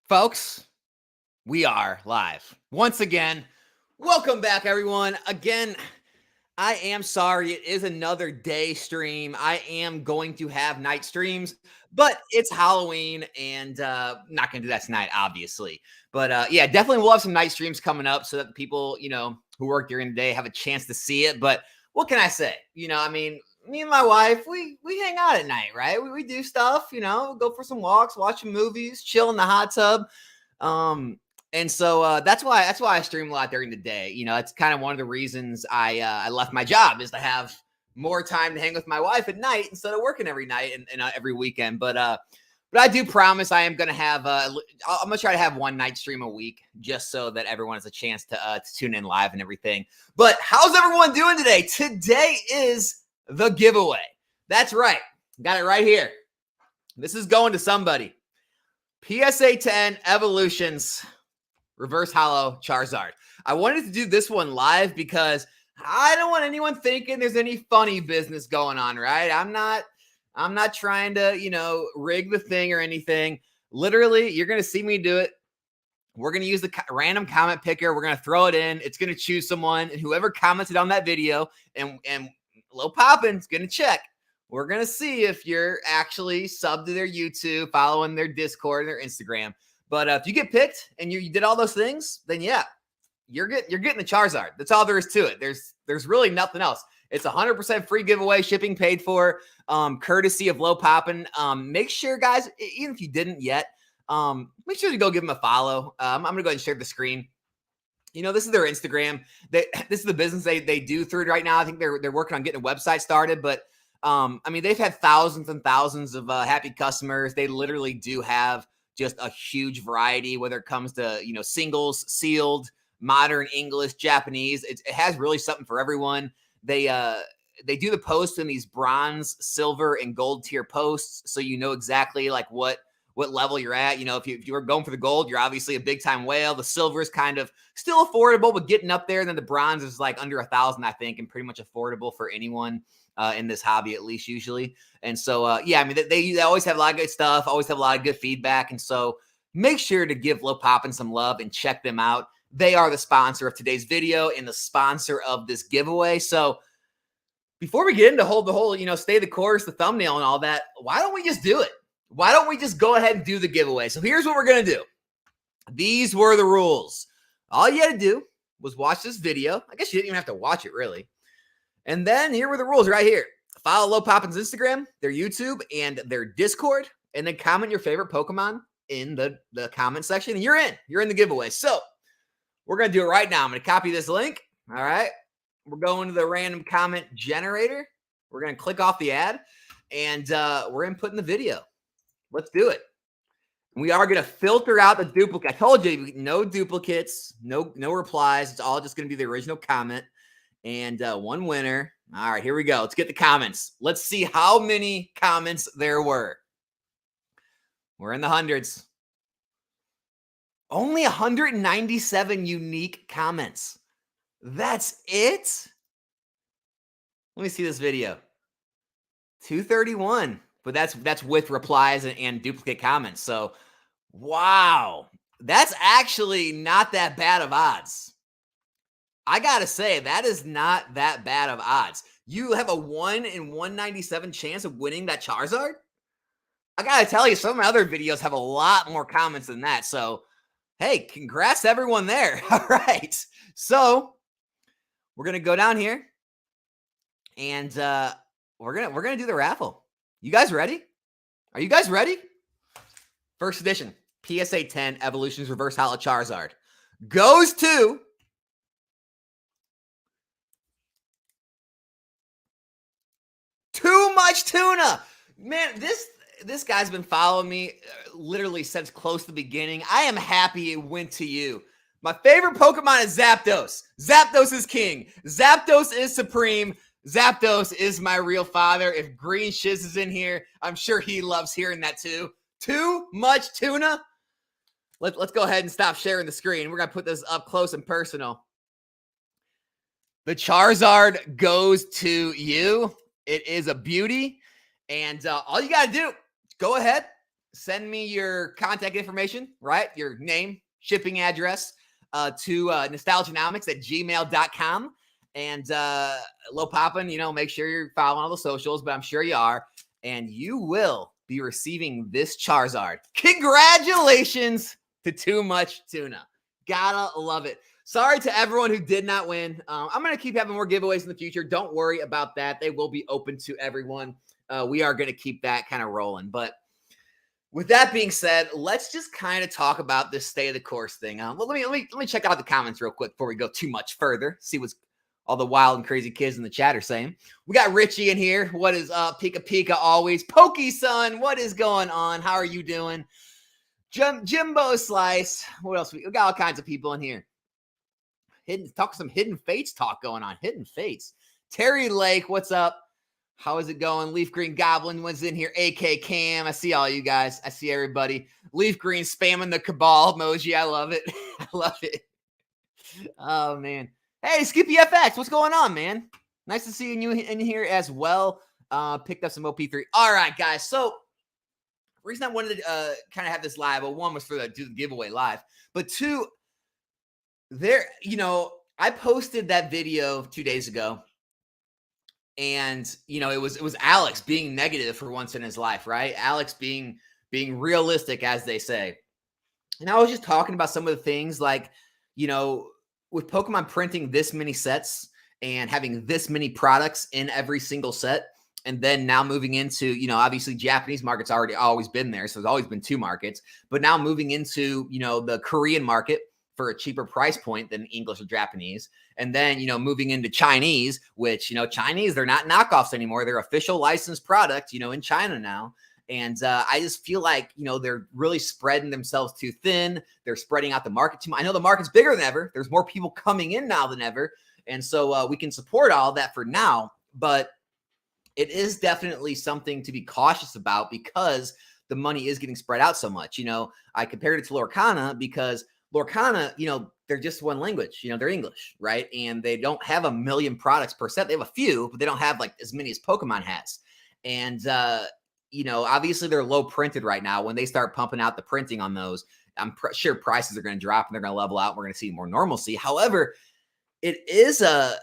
Folks, we are live once again. Welcome back, everyone. Again, I am sorry. It is another day stream. I am going to have night streams, but it's Halloween and not going to do that tonight, obviously. But yeah, definitely we'll have some night streams coming up so that the people, who work during the day have a chance to see it. But what can I say? I mean, me and my wife, we hang out at night, right? We do stuff, go for some walks, watch some movies, chill in the hot tub. And so that's why I stream a lot during the day. It's kind of one of the reasons I left my job, is to have more time to hang with my wife at night instead of working every night and every weekend. But I do promise I am gonna have I'm gonna try to have one night stream a week, just so that everyone has a chance to tune in live and everything. But how's everyone doing today? Today is the giveaway. That's right, got it right here. This is going to somebody. PSA 10 Evolutions Reverse Hollow Charizard. I wanted to do this one live because I don't want anyone thinking there's any funny business going on, right? I'm not trying to, rig the thing or anything. Literally, you're going to see me do it. We're going to use the random comment picker. We're going to throw it in. It's going to choose someone, and whoever commented on that video and Lil Poppin's going to check. We're going to see if you're actually subbed to their YouTube, following their Discord, their Instagram. But if you get picked and you did all those things, then yeah, you're getting the Charizard. That's all there is to it. There's really nothing else. It's 100% free giveaway, shipping paid for, courtesy of Low Poppin. Make sure, guys, even if you didn't yet, make sure to go give them a follow. I'm going to go ahead and share the screen. This is their Instagram. This is the business they do through it right now. I think they're working on getting a website started, but they've had thousands and thousands of happy customers. They literally do have just a huge variety, whether it comes to, singles, sealed, modern, English, Japanese. It has really something for everyone. They do the posts in these bronze, silver, and gold tier posts, so you know exactly like what level you're at. If you're going for the gold, you're obviously a big time whale. The silver is kind of still affordable, but getting up there. And then the bronze is like under 1,000, I think, and pretty much affordable for anyone in this hobby, at least usually. And so, they always have a lot of good stuff, always have a lot of good feedback. And so make sure to give Lil Poppin some love and check them out. They are the sponsor of today's video and the sponsor of this giveaway. So before we get into the whole, stay the course, the thumbnail and all that, why don't we just do it? Why don't we just go ahead and do the giveaway? So here's what we're going to do. These were the rules. All you had to do was watch this video. I guess you didn't even have to watch it, really. And then here were the rules right here. Follow Low Poppin's Instagram, their YouTube, and their Discord. And then comment your favorite Pokemon in the comment section. And you're in. You're in the giveaway. So we're going to do it right now. I'm going to copy this link. All right. We're going to the random comment generator. We're going to click off the ad. And we're going to put in the video. Let's do it. We are going to filter out the duplicate. I told you, no duplicates, no replies. It's all just going to be the original comment. And one winner. All right, here we go. Let's get the comments. Let's see how many comments there were. We're in the hundreds. Only 197 unique comments. That's it? Let me see this video. 231. But that's with replies and duplicate comments. So, wow. That's actually not that bad of odds. I got to say, that is not that bad of odds. You have a 1 in 197 chance of winning that Charizard? I got to tell you, some of my other videos have a lot more comments than that. So, hey, congrats to everyone there. All right. So, we're going to go down here. And we're going to do the raffle. You guys ready? Are you guys ready? First edition, PSA 10 Evolutions Reverse Hollow Charizard goes to Too Much Tuna. Man, this guy's been following me literally since close to the beginning. I am happy it went to you. My favorite Pokemon is Zapdos. Zapdos is king. Zapdos is supreme. Zapdos is my real father. If Green Shiz is in here, I'm sure he loves hearing that too. Too Much Tuna. Let's go ahead and stop sharing the screen. We're going to put this up close and personal. The Charizard goes to you. It is a beauty. And all you got to do, go ahead, send me your contact information, right? Your name, shipping address to nostalgianomics@gmail.com. And Lil Poppin, make sure you're following all the socials, but I'm sure you are. And you will be receiving this Charizard. Congratulations to Too Much Tuna. Gotta love it. Sorry to everyone who did not win. I'm going to keep having more giveaways in the future. Don't worry about that. They will be open to everyone. We are going to keep that kind of rolling. But with that being said, let's just kind of talk about this stay of the course thing. Well, let me check out the comments real quick before we go too much further. See what's all the wild and crazy kids in the chat are saying. We got Richie in here. What is up? Pika Pika always. Pokey son, what is going on? How are you doing? Jimbo Slice. What else? We got all kinds of people in here. Some Hidden Fates talk going on. Hidden Fates. Terry Lake, what's up? How is it going? Leaf Green Goblin was in here. AK Cam. I see all you guys. I see everybody. Leaf Green spamming the Cabal emoji. I love it. I love it. Oh, man. Hey, Skippy FX. What's going on, man? Nice to see you in here as well. Picked up some OP3. All right, guys. So, the reason I wanted to kind of have this live, well, one was for do the giveaway live, but two, I posted that video 2 days ago. And, it was Alex being negative for once in his life, right? Alex being realistic, as they say. And I was just talking about some of the things like, with Pokemon printing this many sets and having this many products in every single set, and then now moving into, obviously Japanese market's always been there. So there's always been two markets, but now moving into, the Korean market for a cheaper price point than English or Japanese. And then, moving into Chinese, which, Chinese, they're not knockoffs anymore. They're official licensed product, in China now. And I just feel like, they're really spreading themselves too thin. They're spreading out the market too much. I know the market's bigger than ever. There's more people coming in now than ever. And so we can support all that for now. But it is definitely something to be cautious about because the money is getting spread out so much. I compared it to Lorcana because Lorcana, they're just one language, they're English, right? And they don't have a million products per set. They have a few, but they don't have like as many as Pokemon has. And, obviously they're low printed right now. When they start pumping out the printing on those, I'm sure prices are going to drop and they're going to level out. We're going to see more normalcy. However, it is a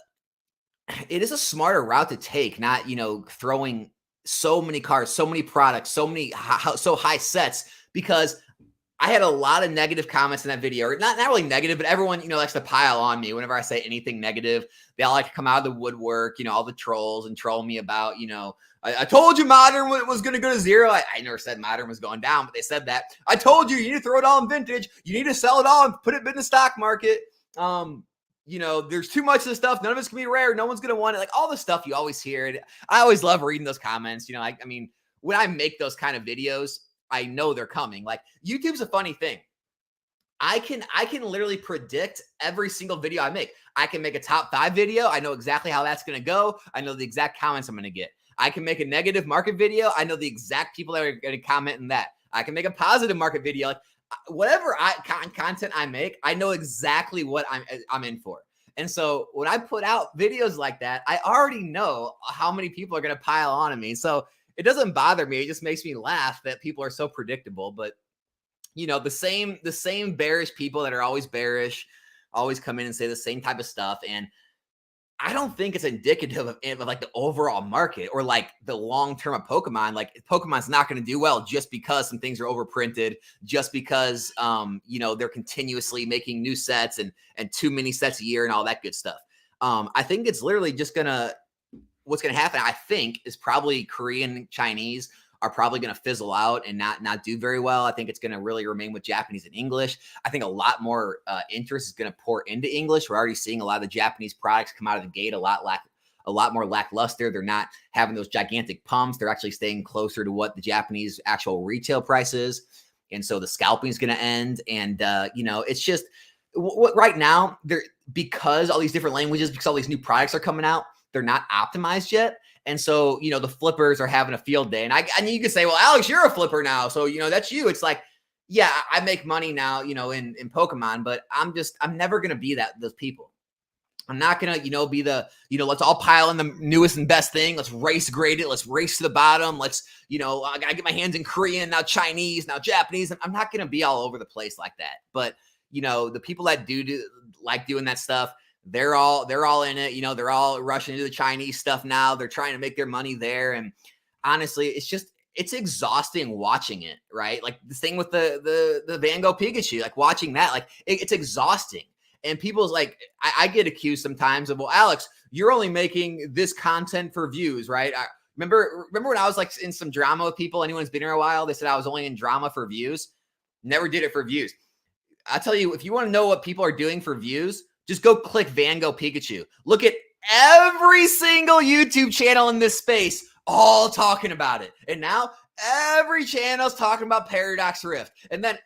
smarter route to take, not, throwing so many cards, so many products, so high sets, because I had a lot of negative comments in that video, or not really negative, but everyone, likes to pile on me whenever I say anything negative. They all like to come out of the woodwork, all the trolls and troll me about, I told you Modern was going to go to zero. I never said Modern was going down, but they said that. I told you, you need to throw it all in Vintage. You need to sell it all and put it in the stock market. There's too much of this stuff. None of it's going to be rare. No one's going to want it. Like all the stuff you always hear. And I always love reading those comments. When I make those kind of videos, I know they're coming. Like YouTube's a funny thing. I can literally predict every single video I make. I can make a top 5 video. I know exactly how that's going to go. I know the exact comments I'm going to get. I can make a negative market video. I know the exact people that are going to comment in that. I can make a positive market video. Like whatever content I make, I know exactly what I'm in for. And so when I put out videos like that, I already know how many people are going to pile on me. So it doesn't bother me. It just makes me laugh that people are so predictable. But the same bearish people that are always bearish, always come in and say the same type of stuff. And I don't think it's indicative of like the overall market or like the long term of Pokemon. Like Pokemon's not going to do well just because some things are overprinted, just because they're continuously making new sets and too many sets a year and all that good stuff. I think it's literally just what's going to happen, I think, is probably Korean and Chinese are probably going to fizzle out and not do very well. I think it's going to really remain with Japanese and English. I think a lot more interest is going to pour into English. We're already seeing a lot of the Japanese products come out of the gate a lot more lackluster. They're not having those gigantic pumps. They're actually staying closer to what the Japanese actual retail price is. And so the scalping is going to end. And, it's just right now, because all these different languages, because all these new products are coming out, they're not optimized yet. And so, the flippers are having a field day. And you can say, well, Alex, you're a flipper now. So, that's you. It's like, yeah, I make money now, in Pokemon, but I'm never going to be those people. I'm not going to, be the, let's all pile in the newest and best thing. Let's race grade it. Let's race to the bottom. Let's, I got to get my hands in Korean, now Chinese, now Japanese. I'm not going to be all over the place like that. But, the people that do like doing that stuff, they're all in it. They're all rushing into the Chinese stuff now. They're trying to make their money there. And honestly, it's exhausting watching it, right? Like the thing with the Van Gogh Pikachu, like watching that, like it's exhausting. And people's like, I get accused sometimes of, well, Alex, you're only making this content for views, right? Remember when I was like in some drama with people, anyone's been here a while, they said I was only in drama for views. Never did it for views. I'll tell you, if you want to know what people are doing for views, just go click Van Gogh Pikachu. Look at every single YouTube channel in this space, all talking about it. And now every channel's talking about Paradox Rift. And then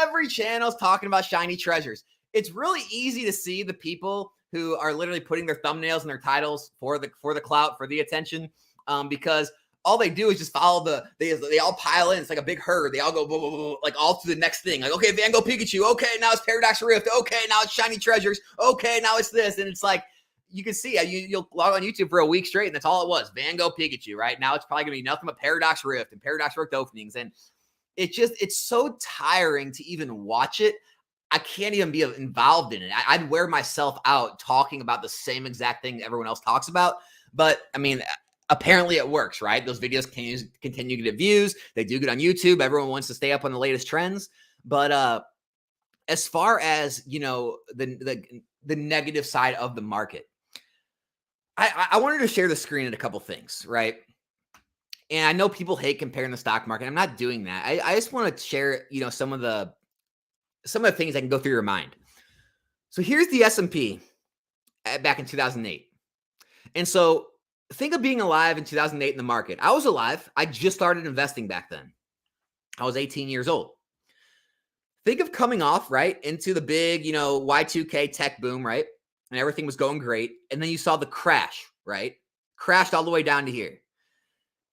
every channel's talking about shiny treasures. It's really easy to see the people who are literally putting their thumbnails and their titles for the clout, for the attention, because all they do is just follow they all pile in. It's like a big herd. They all go blah, blah, blah, like all to the next thing. Like, okay, Van Gogh Pikachu. Okay, now it's Paradox Rift. Okay, now it's shiny treasures. Okay, now it's this. And it's like, you can see, you'll log on YouTube for a week straight, and that's all it was. Van Gogh Pikachu, right? Now it's probably going to be nothing but Paradox Rift and Paradox Rift openings. And it's so tiring to even watch it. I can't even be involved in it. I'd wear myself out talking about the same exact thing everyone else talks about. But I mean, apparently it works, right? Those videos continue to get views. They do good on YouTube. Everyone wants to stay up on the latest trends. But as far as, the negative side of the market, I wanted to share the screen at a couple things, right? And I know people hate comparing the stock market. I'm not doing that. I just want to share, some of the things that can go through your mind. So here's the S&P back in 2008. And so think of being alive in 2008 in the market. I was alive. I just started investing back then. I was 18 years old. Think of coming off, right, into the big, Y2K tech boom, right? And everything was going great. And then you saw the crash, right? Crashed all the way down to here.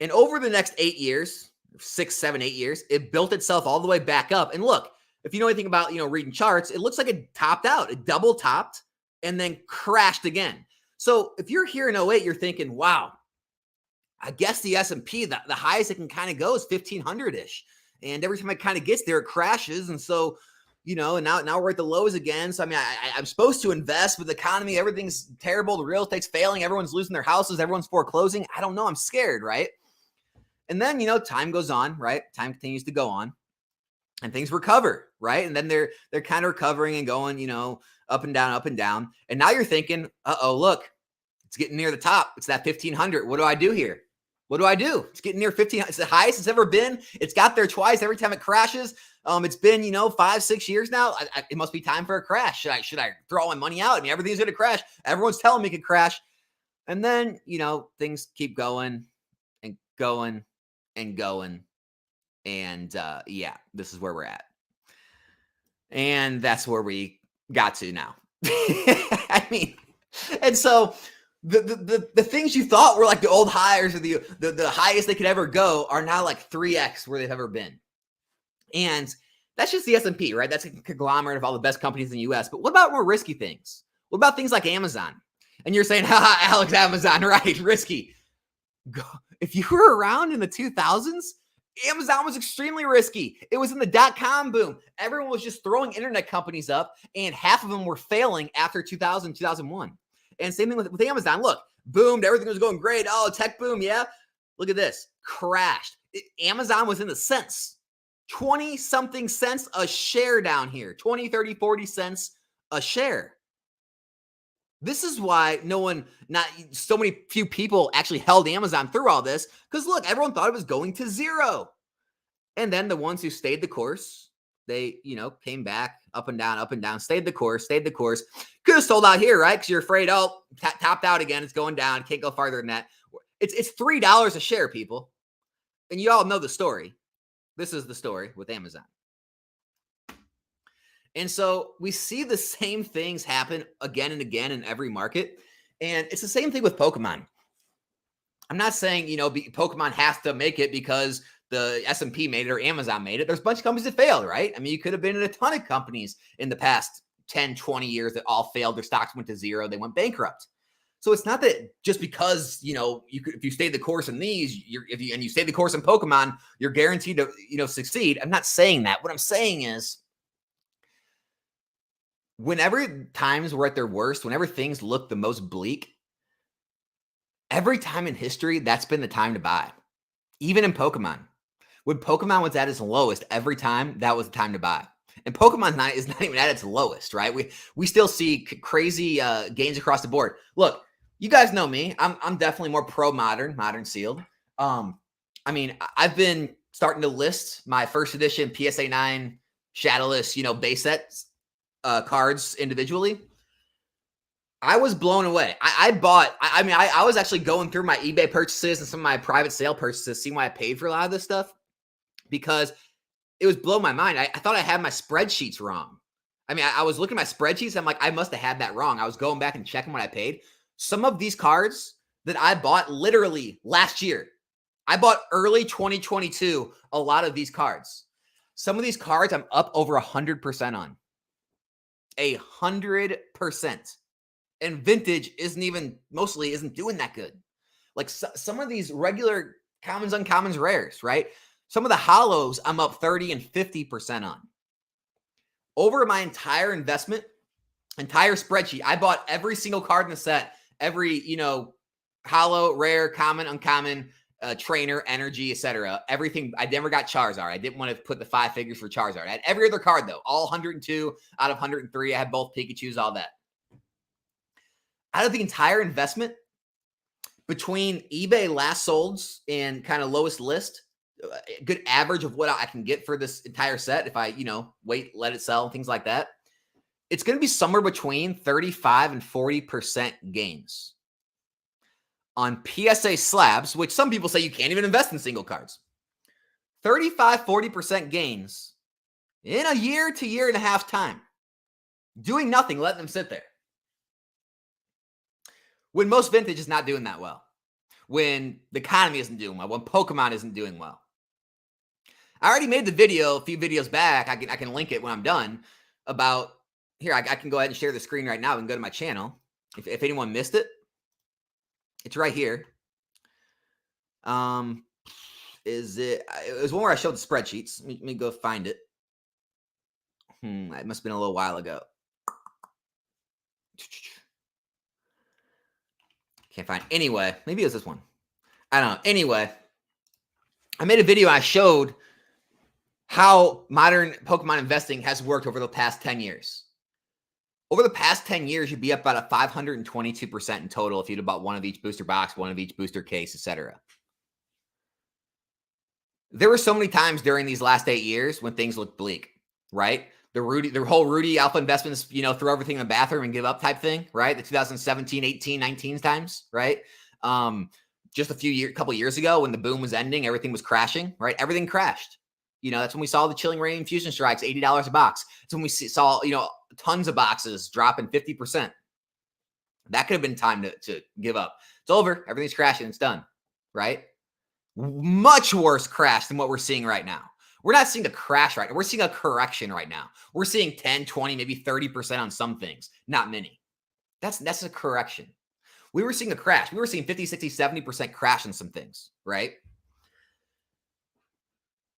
And over the next 8 years, 6, 7, 8 years, it built itself all the way back up. And look, if you know anything about, reading charts, it looks like it topped out. It double topped and then crashed again. So if you're here in 08, you're thinking, wow, I guess the S&P, the highest it can kind of go is 1,500-ish. And every time it kind of gets there, it crashes. And so, and now we're at the lows again. So, I mean, I'm supposed to invest with the economy. Everything's terrible. The real estate's failing. Everyone's losing their houses. Everyone's foreclosing. I don't know. I'm scared, right? And then, time goes on, right? Time continues to go on. And things recover, right? And then they're kind of recovering and going, up and down, up and down. And now you're thinking, look, it's getting near the top. It's that 1,500. What do I do here? What do I do? It's getting near 15. It's the highest it's ever been. It's got there twice. Every time it crashes, it's been 5, 6 years now. It must be time for a crash. Should I throw all my money out? I mean, everything's going to crash. Everyone's telling me it could crash. And then things keep going and going and going. And this is where we're at. And that's where we got to now. I mean, and so the things you thought were like the old highs or the highest they could ever go are now like 3x where they've ever been. And that's just the S&P, right? That's a conglomerate of all the best companies in the US. But what about more risky things? What about things like Amazon? And you're saying, Alex, Amazon, right? Risky. If you were around in the 2000s, Amazon was extremely risky. It was in the dot-com boom. Everyone was just throwing internet companies up, and half of them were failing after 2000, 2001. And same thing with Amazon. Look, boomed. Everything was going great. Oh, tech boom, yeah. Look at this. Crashed. Amazon was in the cents. 20-something cents a share down here. 20, 30, 40 cents a share. This is why not so many few people actually held Amazon through all this. Because look, everyone thought it was going to zero. And then the ones who stayed the course, they, came back up and down, stayed the course. Could have sold out here, right? Because you're afraid, topped out again. It's going down. Can't go farther than that. It's $3 a share, people. And you all know the story. This is the story with Amazon. And so we see the same things happen again and again in every market. And it's the same thing with Pokemon. I'm not saying, Pokemon has to make it because the S&P made it or Amazon made it. There's a bunch of companies that failed, right? I mean, you could have been in a ton of companies in the past 10, 20 years that all failed. Their stocks went to zero. They went bankrupt. So it's not that just because, if you stayed the course in these, and you stayed the course in Pokemon, you're guaranteed to, succeed. I'm not saying that. What I'm saying is, whenever times were at their worst, whenever things look the most bleak, every time in history, that's been the time to buy. Even in Pokemon. When Pokemon was at its lowest, every time, that was the time to buy. And Pokemon is not even at its lowest, right? We still see crazy gains across the board. Look, you guys know me. I'm definitely more pro modern sealed. I've been starting to list my first edition PSA 9 Shadowless, base sets cards individually. I was blown away. I was actually going through my eBay purchases and some of my private sale purchases, seeing why I paid for a lot of this stuff, because it was blowing my mind. I thought I had my spreadsheets wrong. I was looking at my spreadsheets. I'm like, I must have had that wrong. I was going back and checking what I paid. Some of these cards that I bought literally last year, I bought early 2022, a lot of these cards. Some of these cards I'm up over 100% on. 100%. And vintage mostly isn't doing that good. Like some of these regular commons, uncommons, rares, right? Some of the hollows I'm up 30 and 50% on. Over my entire investment, entire spreadsheet, I bought every single card in the set, every, hollow, rare, common, uncommon, trainer, energy, etc. Everything. I never got Charizard. I didn't want to put the 5 figures for Charizard. I had every other card, though. All 102 out of 103. I had both Pikachus, all that. Out of the entire investment, between eBay last solds and kind of lowest list, a good average of what I can get for this entire set, if I, wait, let it sell, things like that, it's going to be somewhere between 35 and 40% gains. On PSA slabs, which some people say you can't even invest in single cards. 35, 40% gains in a year to year and a half time. Doing nothing, letting them sit there. When most vintage is not doing that well. When the economy isn't doing well. When Pokemon isn't doing well. I already made the video a few videos back. I can link it when I'm done. About, here, I can go ahead and share the screen right now and go to my channel. If anyone missed it, it's right here. It was one where I showed the spreadsheets. Let me go find it. It must have been a little while ago. Can't find. Anyway, maybe it was this one. I don't know. Anyway, I made a video. I showed how modern Pokemon investing has worked over the past 10 years. Over the past 10 years, you'd be up about a 522% in total if you'd bought one of each booster box, one of each booster case, etc. There were so many times during these last 8 years when things looked bleak, right? The whole Rudy Alpha investments, throw everything in the bathroom and give up type thing, right? The 2017, 18, 19 times, right? Just a couple years ago when the boom was ending, everything was crashing, right? Everything crashed. That's when we saw the Chilling Reign Fusion Strikes, $80 a box. That's when we saw, tons of boxes dropping 50%. That could have been time to give up. It's over. Everything's crashing. It's done, right? Much worse crash than what we're seeing right now. We're not seeing a crash right now. We're seeing a correction right now. We're seeing 10, 20, maybe 30% on some things. Not many. That's a correction. We were seeing a crash. We were seeing 50, 60, 70% crash on some things, right?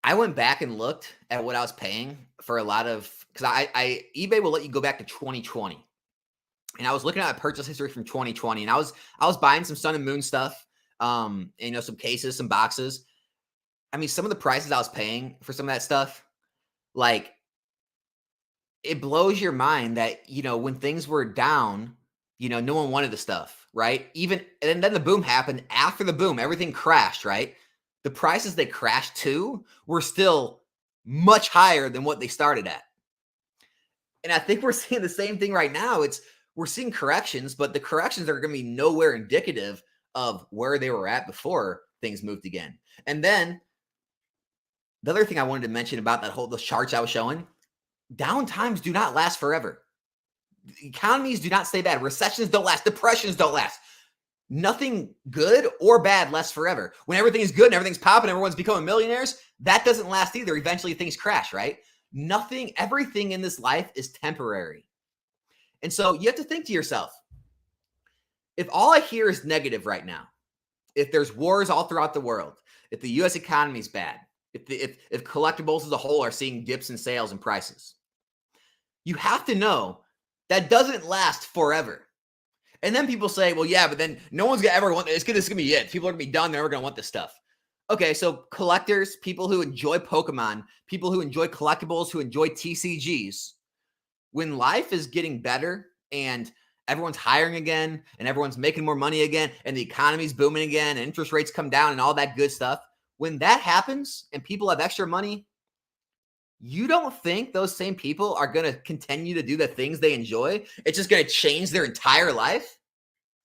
I went back and looked at what I was paying for a lot of, because eBay will let you go back to 2020. And I was looking at a purchase history from 2020, and I was buying some Sun and Moon stuff, and, some cases, some boxes. Some of the prices I was paying for some of that stuff, like, it blows your mind that, when things were down, no one wanted the stuff, right? And then the boom happened. After the boom, everything crashed, right? The prices they crashed to were still much higher than what they started at. And I think we're seeing the same thing right now. We're seeing corrections, but the corrections are going to be nowhere indicative of where they were at before things moved again. And then the other thing I wanted to mention about those charts I was showing, down times do not last forever. Economies do not stay bad. Recessions don't last. Depressions don't last. Nothing good or bad lasts forever. When everything is good and everything's popping, everyone's becoming millionaires, that doesn't last either. Eventually things crash, right? Everything in this life is temporary. And so you have to think to yourself, if all I hear is negative right now, if there's wars all throughout the world, if the U.S. economy is bad, if collectibles as a whole are seeing dips in sales and prices, you have to know that doesn't last forever. And then people say, well, yeah, but then no one's going to ever want this. It's going to be it. People are going to be done. They're never going to want this stuff. Okay, so collectors, people who enjoy Pokemon, people who enjoy collectibles, who enjoy TCGs, when life is getting better and everyone's hiring again and everyone's making more money again and the economy's booming again and interest rates come down and all that good stuff, when that happens and people have extra money, you don't think those same people are going to continue to do the things they enjoy? It's just going to change their entire life?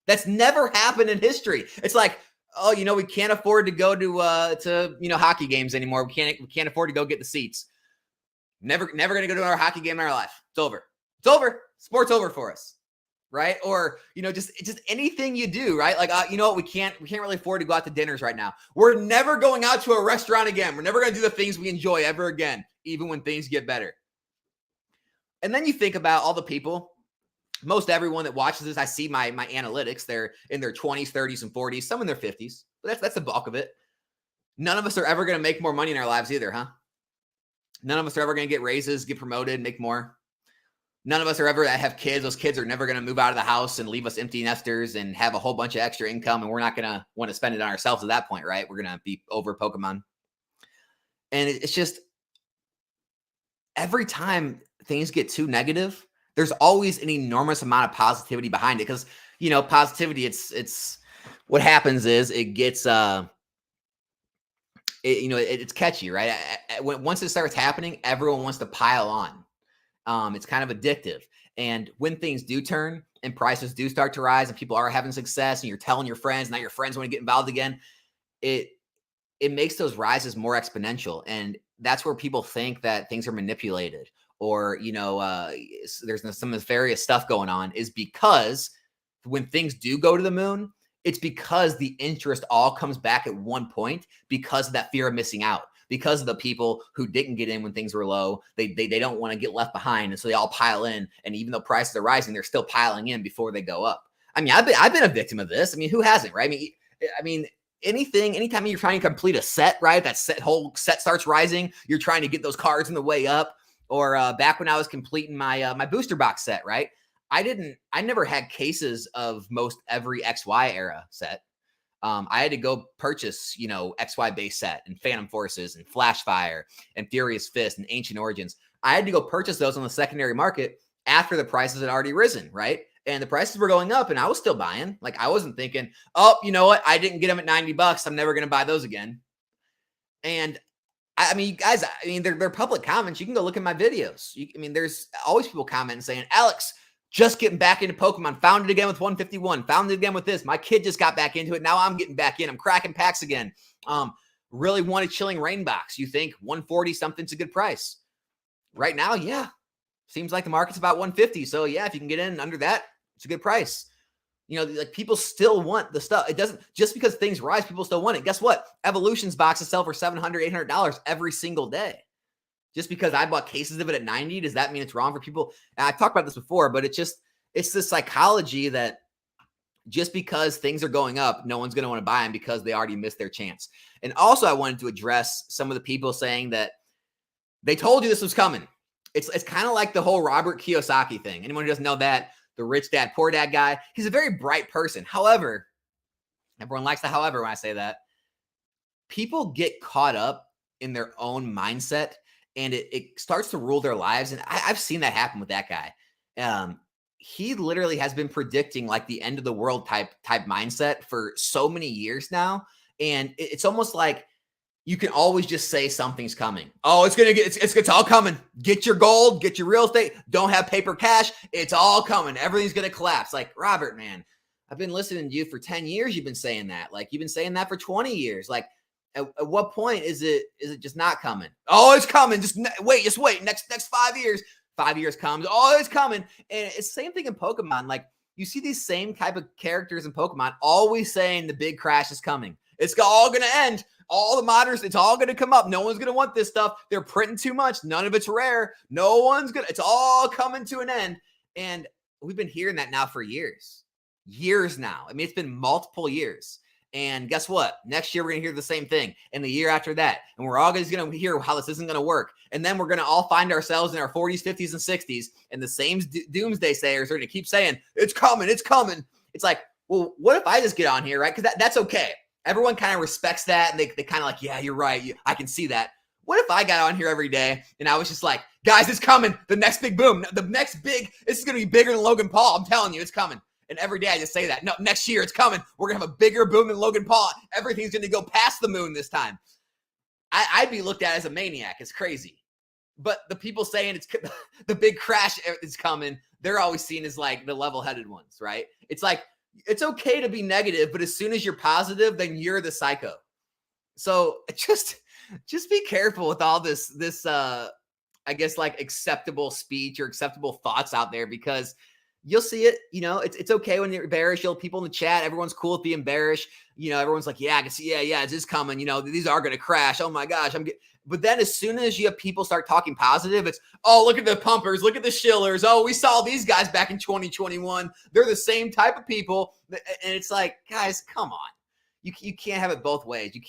That's never happened in history. It's like, oh, we can't afford to go to hockey games anymore. We can't afford to go get the seats. Never going to go to another hockey game in our life. It's over. It's over. Sport's over for us. Right? Or, just anything you do, right? Like, what? We can't really afford to go out to dinners right now. We're never going out to a restaurant again. We're never going to do the things we enjoy ever again, even when things get better. And then you think about all the people, most everyone that watches this, I see my analytics, they're in their 20s, 30s, and 40s, some in their 50s, but that's the bulk of it. None of us are ever going to make more money in our lives either, huh? None of us are ever going to get raises, get promoted, make more. None of us are ever have kids. Those kids are never going to move out of the house and leave us empty nesters and have a whole bunch of extra income. And we're not going to want to spend it on ourselves at that point, right? We're going to be over Pokemon. And it's just every time things get too negative, there's always an enormous amount of positivity behind it. Because, positivity, it's what happens is it gets, it's catchy, right? Once it starts happening, everyone wants to pile on. It's kind of addictive. And when things do turn and prices do start to rise and people are having success and you're telling your friends, now your friends want to get involved again, it makes those rises more exponential. And that's where people think that things are manipulated or, there's some nefarious stuff going on, is because when things do go to the moon, it's because the interest all comes back at one point because of that fear of missing out. Because of the people who didn't get in when things were low, they don't want to get left behind. And so they all pile in. And even though prices are rising, they're still piling in before they go up. I mean, I've been a victim of this. I mean, who hasn't, right? I mean, anytime you're trying to complete a set, right? That whole set starts rising. You're trying to get those cards on the way up. Or back when I was completing my booster box set, right? I never had cases of most every XY era set. I had to go purchase, XY base set and Phantom Forces and Flashfire and Furious Fist and Ancient Origins. I had to go purchase those on the secondary market after the prices had already risen, right? And the prices were going up and I was still buying. Like, I wasn't thinking, oh, you know what? I didn't get them at $90. I'm never going to buy those again. And I mean, guys, they're public comments. You can go look at my videos. There's always people commenting saying, Alex, just getting back into Pokemon, found it again with 151, found it again with this. My kid just got back into it. Now I'm getting back in. I'm cracking packs again. Really want a Chilling Rain box. You think 140 something's a good price? Right now, yeah. Seems like the market's about 150. So yeah, if you can get in under that, it's a good price. Like, people still want the stuff. It doesn't, just because things rise, people still want it. Guess what? Evolutions boxes sell for $700, $800 every single day. Just because I bought cases of it at 90, does that mean it's wrong for people? And I've talked about this before, but it's the psychology that just because things are going up, no one's going to want to buy them because they already missed their chance. And also, I wanted to address some of the people saying that they told you this was coming. It's kind of like the whole Robert Kiyosaki thing. Anyone who doesn't know that, the rich dad, poor dad guy, he's a very bright person. However, everyone likes the however when I say that. People get caught up in their own mindset and it starts to rule their lives. And I've seen that happen with that guy. He literally has been predicting like the end of the world type mindset for so many years now. And it's almost like you can always just say something's coming. Oh, it's all coming. Get your gold, get your real estate. Don't have paper cash. It's all coming. Everything's going to collapse. Like, Robert, man, I've been listening to you for 10 years. You've been saying that. Like, you've been saying that for 20 years. Like, at what point is it just not coming? Oh, it's coming. Just wait. Next 5 years. 5 years comes. Oh, it's coming. And it's the same thing in Pokemon. Like, you see these same type of characters in Pokemon always saying the big crash is coming. It's all going to end. All the modders, it's all going to come up. No one's going to want this stuff. They're printing too much. None of it's rare. It's all coming to an end. And we've been hearing that now for years now. I mean, it's been multiple years. And guess what? Next year, we're going to hear the same thing. And the year after that. And we're all going to hear how this isn't going to work. And then we're going to all find ourselves in our 40s, 50s, and 60s. And the same doomsday sayers are going to keep saying, it's coming, it's coming. It's like, well, what if I just get on here, right? Because that's okay. Everyone kind of respects that. And they kind of like, yeah, you're right. I can see that. What if I got on here every day and I was just like, guys, it's coming. The next big boom. The next big, this is going to be bigger than Logan Paul. I'm telling you, it's coming. And every day I just say that. No, next year it's coming. We're going to have a bigger boom than Logan Paul. Everything's going to go past the moon this time. I'd be looked at as a maniac. It's crazy. But the people saying it's the big crash is coming, they're always seen as like the level-headed ones, right? It's like, it's okay to be negative, but as soon as you're positive, then you're the psycho. So just be careful with all this I guess like acceptable speech or acceptable thoughts out there, because you'll see it, it's okay when you're bearish. People in the chat, everyone's cool with being bearish. Everyone's like, yeah, I can see, yeah, it's just coming. These are going to crash. Oh my gosh. But then as soon as you have people start talking positive, it's, oh, look at the pumpers, look at the shillers. Oh, we saw these guys back in 2021. They're the same type of people. And it's like, guys, come on. You can't have it both ways. You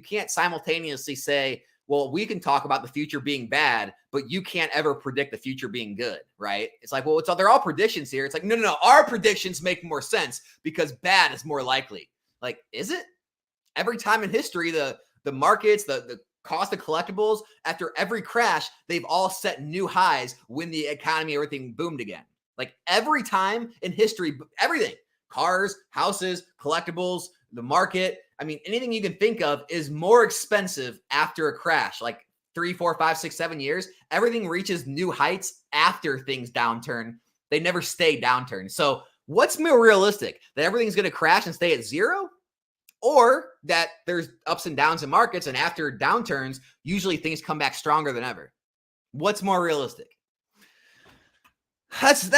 can't simultaneously say, well, we can talk about the future being bad, but you can't ever predict the future being good, right? It's like, well, they're all predictions here. It's like, no. Our predictions make more sense because bad is more likely. Like, is it? Every time in history, the markets, the cost of collectibles, after every crash, they've all set new highs when the economy, everything boomed again. Like every time in history, everything, cars, houses, collectibles, the market, I mean, anything you can think of is more expensive after a crash, like 3, 4, 5, 6, 7 years. Everything reaches new heights after things downturn. They never stay downturn. So what's more realistic? That everything's going to crash and stay at zero? Or that there's ups and downs in markets, and after downturns, usually things come back stronger than ever? What's more realistic? That's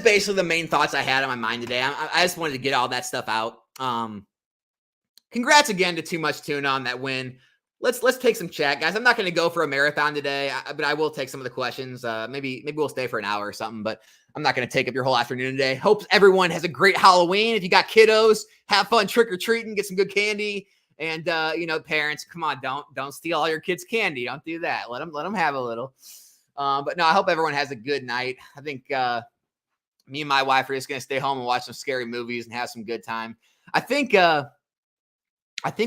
basically the main thoughts I had on my mind today. I just wanted to get all that stuff out. Congrats again to Too Much Tuna on that win. Let's take some chat, guys. I'm not going to go for a marathon today, but I will take some of the questions. Maybe we'll stay for an hour or something, but I'm not going to take up your whole afternoon today. Hope everyone has a great Halloween. If you got kiddos, have fun trick-or-treating, get some good candy. And, parents, come on, don't steal all your kids' candy. Don't do that. Let them have a little. But no, I hope everyone has a good night. I think me and my wife are just going to stay home and watch some scary movies and have some good time. I think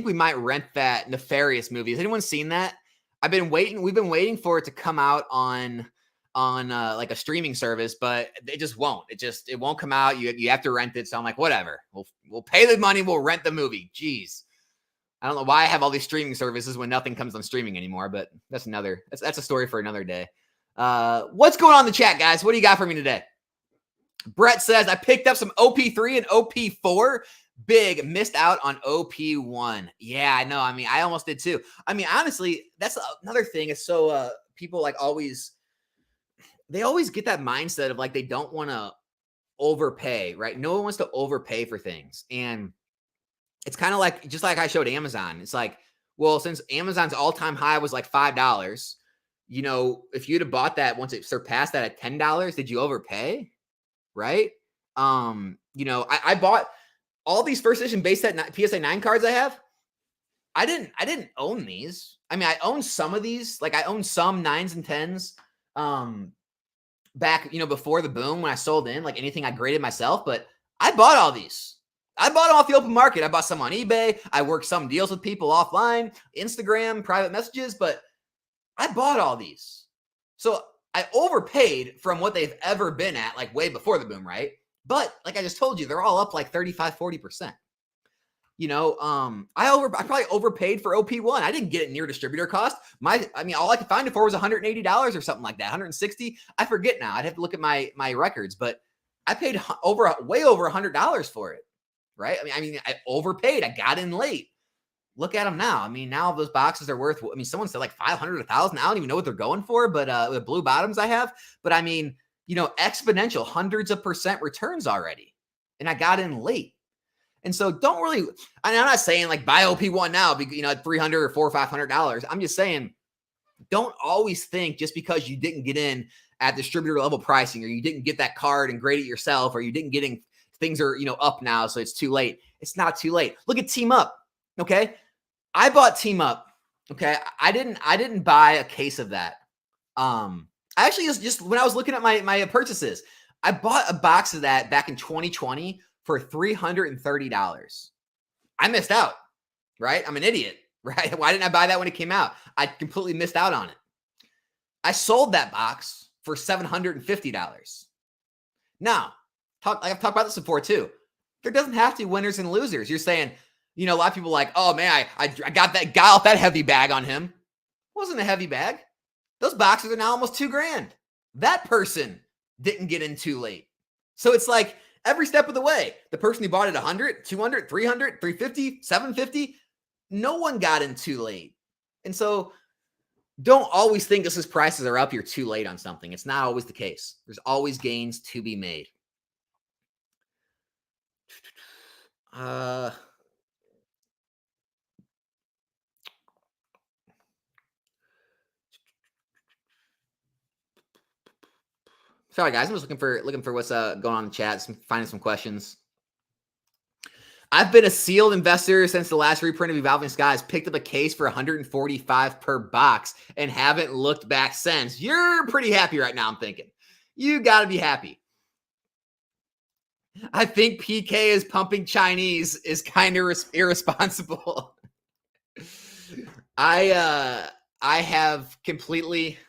we might rent that Nefarious movie. Has anyone seen that? We've been waiting for it to come out on like a streaming service, but it just won't. It won't come out. You have to rent it. So I'm like, whatever. We'll pay the money. We'll rent the movie. Jeez. I don't know why I have all these streaming services when nothing comes on streaming anymore, but that's a story for another day. What's going on in the chat, guys? What do you got for me today? Brett says, I picked up some OP3 and OP4. Big, missed out on OP1. Yeah, I know. I mean, I almost did too. I mean, honestly, that's another thing. Is so people like they always get that mindset of like they don't want to overpay, right? No one wants to overpay for things. And it's kind of like, just like I showed Amazon. It's like, well, since Amazon's all-time high was like $5, if you'd have bought that once it surpassed that at $10, did you overpay? Right? I bought all these first edition base set PSA 9 cards I have. I didn't own these. I mean, I own some of these. Like I own some 9s and 10s back, before the boom when I sold in, like anything I graded myself. But I bought all these. I bought them off the open market. I bought some on eBay. I worked some deals with people offline, Instagram, private messages, but I bought all these. So I overpaid from what they've ever been at, like way before the boom, right? But like I just told you, they're all up like 35, 40%. I probably overpaid for OP1. I didn't get it near distributor cost. All I could find it for was $180 or something like that, $160. I forget now. I'd have to look at my records, but I paid way over $100 for it, right? I mean, I overpaid. I got in late. Look at them now. I mean, now those boxes are worth, someone said like 500, 1,000. I don't even know what they're going for, but the blue bottoms I have. But I mean, exponential hundreds of % returns already. And I got in late. And so don't really, I'm not saying like buy OP1 now, at $300 or $400 or $500. I'm just saying, don't always think just because you didn't get in at distributor level pricing, or you didn't get that card and grade it yourself, or you didn't get in, things are, up now, so it's too late. It's not too late. Look at Team Up. Okay. I bought Team Up. Okay. I didn't buy a case of that. I actually just when I was looking at my purchases, I bought a box of that back in 2020 for $330. I missed out, right? I'm an idiot, right? Why didn't I buy that when it came out? I completely missed out on it. I sold that box for $750. Now, I've talked about this before too. There doesn't have to be winners and losers. You're saying, a lot of people are like, oh man, I got off that heavy bag on him. It wasn't a heavy bag. Those boxes are now almost $2,000. That person didn't get in too late. So it's like every step of the way, the person who bought it 100, 200, 300, 350, 750, no one got in too late. And so don't always think this is prices are up, you're too late on something. It's not always the case. There's always gains to be made. Sorry, guys. I'm just looking for what's going on in the chat. Finding some questions. I've been a sealed investor since the last reprint of Evolving Skies. Picked up a case for $145 per box and haven't looked back since. You're pretty happy right now, I'm thinking. You got to be happy. I think PK is pumping Chinese is kind of irresponsible. I have completely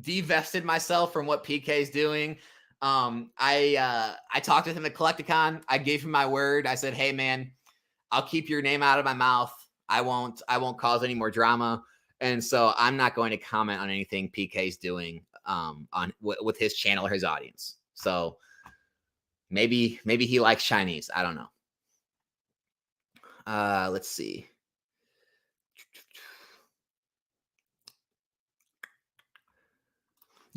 divested myself from what PK is doing. I talked with him at Collecticon. I gave him my word. I said, hey man, I'll keep your name out of my mouth. I won't cause any more drama. And so I'm not going to comment on anything PK's doing with his channel or his audience. So maybe he likes Chinese. I don't know. Let's see.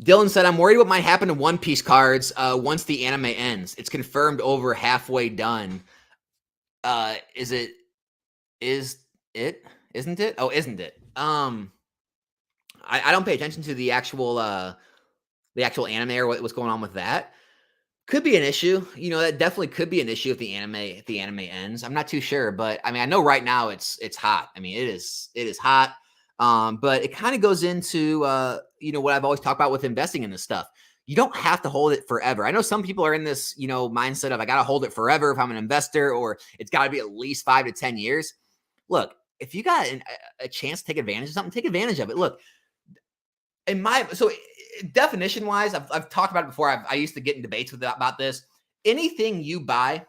Dylan said, I'm worried what might happen to One Piece cards once the anime ends. It's confirmed over halfway done. Isn't it? Oh, isn't it? I don't pay attention to the actual anime or what's going on with that. Could be an issue. That definitely could be an issue if the anime ends. I'm not too sure, but I mean, I know right now it's hot. I mean, it is hot. But it kind of goes into, what I've always talked about with investing in this stuff. You don't have to hold it forever. I know some people are in this, mindset of I got to hold it forever if I'm an investor, or it's got to be at least 5 to 10 years. Look, if you got a chance to take advantage of something, take advantage of it. Look, definition wise, I've talked about it before. I used to get in debates about this. Anything you buy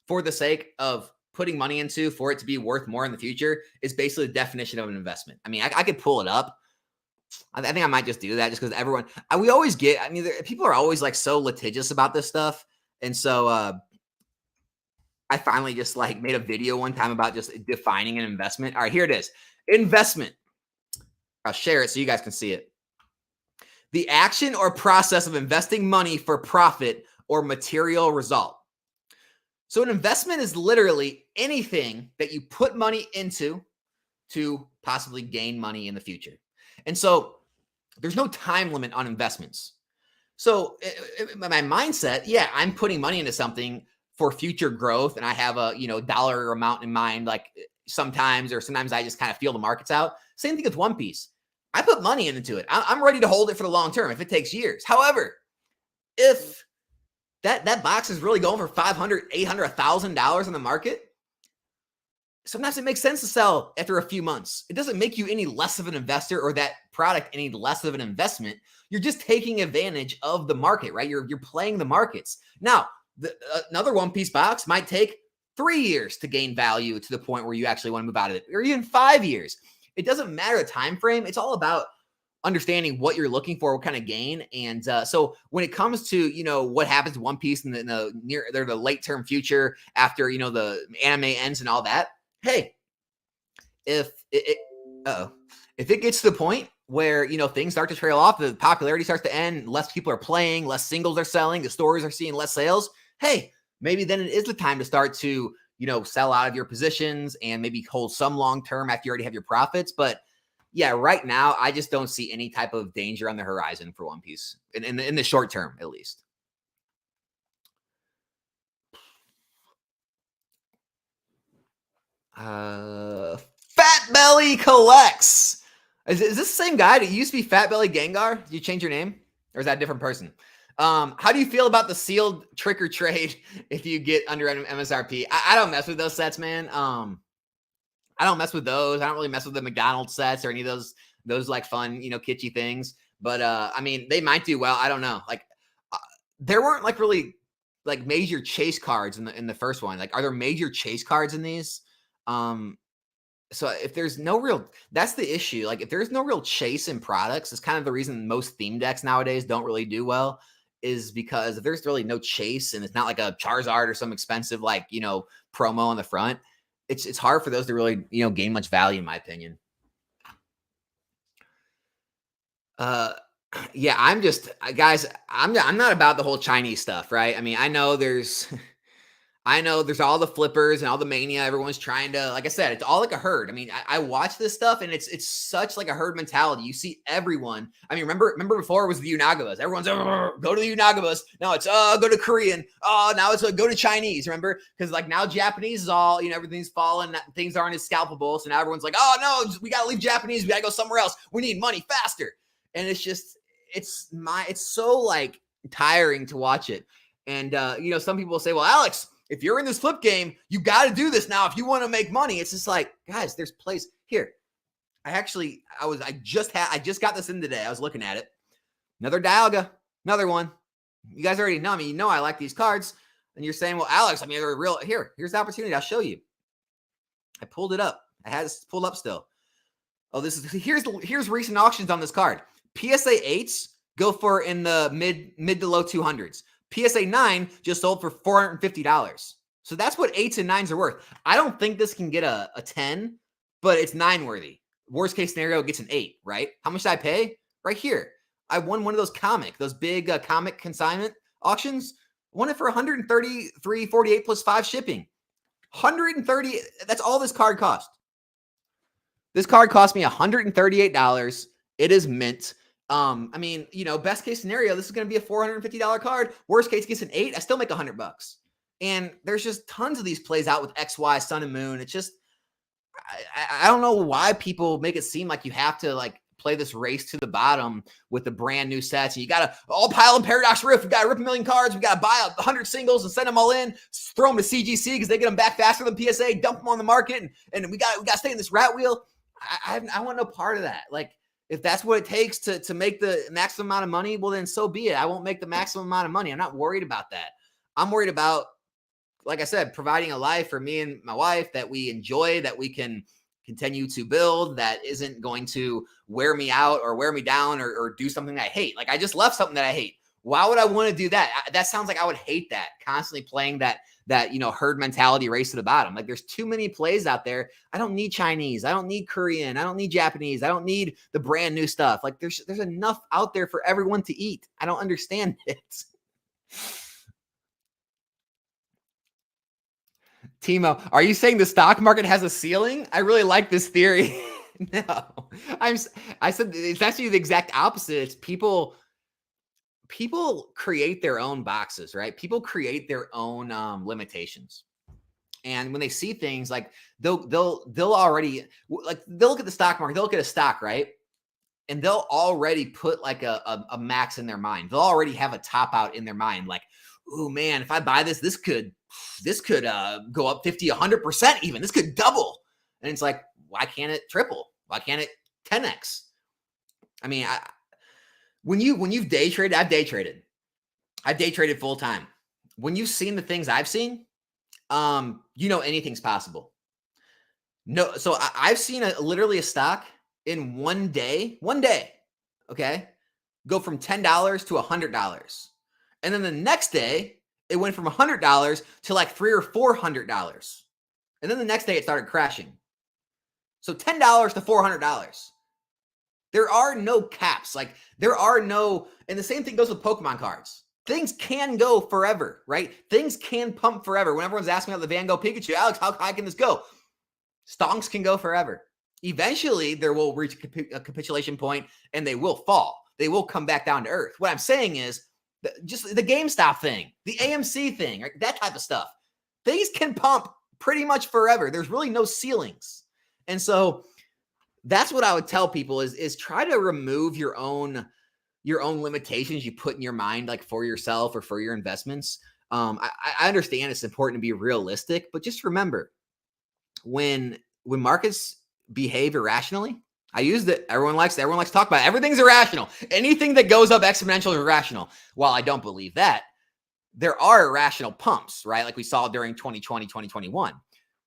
for the sake of putting money into for it to be worth more in the future is basically the definition of an investment. I mean, I could pull it up. I think I might just do that just because people are always like so litigious about this stuff. And so I finally just like made a video one time about just defining an investment. All right, here it is. Investment. I'll share it so you guys can see it. The action or process of investing money for profit or material result. So an investment is literally anything that you put money into to possibly gain money in the future. And so there's no time limit on investments. So my mindset, I'm putting money into something for future growth. And I have a, dollar amount in mind, like sometimes I just kind of feel the markets out. Same thing with One Piece. I put money into it. I'm ready to hold it for the long term if it takes years. However, if that box is really going for $500, $800, $1,000 in the market, sometimes it makes sense to sell after a few months. It doesn't make you any less of an investor or that product any less of an investment. You're just taking advantage of the market, right? You're playing the markets. Now, another One Piece box might take 3 years to gain value to the point where you actually want to move out of it, or even 5 years. It doesn't matter the time frame. It's all about understanding what you're looking for, what kind of gain. And so when it comes to, what happens to One Piece in the late term future after, the anime ends and all that, hey, if it gets to the point where, things start to trail off, the popularity starts to end, less people are playing, less singles are selling, the stores are seeing less sales, hey, maybe then it is the time to start to, sell out of your positions and maybe hold some long term after you already have your profits. But yeah, right now I just don't see any type of danger on the horizon for One Piece in the short term, at least. Fat Belly Collects. Is this the same guy? Did you used to be Fat Belly Gengar? Did you change your name? Or is that a different person? How do you feel about the sealed trick or trade if you get under MSRP? I don't mess with those sets, man. I don't mess with those. I don't really mess with the McDonald's sets or any of those like fun, kitschy things. But I mean, they might do well. I don't know. Like there weren't like really like major chase cards in the first one. Like, are there major chase cards in these? So if there's no real, that's the issue. Like if there's no real chase in products, it's kind of the reason most theme decks nowadays don't really do well, is because if there's really no chase and it's not like a Charizard or some expensive, like, promo on the front, it's hard for those to really, gain much value in my opinion. Yeah, I'm just, guys, I'm not about the whole Chinese stuff, right? I mean, I know there's all the flippers and all the mania. Everyone's trying to, like I said, it's all like a herd. I mean, I watch this stuff and it's such like a herd mentality. You see everyone. I mean, remember before it was the Unagabas. Everyone's go to the Unagabas. Now it's go to Korean. Now it's go to Chinese. Remember? Because like now Japanese is all, everything's fallen. Things aren't as scalpable. So now everyone's like, oh no, we gotta leave Japanese. We gotta go somewhere else. We need money faster. And it's just, it's so like tiring to watch it. And some people say, well, Alex, if you're in this flip game, you got to do this now if you want to make money. It's just like, guys, there's plays here. I just got this in today. I was looking at it. Another Dialga, another one. You guys already know me. I like these cards. And you're saying, well, Alex, I mean, they're real. Here's the opportunity. I'll show you. I pulled it up. I had it pulled up still. Oh, here's recent auctions on this card. PSA 8s go for in the mid to low 200s. PSA 9 just sold for $450. So that's what 8s and 9s are worth. I don't think this can get a 10, but it's 9 worthy. Worst case scenario, it gets an 8, right? How much did I pay? Right here. I won one of those big comic consignment auctions. Won it for $133.48 plus 5 shipping. $130. That's all this card cost. This card cost me $138. It is mint. I mean, best case scenario, this is going to be a $450 card. Worst case gets an 8. I still make $100. And there's just tons of these plays out with XY, Sun and Moon. It's just, I don't know why people make it seem like you have to like play this race to the bottom with the brand new sets. And you got to all pile in Paradox Rift. We got to rip a million cards. We got to buy 100 singles and send them all in, throw them to CGC because they get them back faster than PSA, dump them on the market. And we got to stay in this rat wheel. I want no part of that. Like, if that's what it takes to make the maximum amount of money, well, then so be it. I won't make the maximum amount of money. I'm not worried about that. I'm worried about, like I said, providing a life for me and my wife that we enjoy, that we can continue to build, that isn't going to wear me out or wear me down or do something that I hate. Like I just left something that I hate. Why would I want to do that? That sounds like I would hate that, constantly playing that herd mentality race to the bottom. Like there's too many plays out there. I don't need Chinese. I don't need Korean. I don't need Japanese. I don't need the brand new stuff. Like there's enough out there for everyone to eat. I don't understand it. Timo, are you saying the stock market has a ceiling? I really like this theory. No, I said it's actually the exact opposite. It's people create their own boxes, right? People create their own limitations. And when they see things like they'll already like, they'll look at the stock market, they'll look at a stock, right? And they'll already put like a max in their mind. They'll already have a top out in their mind. Like, oh man, if I buy this could go up 50, 100% even. This could double. And it's like, why can't it triple? Why can't it 10x? I mean, when you've day traded, I've day traded full time. When you've seen the things I've seen, anything's possible. No, so I've seen literally a stock in one day, okay, go from $10 to $100, and then the next day it went from $100 to like $300 or $400, and then the next day it started crashing. So $10 to $400. There are no caps. Like there are no, and the same thing goes with Pokemon cards. Things can go forever, right? Things can pump forever. When everyone's asking about the Van Gogh Pikachu, Alex, how high can this go? Stonks can go forever. Eventually, there will reach a capitulation point and they will fall. They will come back down to earth. What I'm saying is just the GameStop thing, the AMC thing, right? That type of stuff. Things can pump pretty much forever. There's really no ceilings. And so that's what I would tell people is try to remove your own limitations you put in your mind, like for yourself or for your investments. I understand it's important to be realistic, but just remember when markets behave irrationally, I used it. Everyone likes to talk about it. Everything's irrational. Anything that goes up exponential is irrational. While I don't believe that, there are irrational pumps, right? Like we saw during 2020, 2021.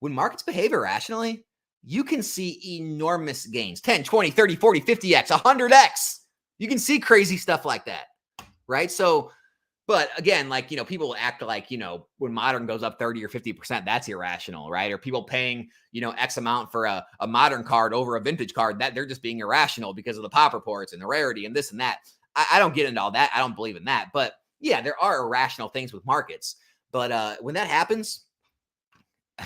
When markets behave irrationally, you can see enormous gains, 10, 20, 30, 40, 50x, 100x. You can see crazy stuff like that, right? So, but again, like, people act like, when modern goes up 30 or 50%, that's irrational, right? Or people paying, X amount for a modern card over a vintage card, that they're just being irrational because of the pop reports and the rarity and this and that. I don't get into all that. I don't believe in that. But yeah, there are irrational things with markets. But when that happens,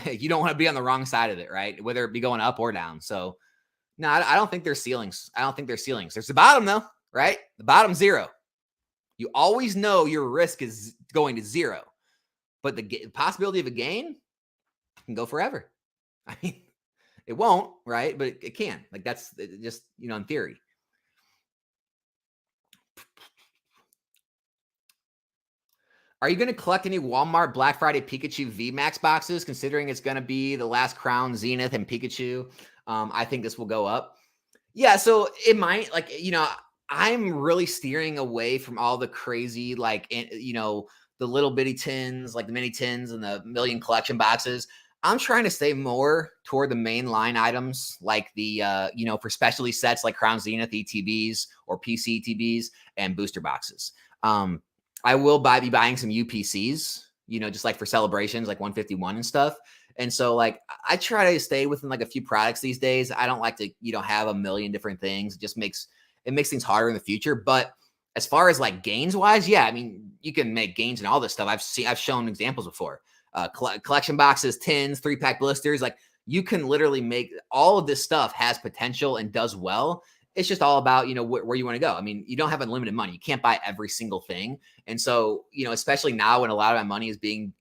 you don't want to be on the wrong side of it, right? Whether it be going up or down. So no, I don't think there's ceilings. I don't think there's ceilings. There's the bottom though, right? The bottom zero. You always know your risk is going to zero, but the possibility of a gain can go forever. I mean, it won't, right? But it can. Like that's just, in theory. Are you going to collect any Walmart Black Friday Pikachu VMAX boxes, considering it's going to be the last Crown, Zenith, and Pikachu? I think this will go up. Yeah, so it might, like, I'm really steering away from all the crazy, like, the little bitty tins, like the mini tins and the million collection boxes. I'm trying to stay more toward the main line items, like the, for specialty sets like Crown Zenith ETBs or PC ETBs and booster boxes. I will be buying some UPCs, just like for celebrations, like 151 and stuff. And so like, I try to stay within like a few products these days. I don't like to, have a million different things. It just makes things harder in the future. But as far as like gains wise, yeah, I mean, you can make gains in all this stuff. I've shown examples before, collection boxes, tins, 3-pack blisters. Like you can literally make all of this stuff has potential and does well. It's just all about, where you want to go. I mean, you don't have unlimited money. You can't buy every single thing. And so, especially now when a lot of my money is being,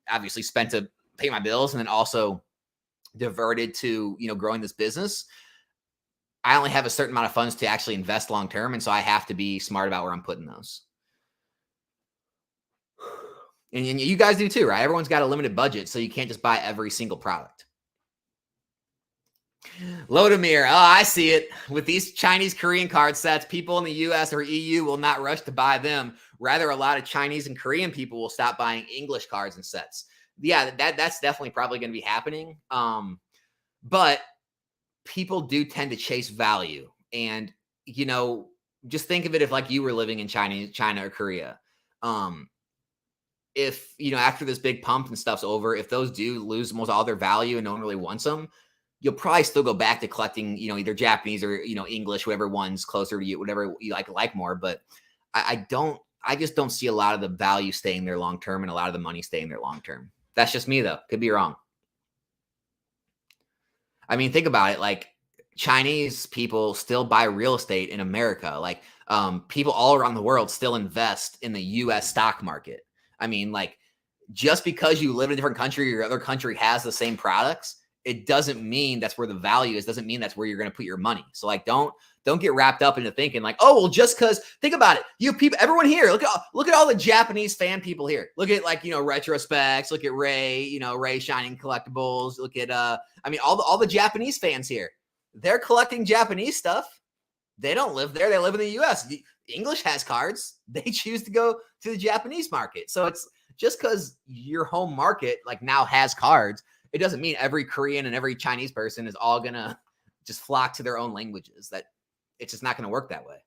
obviously spent to pay my bills and then also diverted to, growing this business, I only have a certain amount of funds to actually invest long-term. And so I have to be smart about where I'm putting those. And you guys do too, right? Everyone's got a limited budget, so you can't just buy every single product. Lodemir, oh, I see it. With these Chinese Korean card sets, people in the US or EU will not rush to buy them. Rather, a lot of Chinese and Korean people will stop buying English cards and sets. Yeah, that's definitely probably going to be happening. But people do tend to chase value. And, just think of it if like you were living in China or Korea. If, after this big pump and stuff's over, if those do lose almost all their value and no one really wants them, you'll probably still go back to collecting, either Japanese or, English, whatever one's closer to you, whatever you like more. But I just don't see a lot of the value staying there long-term and a lot of the money staying there long-term. That's just me though. Could be wrong. I mean, think about it. Like Chinese people still buy real estate in America. Like people all around the world still invest in the US stock market. I mean, like just because you live in a different country or your other country has the same products, it doesn't mean that's where the value is. Doesn't mean that's where you're going to put your money. So like, don't get wrapped up into thinking like, oh, well, just because think about it. You people, everyone here, look at all the Japanese fan people here. Look at like, Retrospects, look at Ray, Ray Shining Collectibles. Look at, all the Japanese fans here, they're collecting Japanese stuff. They don't live there. They live in the US. The English has cards. They choose to go to the Japanese market. So it's just because your home market like now has cards, it doesn't mean every Korean and every Chinese person is all going to just flock to their own languages. That it's just not going to work that way.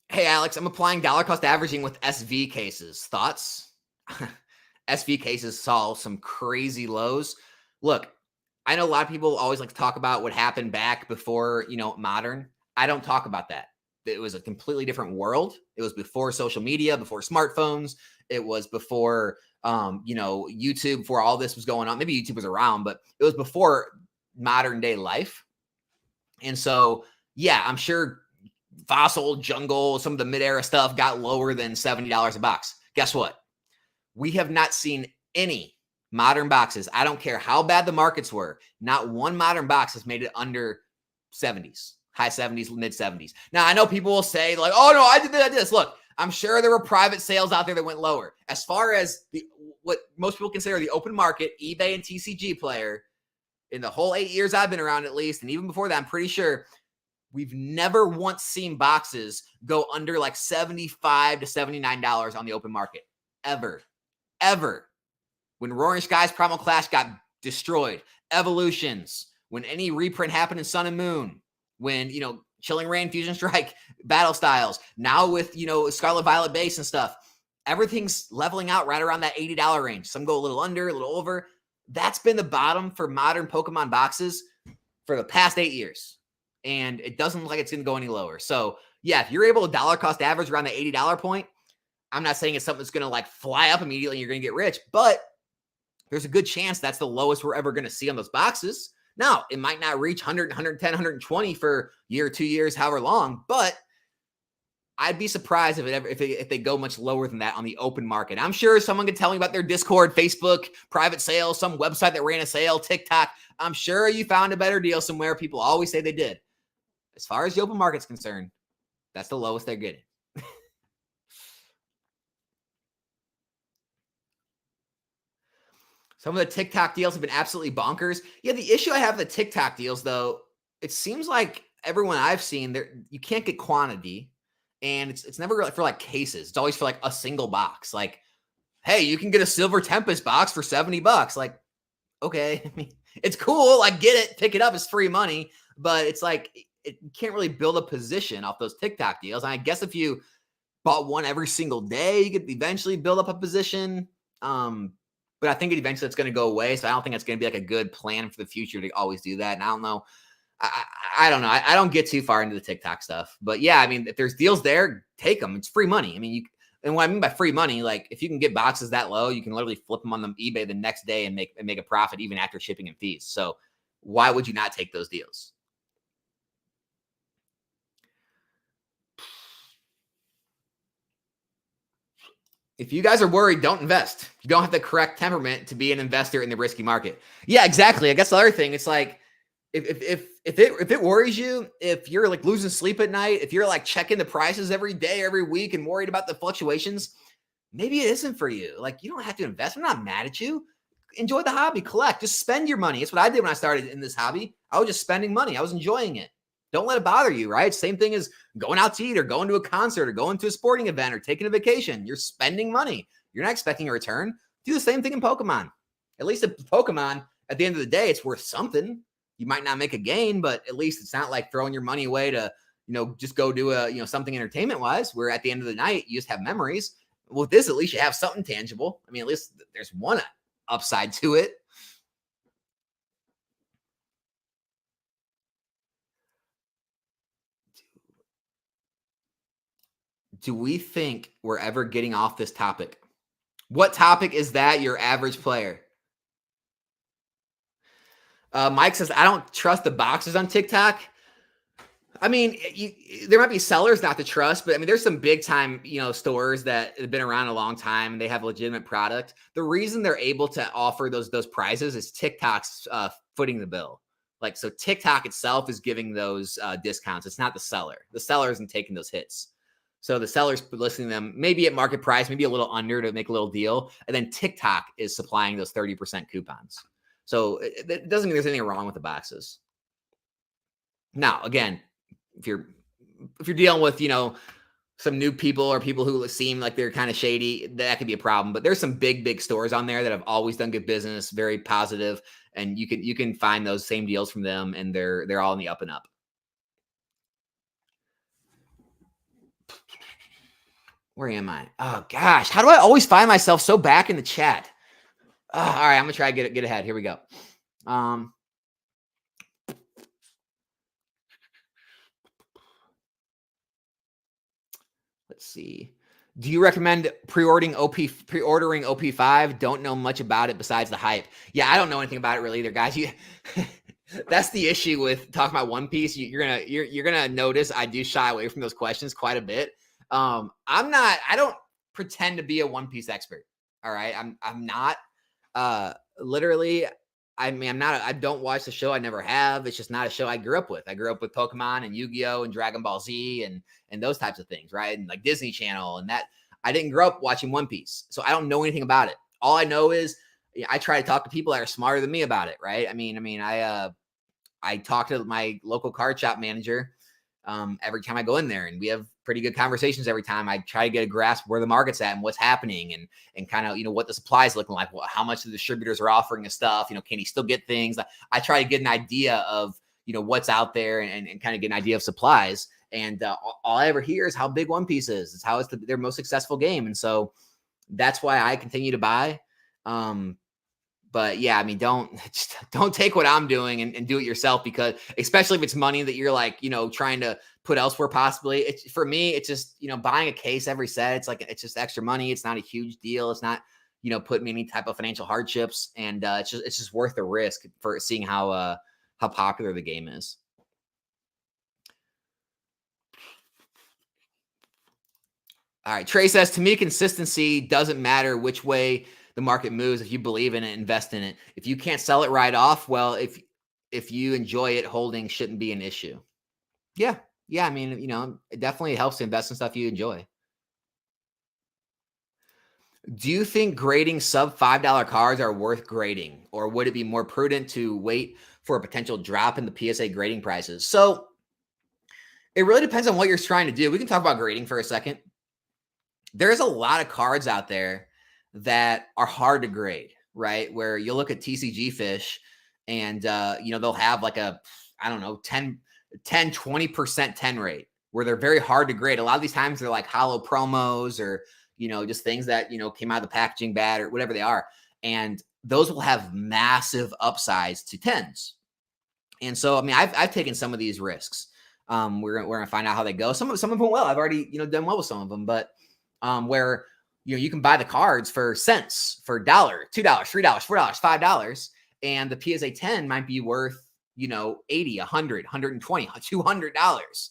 Hey, Alex, I'm applying dollar cost averaging with SV cases. Thoughts? SV cases saw some crazy lows. Look, I know a lot of people always like to talk about what happened back before, modern. I don't talk about that. it was a completely different world. It was before social media, before smartphones. It was before, YouTube, before all this was going on. Maybe YouTube was around, but it was before modern day life. And so, yeah, I'm sure Fossil, Jungle, some of the mid-era stuff got lower than $70 a box. Guess what? We have not seen any modern boxes. I don't care how bad the markets were. Not one modern box has made it under 70s, high 70s, mid 70s. Now, I know people will say like, oh no, I did this. Look, I'm sure there were private sales out there that went lower. As far as what most people consider the open market, eBay and TCG Player, in the whole 8 years I've been around at least, and even before that, I'm pretty sure we've never once seen boxes go under like $75 to $79 on the open market. Ever. When Roaring Skies Primal Clash got destroyed, Evolutions, when any reprint happened in Sun and Moon, when, Chilling Reign, Fusion Strike, Battle Styles, now with, Scarlet Violet base and stuff, everything's leveling out right around that $80 range. Some go a little under, a little over. That's been the bottom for modern Pokemon boxes for the past 8 years. And it doesn't look like it's going to go any lower. So, yeah, if you're able to dollar cost average around the $80 point, I'm not saying it's something that's going to like fly up immediately and you're going to get rich, but there's a good chance that's the lowest we're ever going to see on those boxes. Now, it might not reach 100, 110, 120 for a year, 2 years, however long, but I'd be surprised if they go much lower than that on the open market. I'm sure someone could tell me about their Discord, Facebook, private sales, some website that ran a sale, TikTok. I'm sure you found a better deal somewhere. People always say they did. As far as the open market's concerned, that's the lowest they're getting. Some of the TikTok deals have been absolutely bonkers. Yeah, the issue I have with the TikTok deals, though, it seems like everyone I've seen, you can't get quantity. And it's never for like cases. It's always for like a single box. Like, hey, you can get a Silver Tempest box for $70. Like, okay, I mean, it's cool. I get it. Pick it up. It's free money. But it's like, you can't really build a position off those TikTok deals. And I guess if you bought one every single day, you could eventually build up a position. But I think eventually it's going to go away. So I don't think it's going to be like a good plan for the future to always do that. And I don't know. I don't know. I don't get too far into the TikTok stuff, but yeah, I mean, if there's deals there, take them. It's free money. I mean, and what I mean by free money, like if you can get boxes that low, you can literally flip them on the eBay the next day and make a profit even after shipping and fees. So why would you not take those deals? If you guys are worried, don't invest. You don't have the correct temperament to be an investor in the risky market. Yeah, exactly. I guess the other thing, it's like, if it worries you, if you're like losing sleep at night, if you're like checking the prices every day, every week and worried about the fluctuations, maybe it isn't for you. Like you don't have to invest. I'm not mad at you. Enjoy the hobby, collect, just spend your money. It's what I did when I started in this hobby. I was just spending money. I was enjoying it. Don't let it bother you, right? Same thing as going out to eat or going to a concert or going to a sporting event or taking a vacation. You're spending money. You're not expecting a return. Do the same thing in Pokemon. At least in Pokemon, at the end of the day, it's worth something. You might not make a gain, but at least it's not like throwing your money away to, just go do something entertainment wise, where at the end of the night, you just have memories. With this, at least you have something tangible. I mean, at least there's one upside to it. Do we think we're ever getting off this topic? What topic is that, your average player? Mike says, I don't trust the boxes on TikTok. I mean, there might be sellers not to trust, but I mean, there's some big time, stores that have been around a long time and they have legitimate product. The reason they're able to offer those prizes is TikTok's footing the bill. Like, so TikTok itself is giving those discounts. It's not the seller. The seller isn't taking those hits. So the seller's listing them maybe at market price, maybe a little under to make a little deal. And then TikTok is supplying those 30% coupons. So it doesn't mean there's anything wrong with the boxes. Now, again, if you're dealing with, some new people or people who seem like they're kind of shady, that could be a problem. But there's some big stores on there that have always done good business, very positive, and you can find those same deals from them, and they're all in the up and up. Where am I? Oh gosh, how do I always find myself so back in the chat? Oh, all right, I'm gonna try to get ahead. Here we go. Let's see. Do you recommend pre-ordering OP5? Don't know much about it besides the hype. Yeah, I don't know anything about it really either, guys. That's the issue with talking about One Piece. You're gonna notice I do shy away from those questions quite a bit. I don't pretend to be a One Piece expert. All right. I'm not. Literally, I mean, I don't watch the show. I never have. It's just not a show I grew up with. I grew up with Pokemon and Yu-Gi-Oh! And Dragon Ball Z and those types of things, right? And like Disney Channel and that. I didn't grow up watching One Piece, so I don't know anything about it. All I know is I try to talk to people that are smarter than me about it, right? I talk to my local card shop manager every time I go in there, and we have pretty good conversations every time. I try to get a grasp where the market's at and what's happening, and kind of what the supply is looking like, how much the distributors are offering of stuff. Can he still get things? I try to get an idea of what's out there and kind of get an idea of supplies. And all I ever hear is how big One Piece is. It's how it's their most successful game, and so that's why I continue to buy. But yeah, I mean, don't take what I'm doing and do it yourself, because especially if it's money that you're like, trying to put elsewhere possibly. For me, it's just, buying a case every set. It's just extra money. It's not a huge deal. It's not, putting me any type of financial hardships. And it's just worth the risk for seeing how popular the game is. All right. Trey says, to me, consistency doesn't matter which way the market moves. If you believe in it, invest in it. If you can't sell it right off, well, if you enjoy it, holding shouldn't be an issue. Yeah. I mean, it definitely helps to invest in stuff you enjoy. Do you think grading sub $5 cards are worth grading, or would it be more prudent to wait for a potential drop in the PSA grading prices? So it really depends on what you're trying to do. We can talk about grading for a second. There's a lot of cards out there that are hard to grade, right? Where you'll look at TCG Fish and, they'll have like a, I don't know, 20% 10 rate, where they're very hard to grade. A lot of these times they're like hollow promos or, just things that, came out of the packaging bad or whatever they are. And those will have massive upsides to 10s. And so, I mean, I've taken some of these risks. We're going to find out how they go. Some of them well. I've already, done well with some of them, but where, you can buy the cards for cents, for $1, $2, $3, $4, $5. And the PSA 10 might be worth, $80, $100, $120, $200,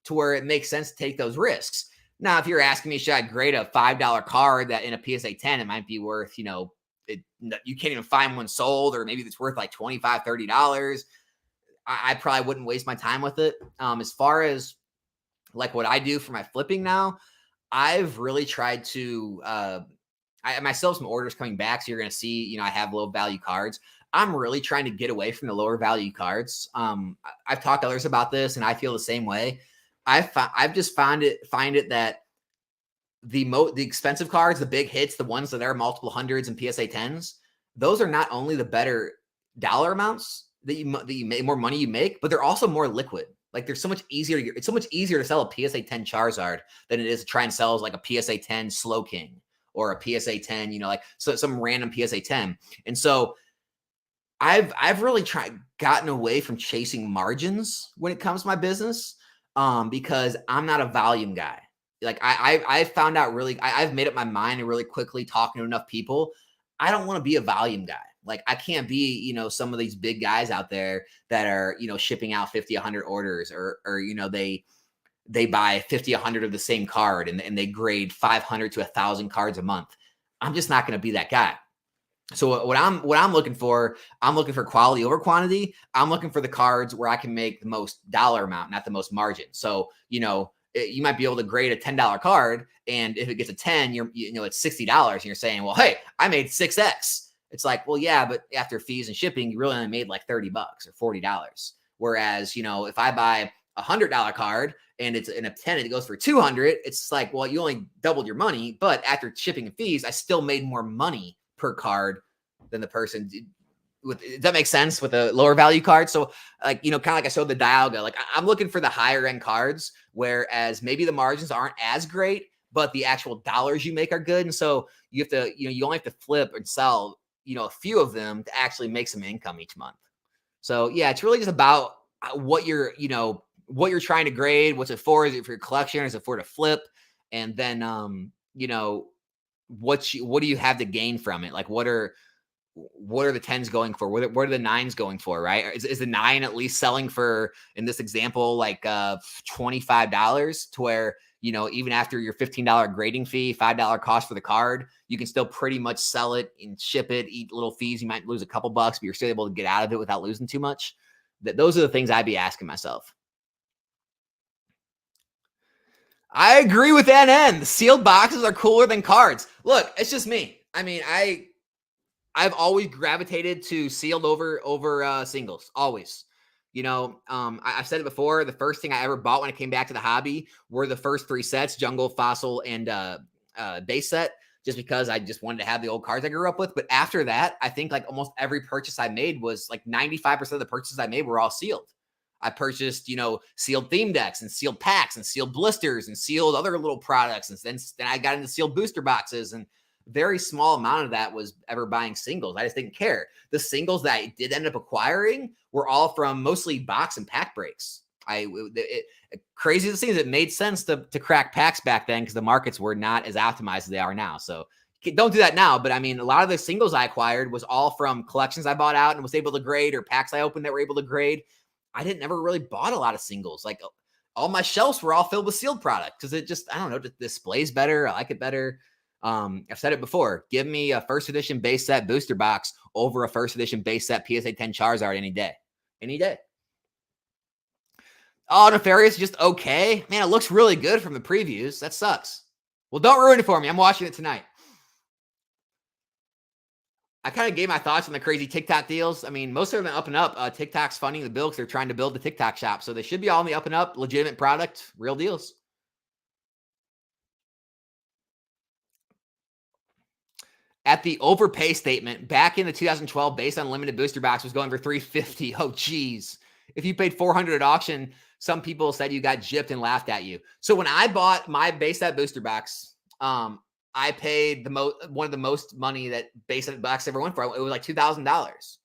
to where it makes sense to take those risks. Now, if you're asking me, should I grade a $5 card that in a PSA 10, it might be worth, you can't even find one sold, or maybe it's worth like $25, $30. I probably wouldn't waste my time with it. As far as like what I do for my flipping now, I've really tried to, I still have some orders coming back. So you're going to see, I have low value cards. I'm really trying to get away from the lower value cards. I've talked to others about this, and I feel the same way. I've just find it that the expensive cards, the big hits, the ones that are multiple hundreds and PSA 10s, those are not only the better dollar amounts that you make, more money you make, but they're also more liquid. Like it's so much easier to sell a PSA 10 Charizard than it is to try and sell like a PSA 10 Slow King or a PSA 10, so some random PSA 10. And so I've really gotten away from chasing margins when it comes to my business, because I'm not a volume guy. Like I found out I've made up my mind and really quickly talking to enough people. I don't want to be a volume guy. Like I can't be, some of these big guys out there that are, shipping out 50, 100 orders or they buy 50, 100 of the same card and they grade 500 to 1,000 cards a month. I'm just not going to be that guy. So what I'm looking for quality over quantity. I'm looking for the cards where I can make the most dollar amount, not the most margin. So, you might be able to grade a $10 card, and if it gets a 10, it's $60, and you're saying, well, hey, I made 6x. It's like, well, yeah, but after fees and shipping, you really only made like $30 or $40. Whereas, if I buy $100 card and it's in a 10, it goes for 200. It's like, well, you only doubled your money, but after shipping and fees, I still made more money per card than the person did. Does that make sense with a lower value card? So like, kind of like I showed the Dialga, like I'm looking for the higher end cards, whereas maybe the margins aren't as great, but the actual dollars you make are good. And so you have to, you only have to flip and sell, a few of them to actually make some income each month. So yeah, it's really just about what you're trying to grade. What's it for? Is it for your collection? Is it for to flip? And then, what do you have to gain from it? Like, what are the 10s going for? What are the 9s going for, right? Is the 9 at least selling for, in this example, like $25, to where, even after your $15 grading fee, $5 cost for the card, you can still pretty much sell it and ship it, eat little fees. You might lose a couple bucks, but you're still able to get out of it without losing too much. Those are the things I'd be asking myself. I agree with that end. The sealed boxes are cooler than cards. Look, it's just me. I mean, I've always gravitated to sealed over singles. Always. I've said it before. The first thing I ever bought when I came back to the hobby were the first 3 sets: Jungle, Fossil, and base set, just because I just wanted to have the old cards I grew up with. But after that, I think like almost every purchase I made was like 95% of the purchases I made were all sealed. I purchased, sealed theme decks and sealed packs and sealed blisters and sealed other little products. And then I got into sealed booster boxes, and very small amount of that was ever buying singles. I just didn't care. The singles that I did end up acquiring were all from mostly box and pack breaks. Crazy to see, it made sense to crack packs back then because the markets were not as optimized as they are now. So don't do that now. But I mean, a lot of the singles I acquired was all from collections I bought out and was able to grade, or packs I opened that were able to grade. I didn't ever really bought a lot of singles. Like, all my shelves were all filled with sealed product because it just, I don't know, it displays better. I like it better. I've said it before. Give me a first edition base set booster box over a first edition base set PSA 10 Charizard any day. Any day. Oh, Nefarious, just okay. Man, it looks really good from the previews. That sucks. Well, don't ruin it for me. I'm watching it tonight. I kind of gave my thoughts on the crazy TikTok deals. I mean, most of them up and up. TikTok's funding the bill because they're trying to build the TikTok shop. So they should be all in the up and up, legitimate product, real deals. At the overpay statement, back in the 2012 base unlimited booster box was going for $350. Oh, geez. If you paid $400 at auction, some people said you got gypped and laughed at you. So when I bought my base set booster box, I paid one of the most money that base set box ever went for. It was like $2,000.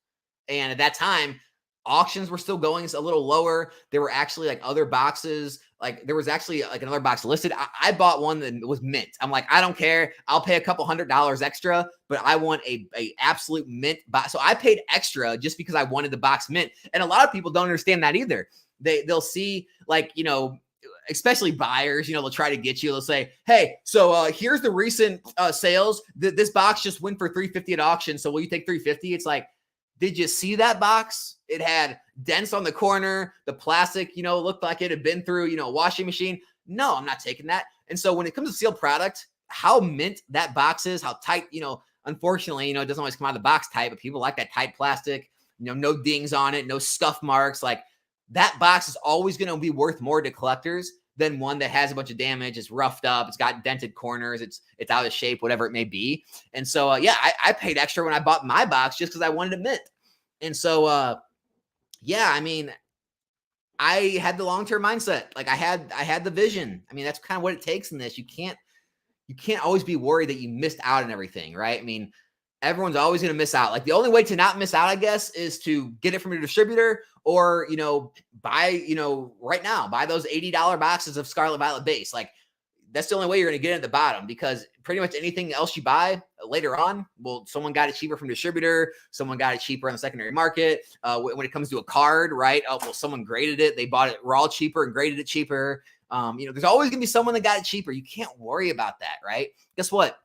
And at that time, auctions were still going a little lower. There were actually like other boxes. Like there was actually like another box listed. I bought one that was mint. I'm like, I don't care. I'll pay a couple $100 extra, but I want a absolute mint box. So I paid extra just because I wanted the box mint. And a lot of people don't understand that either. They'll see like, especially buyers, they'll try to get you. They'll say, hey, so here's the recent sales. This box just went for $350 at auction. So will you take $350? It's like, did you see that box? It had dents on the corner. The plastic, looked like it had been through, a washing machine. No, I'm not taking that. And so when it comes to sealed product, how mint that box is, how tight, unfortunately, it doesn't always come out of the box tight, but people like that tight plastic, no dings on it, no scuff marks. Like that box is always going to be worth more to collectors than one that has a bunch of damage. It's roughed up. It's got dented corners. It's out of shape, whatever it may be. And so, I paid extra when I bought my box just because I wanted it mint. And so, I mean, I had the long-term mindset. Like I had the vision. I mean, that's kind of what it takes in this. You can't always be worried that you missed out on everything, right? I mean, everyone's always going to miss out. Like the only way to not miss out, I guess, is to get it from your distributor or, buy, right now, buy those $80 boxes of Scarlet Violet base. Like that's the only way you're going to get it at the bottom, because pretty much anything else you buy later on, well, someone got it cheaper from distributor. Someone got it cheaper on the secondary market. When it comes to a card, right? Oh, well, someone graded it. They bought it raw cheaper and graded it cheaper. There's always going to be someone that got it cheaper. You can't worry about that, right? Guess what?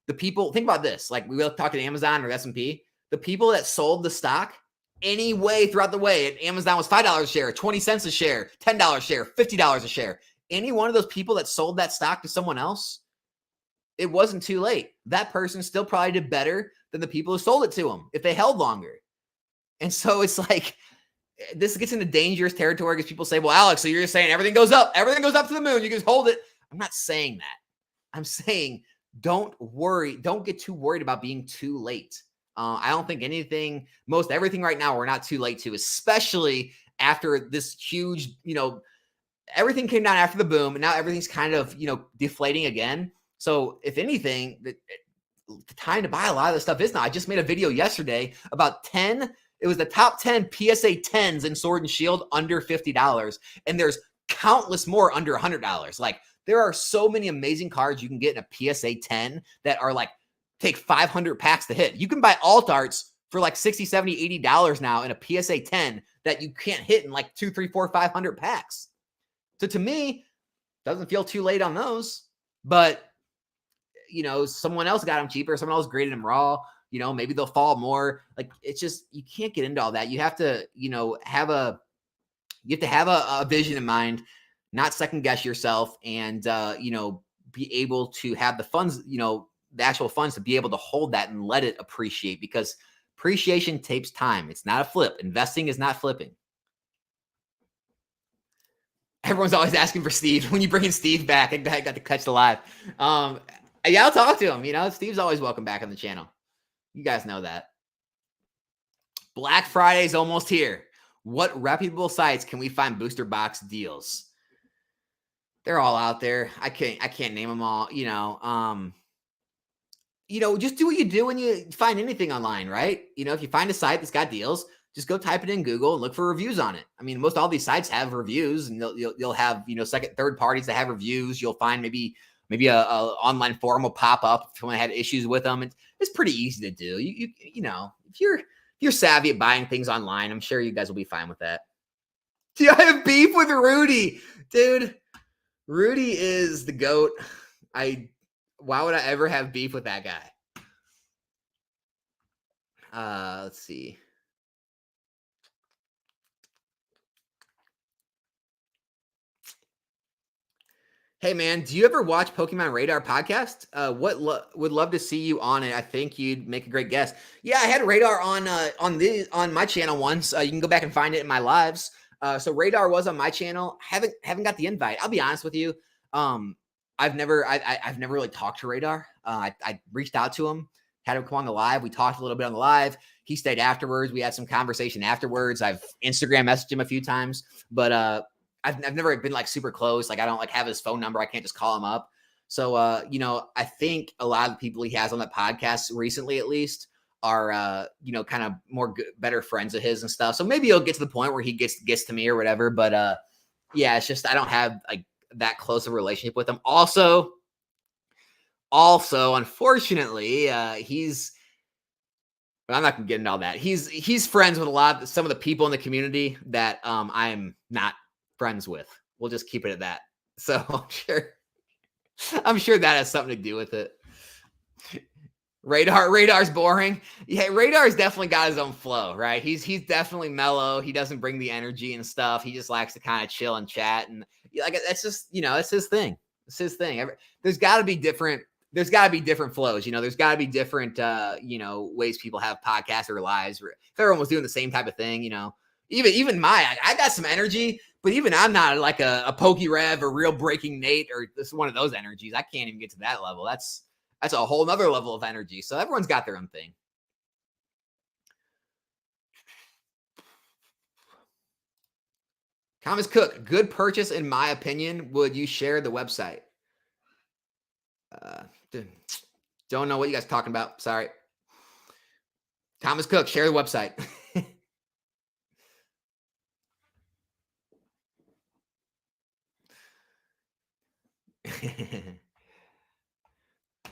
The people, think about this. Like we will talk to Amazon or S&P. The people that sold the stock anyway throughout the way, at Amazon was $5 a share, 20 cents a share, $10 a share, $50 a share. Any one of those people that sold that stock to someone else, it wasn't too late. That person still probably did better than the people who sold it to them if they held longer. And so it's like, this gets into dangerous territory because people say, well, Alex, so you're just saying everything goes up to the moon. You can just hold it. I'm not saying that. I'm saying don't worry. Don't get too worried about being too late. I don't think most everything right now we're not too late to, especially after this huge, everything came down after the boom and now everything's kind of, deflating again. So if anything, the time to buy a lot of this stuff is now. I just made a video yesterday about it was the top 10 PSA 10s in Sword and Shield under $50. And there's countless more under $100. Like there are so many amazing cards you can get in a PSA 10 that are like take 500 packs to hit. You can buy alt arts for like $60, $70, $80 now in a PSA 10 that you can't hit in like 2, 3, 4, 500 packs. So to me, doesn't feel too late on those, but you know, someone else got them cheaper. Someone else graded them raw. You know, maybe they'll fall more. Like it's just, you can't get into all that. You have to, you know, have a vision in mind, not second guess yourself, and, you know, be able to have the funds, you know, the actual funds to be able to hold that and let it appreciate, because appreciation takes time. It's not a flip. Investing is not flipping. Everyone's always asking for Steve. When you bring in Steve back, I got to catch the live. Yeah, I'll talk to him. You know, Steve's always welcome back on the channel. You guys know that. Black Friday is almost here. What reputable sites can we find booster box deals? They're all out there. I can't name them all. You know, just do what you do when you find anything online, right? You know, if you find a site that's got deals, just go type it in Google and look for reviews on it. I mean, most all these sites have reviews, and you'll have, you know, second, third parties that have reviews. You'll find maybe a online forum will pop up if someone had issues with them. It's pretty easy to do. You know, if you're savvy at buying things online, I'm sure you guys will be fine with that. Do I have beef with Rudy? Dude, Rudy is the GOAT. Why would I ever have beef with that guy? Let's see. Hey man, do you ever watch Pokemon Radar podcast? Would love to see you on it. I think you'd make a great guest. Yeah, I had Radar on my channel once. You can go back and find it in my lives. So Radar was on my channel. Haven't got the invite. I'll be honest with you. I've never really talked to Radar. I reached out to him, had him come on the live. We talked a little bit on the live. He stayed afterwards. We had some conversation afterwards. I've Instagram messaged him a few times, but I've never been like super close. Like I don't like have his phone number. I can't just call him up. So, you know, I think a lot of the people he has on that podcast recently, at least, are, you know, kind of better friends of his and stuff. So maybe he'll get to the point where he gets to me or whatever. But yeah, it's just I don't have like that close of a relationship with him. Also, unfortunately, I'm not gonna get into all that. He's friends with some of the people in the community that I'm not friends with. We'll just keep it at that. So I'm sure that has something to do with it. Radar's boring. Yeah, Radar's definitely got his own flow, right? He's definitely mellow. He doesn't bring the energy and stuff. He just likes to kind of chill and chat, and like that's just, you know, it's his thing. It's his thing. There's got to be different flows. You know, there's got to be different you know, ways people have podcasts or lives. If everyone was doing the same type of thing, you know, even I got some energy, but even I'm not like a Pokey Rev or Real Breaking Nate or this one of those energies. I can't even get to that level. That's a whole nother level of energy. So everyone's got their own thing. Thomas Cook, good purchase in my opinion. Would you share the website? Don't know what you guys are talking about. Sorry. Thomas Cook, share the website.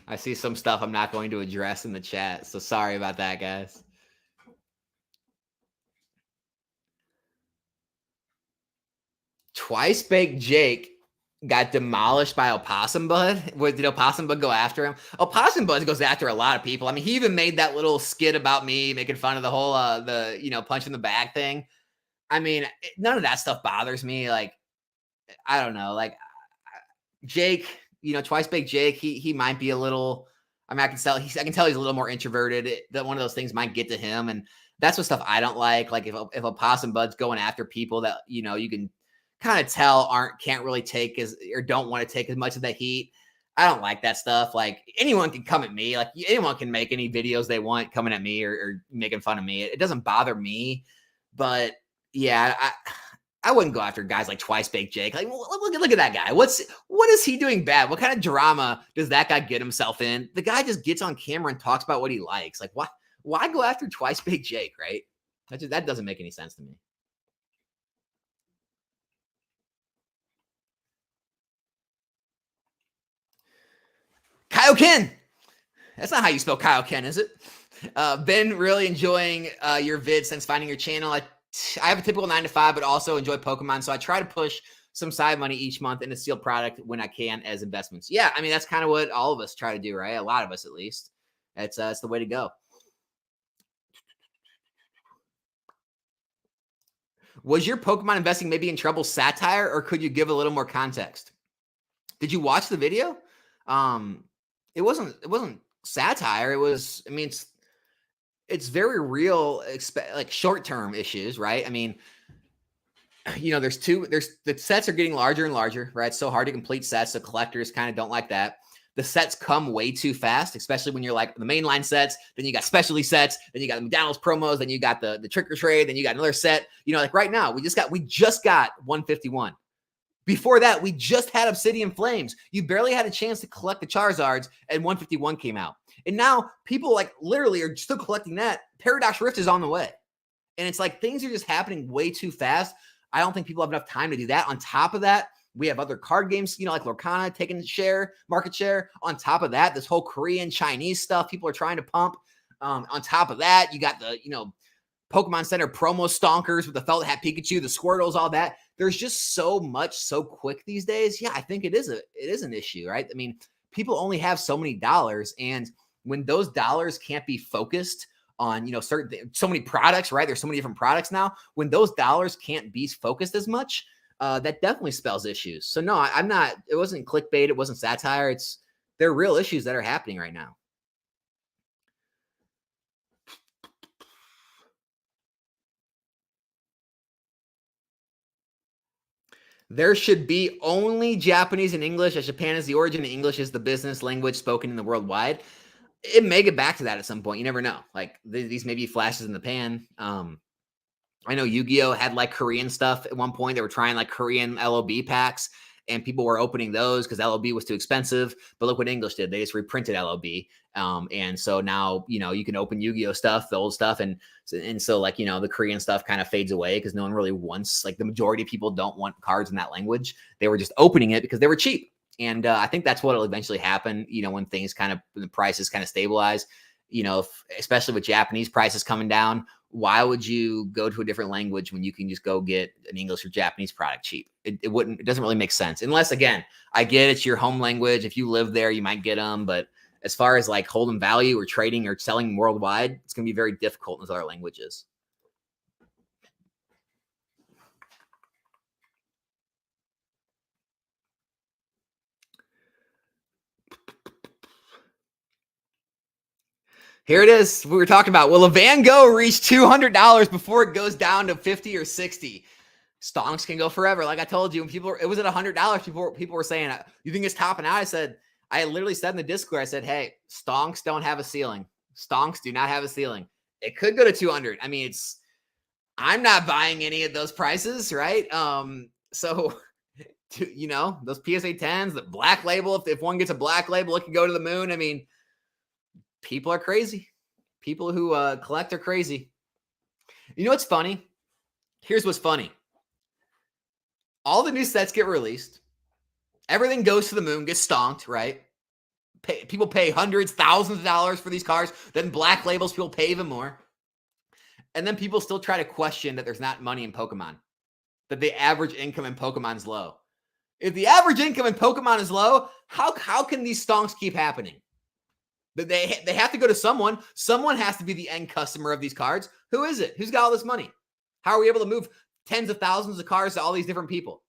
I see some stuff I'm not going to address in the chat, so sorry about that, guys. Twice Baked Jake got demolished by Opossum Bud. Did Opossum Bud go after him? Opossum Bud goes after a lot of people. I mean, he even made that little skit about me making fun of the whole punch in the bag thing. I mean, none of that stuff bothers me. Like, I don't know. Like, Jake, you know, Twice Baked Jake, he might be a little. I mean, I can tell he's a little more introverted. That one of those things might get to him, and that's what stuff I don't like. Like if Opossum Bud's going after people that, you know, you can kind of tell can't really take or don't want to take as much of the heat. I don't like that stuff. Like anyone can come at me. Like anyone can make any videos they want coming at me or making fun of me. It doesn't bother me, but yeah, I wouldn't go after guys like Twice Baked Jake. Like, look at that guy. What is he doing bad? What kind of drama does that guy get himself in? The guy just gets on camera and talks about what he likes. Like, why go after Twice Baked Jake, right? That doesn't make any sense to me. Kaioken. That's not how you spell Kaioken, is it? Been really enjoying your vids since finding your channel. I have a typical 9 to 5, but also enjoy Pokemon. So I try to push some side money each month into sealed product when I can as investments. Yeah, I mean, that's kind of what all of us try to do, right? A lot of us, at least. It's the way to go. Was your Pokemon investing maybe in trouble satire, or could you give a little more context? Did you watch the video? It wasn't satire. It was, I mean, it's very real, like short-term issues, right? I mean, you know, there's the sets are getting larger and larger, right? It's so hard to complete sets. So collectors kind of don't like that. The sets come way too fast, especially when you're like the mainline sets, then you got specialty sets, then you got the McDonald's promos, then you got the trick or trade, then you got another set. You know, like right now, we just got 151. Before that, we just had Obsidian Flames. You barely had a chance to collect the Charizards, and 151 came out. And now people like literally are still collecting that. Paradox Rift is on the way. And it's like things are just happening way too fast. I don't think people have enough time to do that. On top of that, we have other card games, you know, like Lorcana taking market share. On top of that, this whole Korean, Chinese stuff people are trying to pump. On top of that, you got the, you know, Pokemon Center promo stonkers with the felt hat Pikachu, the Squirtles, all that. There's just so much so quick these days. Yeah, I think it is an issue, right? I mean, people only have so many dollars, and when those dollars can't be focused on, you know, so many products, right? There's so many different products now. When those dollars can't be focused as much, that definitely spells issues. So no, I'm not. It wasn't clickbait. It wasn't satire. There are real issues that are happening right now. There should be only Japanese and English, as Japan is the origin, and English is the business language spoken in the worldwide. It may get back to that at some point. You never know. Like these may be flashes in the pan. I know Yu-Gi-Oh had like Korean stuff at one point. They were trying like Korean LOB packs, and people were opening those because LOB was too expensive. But look what English did. They just reprinted LOB. And so now, you know, you can open Yu-Gi-Oh stuff, the old stuff. And so like, you know, the Korean stuff kind of fades away because no one really wants, like the majority of people don't want cards in that language. They were just opening it because they were cheap. And I think that's what will eventually happen, you know, when the prices kind of stabilize, you know, especially with Japanese prices coming down. Why would you go to a different language when you can just go get an English or Japanese product cheap? It doesn't really make sense. Unless, again, I get it's your home language. If you live there, you might get them. But as far as like holding value or trading or selling worldwide, it's going to be very difficult in those other languages. Here it is. We were talking about, will a Van Gogh reach $200 before it goes down to 50 or 60? Stonks can go forever. Like I told you, when it was at $100, people were saying, you think it's topping out? I literally said in the Discord, I said, hey, stonks don't have a ceiling. Stonks do not have a ceiling. It could go to 200. I mean, I'm not buying any of those prices, right? So, you know, those PSA 10s, the black label, if one gets a black label, it can go to the moon. I mean, people are crazy. People who collect are crazy. You know what's funny? Here's what's funny. All the new sets get released. Everything goes to the moon, gets stonked, right? People pay hundreds, thousands of dollars for these cards. Then black labels, people pay even more. And then people still try to question that there's not money in Pokemon, that the average income in Pokemon is low. If the average income in Pokemon is low, how can these stonks keep happening? They have to go to someone. Someone has to be the end customer of these cards. Who is it? Who's got all this money? How are we able to move tens of thousands of cards to all these different people?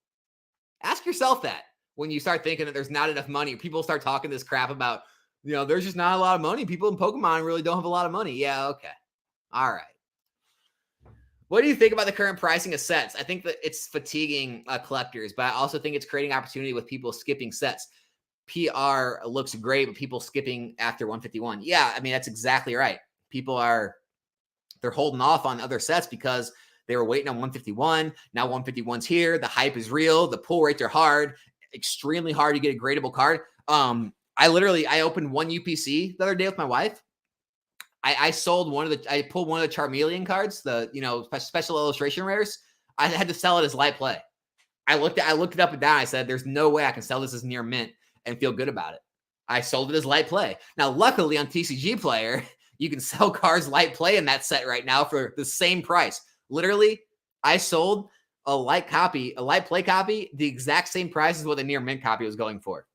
Ask yourself that when you start thinking that there's not enough money. People start talking this crap about, you know, there's just not a lot of money. People in Pokemon really don't have a lot of money. Yeah, okay. All right. What do you think about the current pricing of sets? I think that it's fatiguing collectors, but I also think it's creating opportunity with people skipping sets. PR looks great, but people skipping after 151. Yeah, I mean, that's exactly right. They're holding off on other sets because they were waiting on 151. Now 151's here. The hype is real. The pull rates are hard, extremely hard to get a gradable card. I opened one UPC the other day with my wife. I pulled one of the Charmeleon cards, the, you know, special illustration rares. I had to sell it as light play. I looked it up and down. I said, there's no way I can sell this as near mint and feel good about it. I sold it as light play. Now, luckily on TCG Player, you can sell cards light play in that set right now for the same price. Literally, I sold a light play copy, the exact same price as what the near mint copy was going for.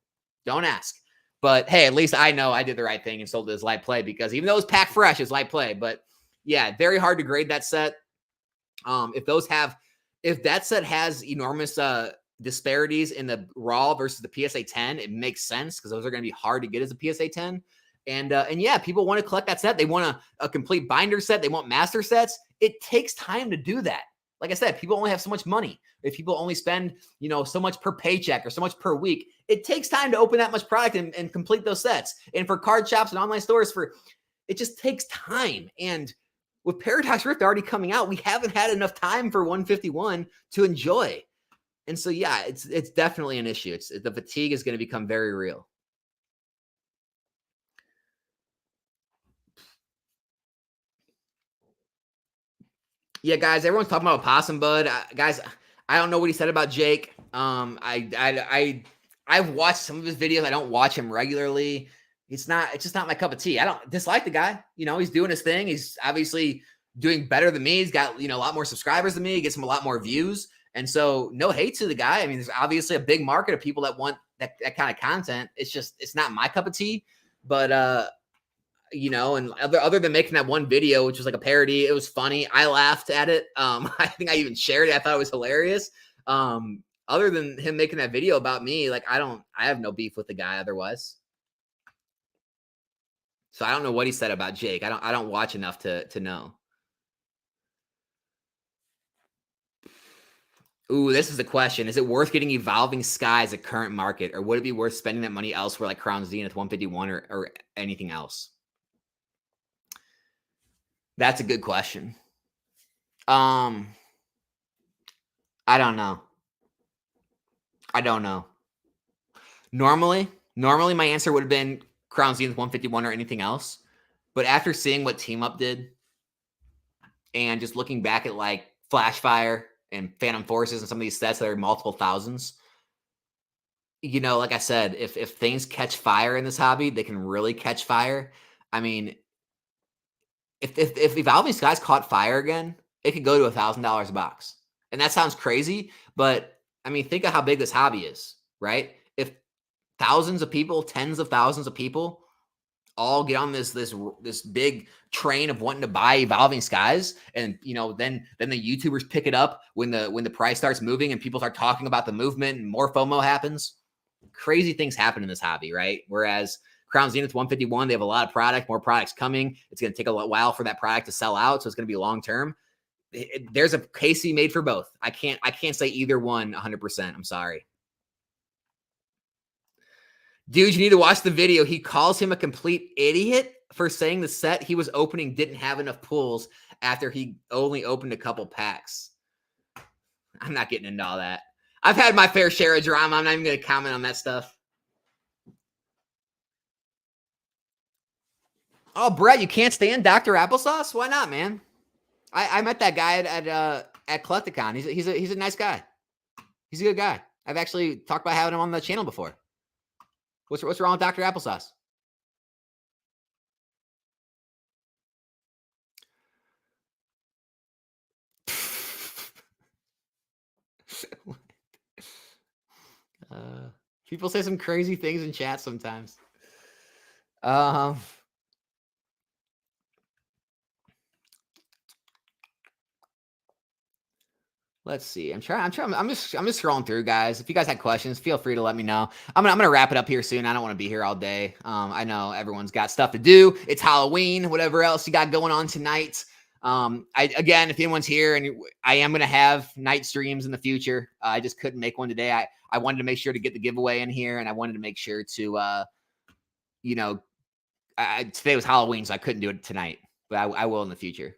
Don't ask. But hey, at least I know I did the right thing and sold it as light play, because even though it's packed fresh, it's light play. But yeah, very hard to grade that set. If that set has enormous disparities in the raw versus the PSA 10, it makes sense, because those are going to be hard to get as a PSA 10. And yeah, people want to collect that set. They want a complete binder set. They want master sets. It takes time to do that. Like I said, people only have so much money. If people only spend, so much per paycheck or so much per week, it takes time to open that much product and complete those sets. And for card shops and online stores, it just takes time. And with Paradox Rift already coming out, we haven't had enough time for 151 to enjoy. And so, yeah, it's definitely an issue. The fatigue is going to become very real. Yeah, guys, everyone's talking about Possum Bud. Guys, I don't know what he said about Jake. I've watched some of his videos. I don't watch him regularly. It's just not my cup of tea. I don't dislike the guy. He's doing his thing. He's obviously doing better than me. He's got, a lot more subscribers than me. He gets him a lot more views. And so no hate to the guy. I mean, there's obviously a big market of people that want that kind of content. It's not my cup of tea, but, and other than making that one video, which was like a parody, it was funny. I laughed at it. I think I even shared it. I thought it was hilarious. Other than him making that video about me, like, I have no beef with the guy otherwise. So I don't know what he said about Jake. I don't watch enough to know. Ooh, this is the question. Is it worth getting Evolving Skies at current market, or would it be worth spending that money elsewhere, like Crown Zenith 151 or anything else? That's a good question. I don't know. Normally my answer would have been Crown Zenith 151 or anything else. But after seeing what Team Up did and just looking back at like Flashfire and Phantom Forces and some of these sets that are multiple thousands, like I said, if things catch fire in this hobby, they can really catch fire. I mean, if Evolving Skies caught fire again, it could go to $1,000 a box. And that sounds crazy, but I mean, think of how big this hobby is, right? If thousands of people, tens of thousands of people all get on this big train of wanting to buy Evolving Skies, and then the YouTubers pick it up when the price starts moving and people start talking about the movement and more FOMO happens. Crazy things happen in this hobby, right? Whereas Crown Zenith 151, they have a lot of product, more products coming. It's going to take a while for that product to sell out, so it's going to be long term. There's a case to be made for both. I can't say either one 100%. I'm sorry. Dude, you need to watch the video. He calls him a complete idiot for saying the set he was opening didn't have enough pulls after he only opened a couple packs. I'm not getting into all that. I've had my fair share of drama. I'm not even going to comment on that stuff. Oh, Brett, you can't stand Dr. Applesauce? Why not, man? I met that guy at Collecticon. He's a nice guy. He's a good guy. I've actually talked about having him on the channel before. What's wrong with Dr. Applesauce? People say some crazy things in chat sometimes. Let's see. I'm just scrolling through, guys. If you guys had questions, feel free to let me know. I'm gonna wrap it up here soon. I don't want to be here all day. I know everyone's got stuff to do. It's Halloween, whatever else you got going on tonight. Again, if anyone's here, and I am gonna have night streams in the future. I just couldn't make one today. I wanted to make sure to get the giveaway in here, and I wanted to make sure to today was Halloween, so I couldn't do it tonight, but I will in the future.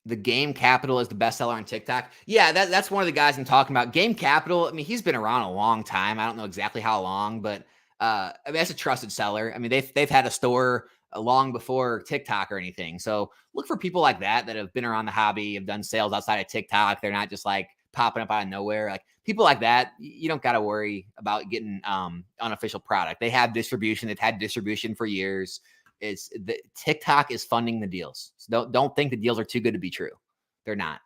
The Game Capital is the bestseller on TikTok. Yeah, that's one of the guys I'm talking about. Game Capital, I mean, he's been around a long time. I don't know exactly how long, but I mean, that's a trusted seller. I mean, they've had a store long before TikTok or anything. So look for people like that have been around the hobby, have done sales outside of TikTok. They're not just like popping up out of nowhere. Like people like that, you don't got to worry about getting unofficial product. They have distribution. They've had distribution for years. It's the TikTok is funding the deals. So don't think the deals are too good to be true. They're not.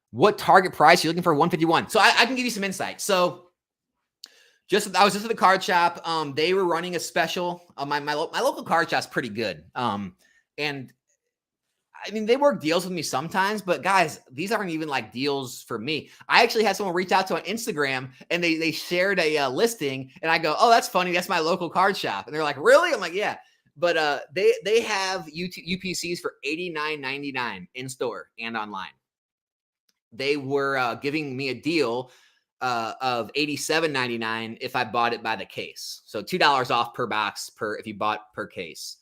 What target price are you looking for? 151. So I can give you some insight. So I was just at the card shop. They were running a special. My local card shop's pretty good. And I mean, they work deals with me sometimes, but guys, these aren't even like deals for me. I actually had someone reach out to on Instagram and they shared a listing, and I go, "Oh, that's funny. That's my local card shop." And they're like, "Really?" I'm like, "Yeah." But they have UPCs for $89.99 in store and online. They were giving me a deal of $87.99 if I bought it by the case. So $2 off per box if you bought per case.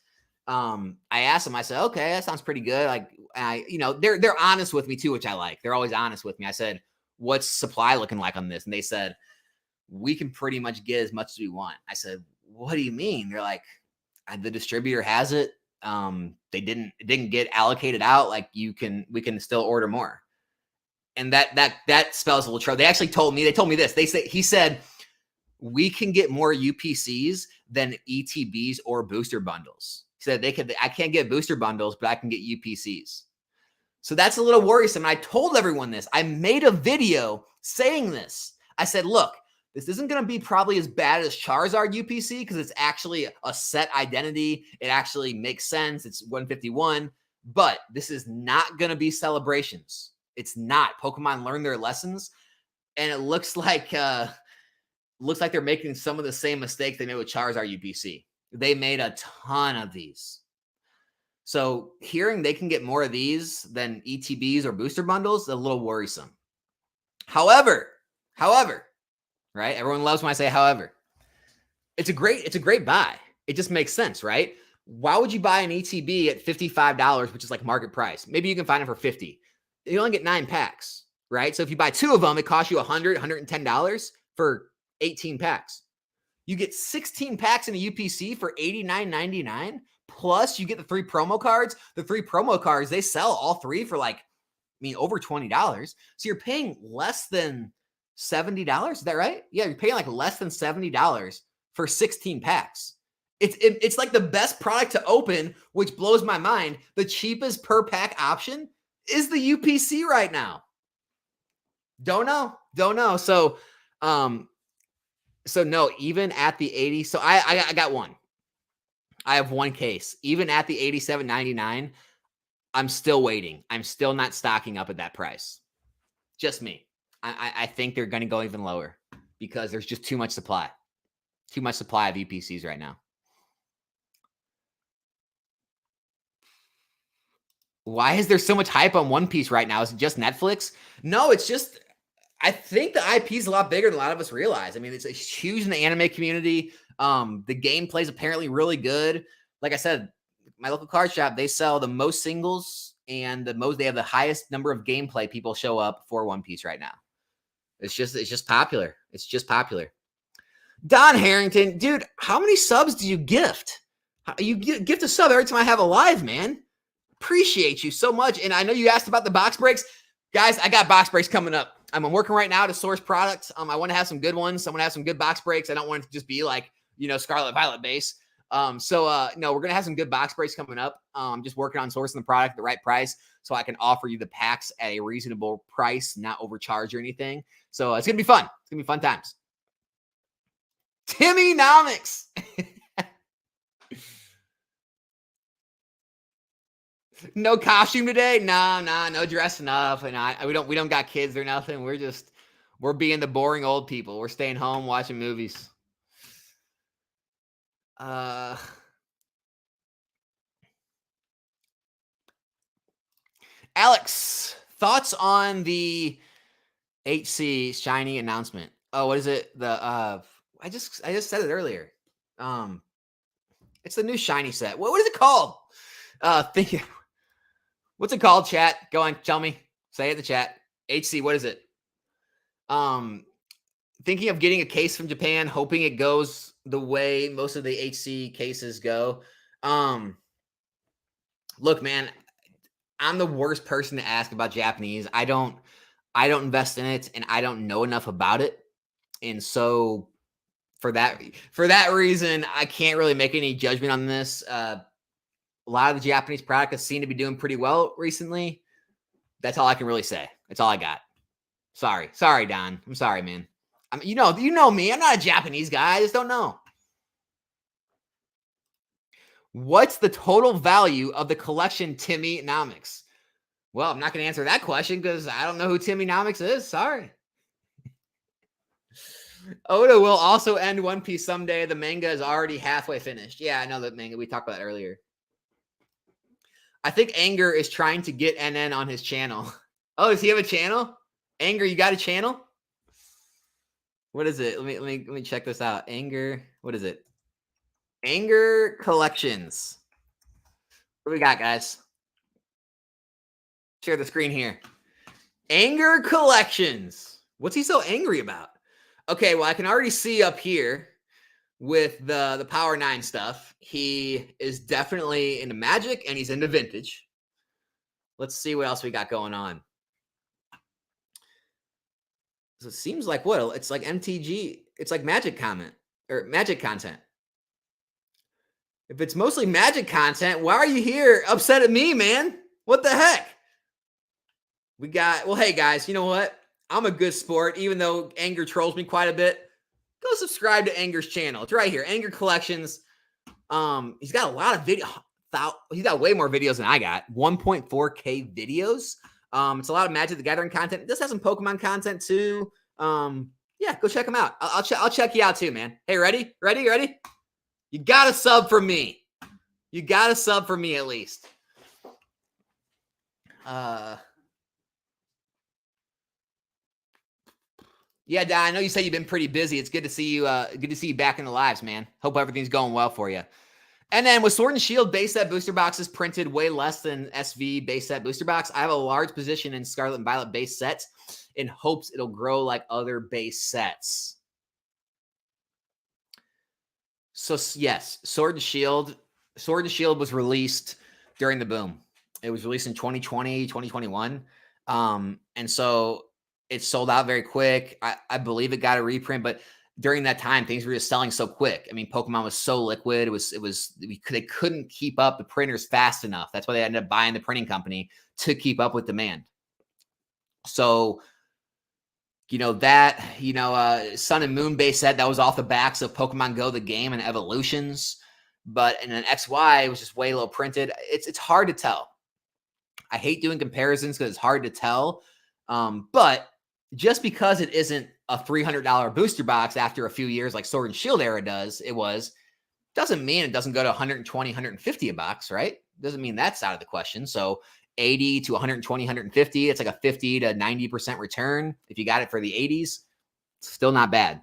I asked them, I said, okay, that sounds pretty good. Like, they're honest with me too, which I like. They're always honest with me. I said, what's supply looking like on this? And they said, we can pretty much get as much as we want. I said, what do you mean? They're like, the distributor has it. It didn't get allocated out. Like we can still order more. And that spells a little trouble. They told me this. He said, we can get more UPCs than ETBs or booster bundles. He said I can't get booster bundles, but I can get UPCs. So that's a little worrisome. And I told everyone this. I made a video saying this. I said, look, this isn't going to be probably as bad as Charizard UPC because it's actually a set identity. It actually makes sense. It's 151, but this is not going to be celebrations. It's not. Pokemon learned their lessons, and it looks like they're making some of the same mistakes they made with Charizard UPC. They made a ton of these. So hearing they can get more of these than ETBs or booster bundles is a little worrisome. However, right? Everyone loves when I say however. It's a great buy. It just makes sense, right? Why would you buy an ETB at $55, which is like market price? Maybe you can find it for $50. You only get 9 packs, right? So if you buy 2 of them, it costs you $110 for 18 packs. You get 16 packs in a UPC for $89.99. Plus you get the 3 promo cards. The 3 promo cards, they sell all 3 for over $20. So you're paying less than $70. Is that right? Yeah, you're paying like less than $70 for 16 packs. It's like the best product to open, which blows my mind. The cheapest per pack option is the UPC right now. Don't know. So no, even at the 80. So I got one. I have one case. Even at the $87.99, I'm still waiting. I'm still not stocking up at that price. Just me. I think they're going to go even lower because there's just too much supply. Too much supply of UPCs right now. Why is there so much hype on One Piece right now? Is it just Netflix? No, it's just, I think the IP is a lot bigger than a lot of us realize. I mean, it's huge in the anime community. The gameplay is apparently really good. Like I said, my local card shop, they sell the most singles and they have the highest number of gameplay people show up for One Piece right now. It's just popular. It's just popular. Don Harrington, dude, how many subs do you gift? You gift a sub every time I have a live, man. Appreciate you so much. And I know you asked about the box breaks. Guys, I got box breaks coming up. I'm working right now to source products. I want to have some good ones. I want to have some good box breaks. I don't want it to just be like, Scarlet Violet base. No, we're going to have some good box breaks coming up. I'm just working on sourcing the product at the right price so I can offer you the packs at a reasonable price, not overcharge or anything. So it's going to be fun. It's going to be fun times. Timmy Nomics. No costume today? No dressing up. And we don't got kids or nothing. We're being the boring old people. We're staying home watching movies. Alex, thoughts on the HC shiny announcement? Oh, what is it? I just said it earlier. It's the new shiny set. What is it called? What's it called, chat? Go on, tell me. Say it in the chat. HC, what is it? Thinking of getting a case from Japan, hoping it goes the way most of the HC cases go. Look, man, I'm the worst person to ask about Japanese. I don't invest in it, and I don't know enough about it. And so for that reason, I can't really make any judgment on this. A lot of the Japanese products seem to be doing pretty well recently. That's all I can really say. That's all I got. Sorry, Don. I'm sorry, man. You know me. I'm not a Japanese guy. I just don't know. What's the total value of the collection Timmy-nomics? Well, I'm not going to answer that question because I don't know who Timmy-nomics is. Sorry. Oda will also end One Piece someday. The manga is already halfway finished. Yeah, I know that manga. We talked about that earlier. I think Anger is trying to get NN on his channel. Oh, does he have a channel? Anger, you got a channel? What is it? Let me check this out. Anger. What is it? Anger Collections. What do we got, guys? Share the screen here. Anger Collections. What's he so angry about? Okay, well, I can already see up here with the Power 9 stuff. He is definitely into Magic and he's into Vintage. Let's see what else we got going on. So it seems like what? It's like MTG. It's like Magic content. If it's mostly Magic content, why are you here upset at me, man? What the heck? Well, hey, guys, you know what? I'm a good sport, even though Anger trolls me quite a bit. Go subscribe to Anger's channel. It's right here, Anger Collections. He's got a lot of video. He's got way more videos than I got. 1.4K videos. It's a lot of Magic the Gathering content. This has some Pokemon content too. Yeah, go check him out. I'll check you out too, man. Hey, ready? You got to sub for me. You got to sub for me at least. Yeah, Don, I know you said you've been pretty busy. It's good to see you. Good to see you back in the lives, man. Hope everything's going well for you. And then with Sword and Shield base set booster boxes printed way less than SV base set booster box, I have a large position in Scarlet and Violet base sets in hopes it'll grow like other base sets. So yes, Sword and Shield was released during the boom. It was released in 2020, 2021. And so it sold out very quick. I believe it got a reprint, but during that time, things were just selling so quick. I mean, Pokemon was so liquid. They couldn't keep up the printers fast enough. That's why they ended up buying the printing company to keep up with demand. So, Sun and Moon base set, that was off the backs of Pokemon Go, the game, and Evolutions. But in an XY, it was just way low printed. It's hard to tell. I hate doing comparisons because it's hard to tell. But just because it isn't a $300 booster box after a few years like Sword and Shield era doesn't mean it doesn't go to 120, 150 a box, right? Doesn't mean that's out of the question. So 80 to 120, 150, it's like a 50 to 90% return. If you got it for the 80s, still not bad.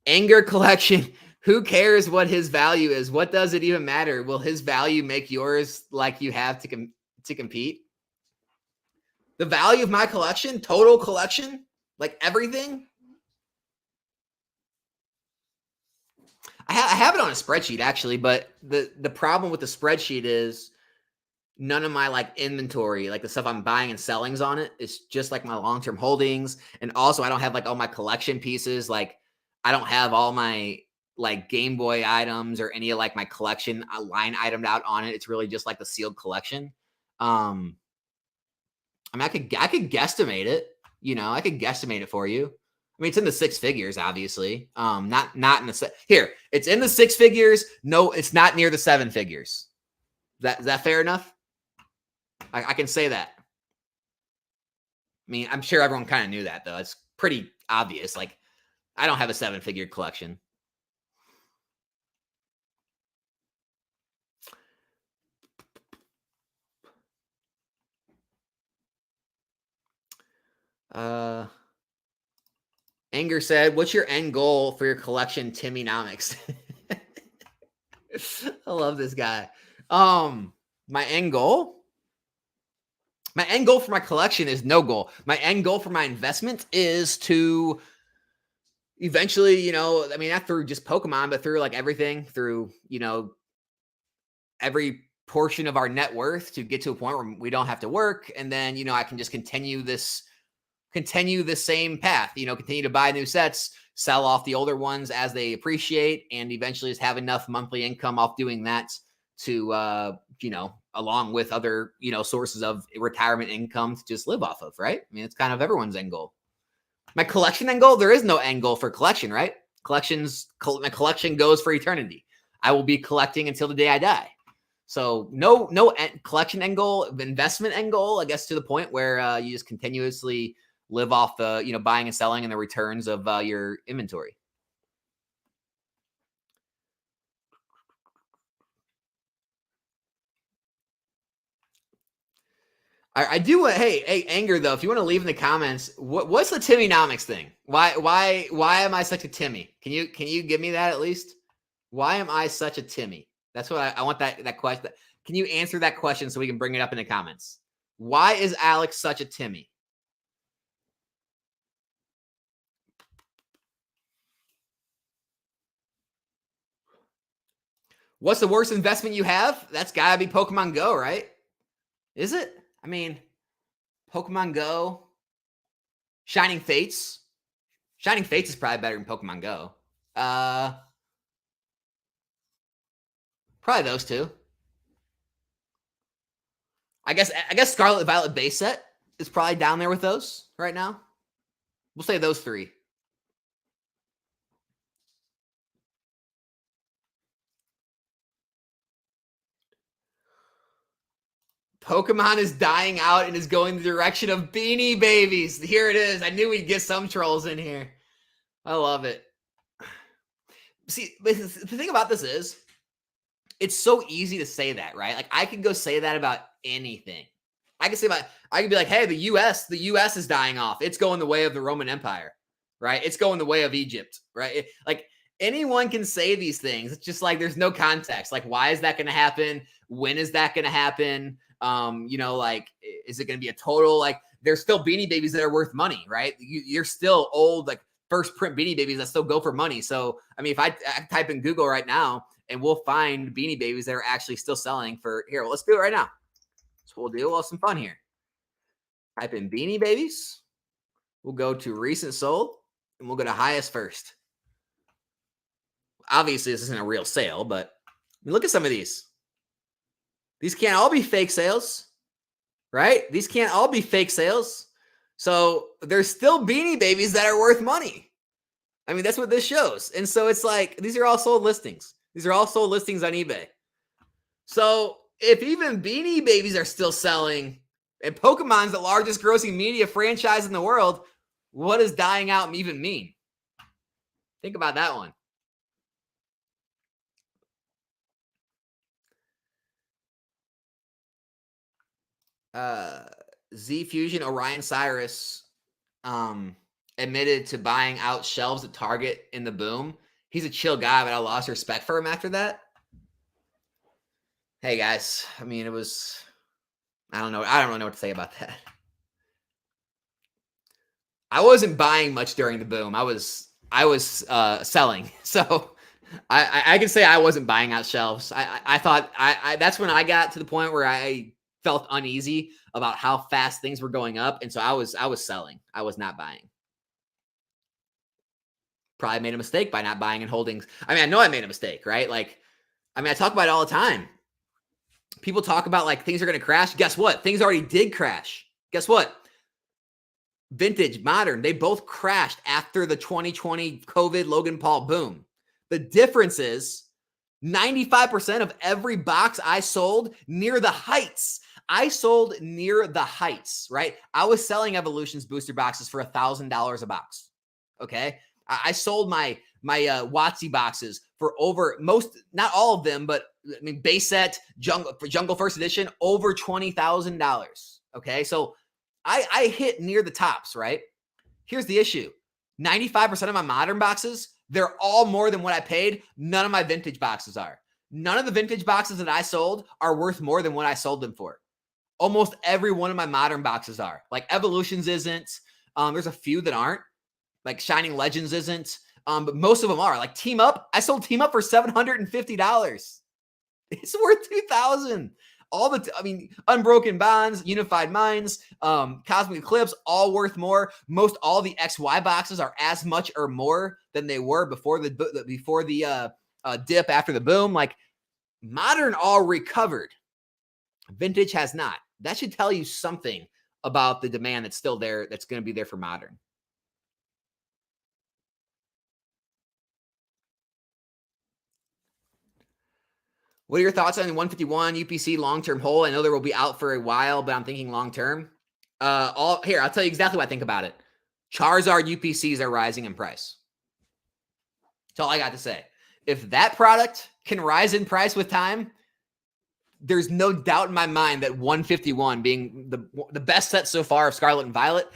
Anger Collection. Who cares what his value is? What does it even matter? Will his value make yours like you have to compete? The value of my collection, total collection, like everything. I have it on a spreadsheet actually, but the problem with the spreadsheet is none of my like inventory, like the stuff I'm buying and selling's on it. It's just like my long-term holdings. And also I don't have like all my collection pieces. Like I don't have all my like Game Boy items or any of like my collection line itemed out on it. It's really just like the sealed collection. I mean, I could guesstimate it. I could guesstimate it for you. I mean, it's in the six figures, obviously. Not in the here. It's in the six figures. No, it's not near the seven figures. Is that fair enough? I can say that. I mean, I'm sure everyone kind of knew that, though. It's pretty obvious. Like, I don't have a seven-figure collection. Anger said, what's your end goal for your collection, Timmy-nomics? I love this guy. My end goal? My end goal for my collection is no goal. My end goal for my investment is to eventually, not through just Pokemon, but through like everything, through, every portion of our net worth to get to a point where we don't have to work. And then, you know, I can just continue the same path, you know, continue to buy new sets, sell off the older ones as they appreciate, and eventually just have enough monthly income off doing that to, you know, along with other, you know, sources of retirement income to just live off of, right? I mean, it's kind of everyone's end goal. My collection end goal, there is no end goal for collection, right? My collection goes for eternity. I will be collecting until the day I die. So no collection end goal, investment end goal, I guess, to the point where you just continuously live off the, you know, buying and selling and the returns of your inventory. I do. Hey, Anger though, if you want to leave in the comments, what's the Timmynomics thing? Why am I such a Timmy? Can you give me that at least? Why am I such a Timmy? That's what I want that question. Can you answer that question so we can bring it up in the comments? Why is Alex such a Timmy? What's the worst investment you have? That's gotta be Pokemon Go, right? Is it? I mean, Pokemon Go, Shining Fates. Shining Fates is probably better than Pokemon Go. Probably those two. I guess Scarlet Violet base set is probably down there with those right now. We'll say those three. Pokemon is dying out and is going the direction of Beanie Babies. Here it is. I knew we'd get some trolls in here. I love it. See, the thing about this is, it's so easy to say that, right? Like, I could go say that about anything. I could be like, hey, the U.S. is dying off. It's going the way of the Roman Empire, right? It's going the way of Egypt, right? Like, anyone can say these things. It's just like, there's no context. Like, why is that going to happen? When is that going to happen? You know, like, is it going to be a total, like, there's still Beanie Babies that are worth money, right? You're still old, like, first print Beanie Babies that still go for money. So, I mean, if I type in Google right now, and we'll find Beanie Babies that are actually still selling for, here, let's do it right now. So we'll do some fun here. Type in Beanie Babies. We'll go to recent sold, and we'll go to highest first. Obviously, this isn't a real sale, but I mean, look at some of these. These can't all be fake sales, right? These can't all be fake sales. So there's still Beanie Babies that are worth money. I mean, that's what this shows. And so it's like, these are all sold listings. These are all sold listings on eBay. So if even Beanie Babies are still selling, and Pokemon's the largest grossing media franchise in the world, what does dying out even mean? Think about that one. Z Fusion Orion Cyrus admitted to buying out shelves at Target in the boom. He's a chill guy, but I lost respect for him after that. Hey guys, I mean, it was, I don't really know what to say about that. I wasn't buying much during the boom. I was selling. So I can say I wasn't buying out shelves. I thought that's when I got to the point where I felt uneasy about how fast things were going up. And so I was selling. I was not buying. Probably made a mistake by not buying and holding. I mean, I know I made a mistake, right? Like, I mean, I talk about it all the time. People talk about like things are going to crash. Guess what? Things already did crash. Guess what? Vintage, modern, they both crashed after the 2020 COVID Logan Paul boom. The difference is 95% of every box I sold near the heights. I sold near the heights, right? I was selling Evolutions booster boxes for $1,000 a box. Okay. I sold my WotC boxes for over not all of them, but I mean, base set, Jungle First Edition, over $20,000. Okay. So I hit near the tops, right? Here's the issue. 95% of my modern boxes, they're all more than what I paid. None of my vintage boxes are. None of the vintage boxes that I sold are worth more than what I sold them for. Almost every one of my modern boxes are. Like Evolutions isn't. There's a few that aren't. Like Shining Legends isn't. But most of them are. Like Team Up, I sold Team Up for $750. It's worth 2,000. I mean, Unbroken Bonds, Unified Minds, Cosmic Eclipse, all worth more. Most all the XY boxes are as much or more than they were before the dip after the boom. Like, Modern all recovered. Vintage has not. That should tell you something about the demand that's still there, that's going to be there for Modern. What are your thoughts on the 151 UPC long-term hold? I know there will be out for a while, but I'm thinking long-term. I'll tell you exactly what I think about it. Charizard UPCs are rising in price. That's all I got to say. If that product can rise in price with time, there's no doubt in my mind that 151 being the best set so far of Scarlet and Violet,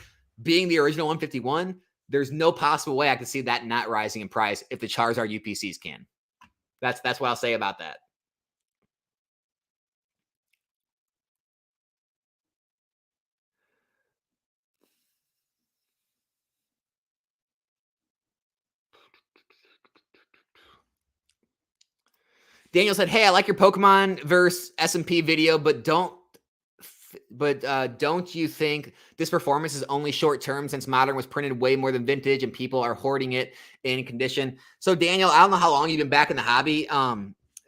being the original 151, there's no possible way I could see that not rising in price if the Charizard UPCs can. That's what I'll say about that. Daniel said, "Hey, I like your Pokemon versus SMP video, but don't you think this performance is only short term since Modern was printed way more than Vintage and people are hoarding it in condition?" So Daniel, I don't know how long you've been back in the hobby.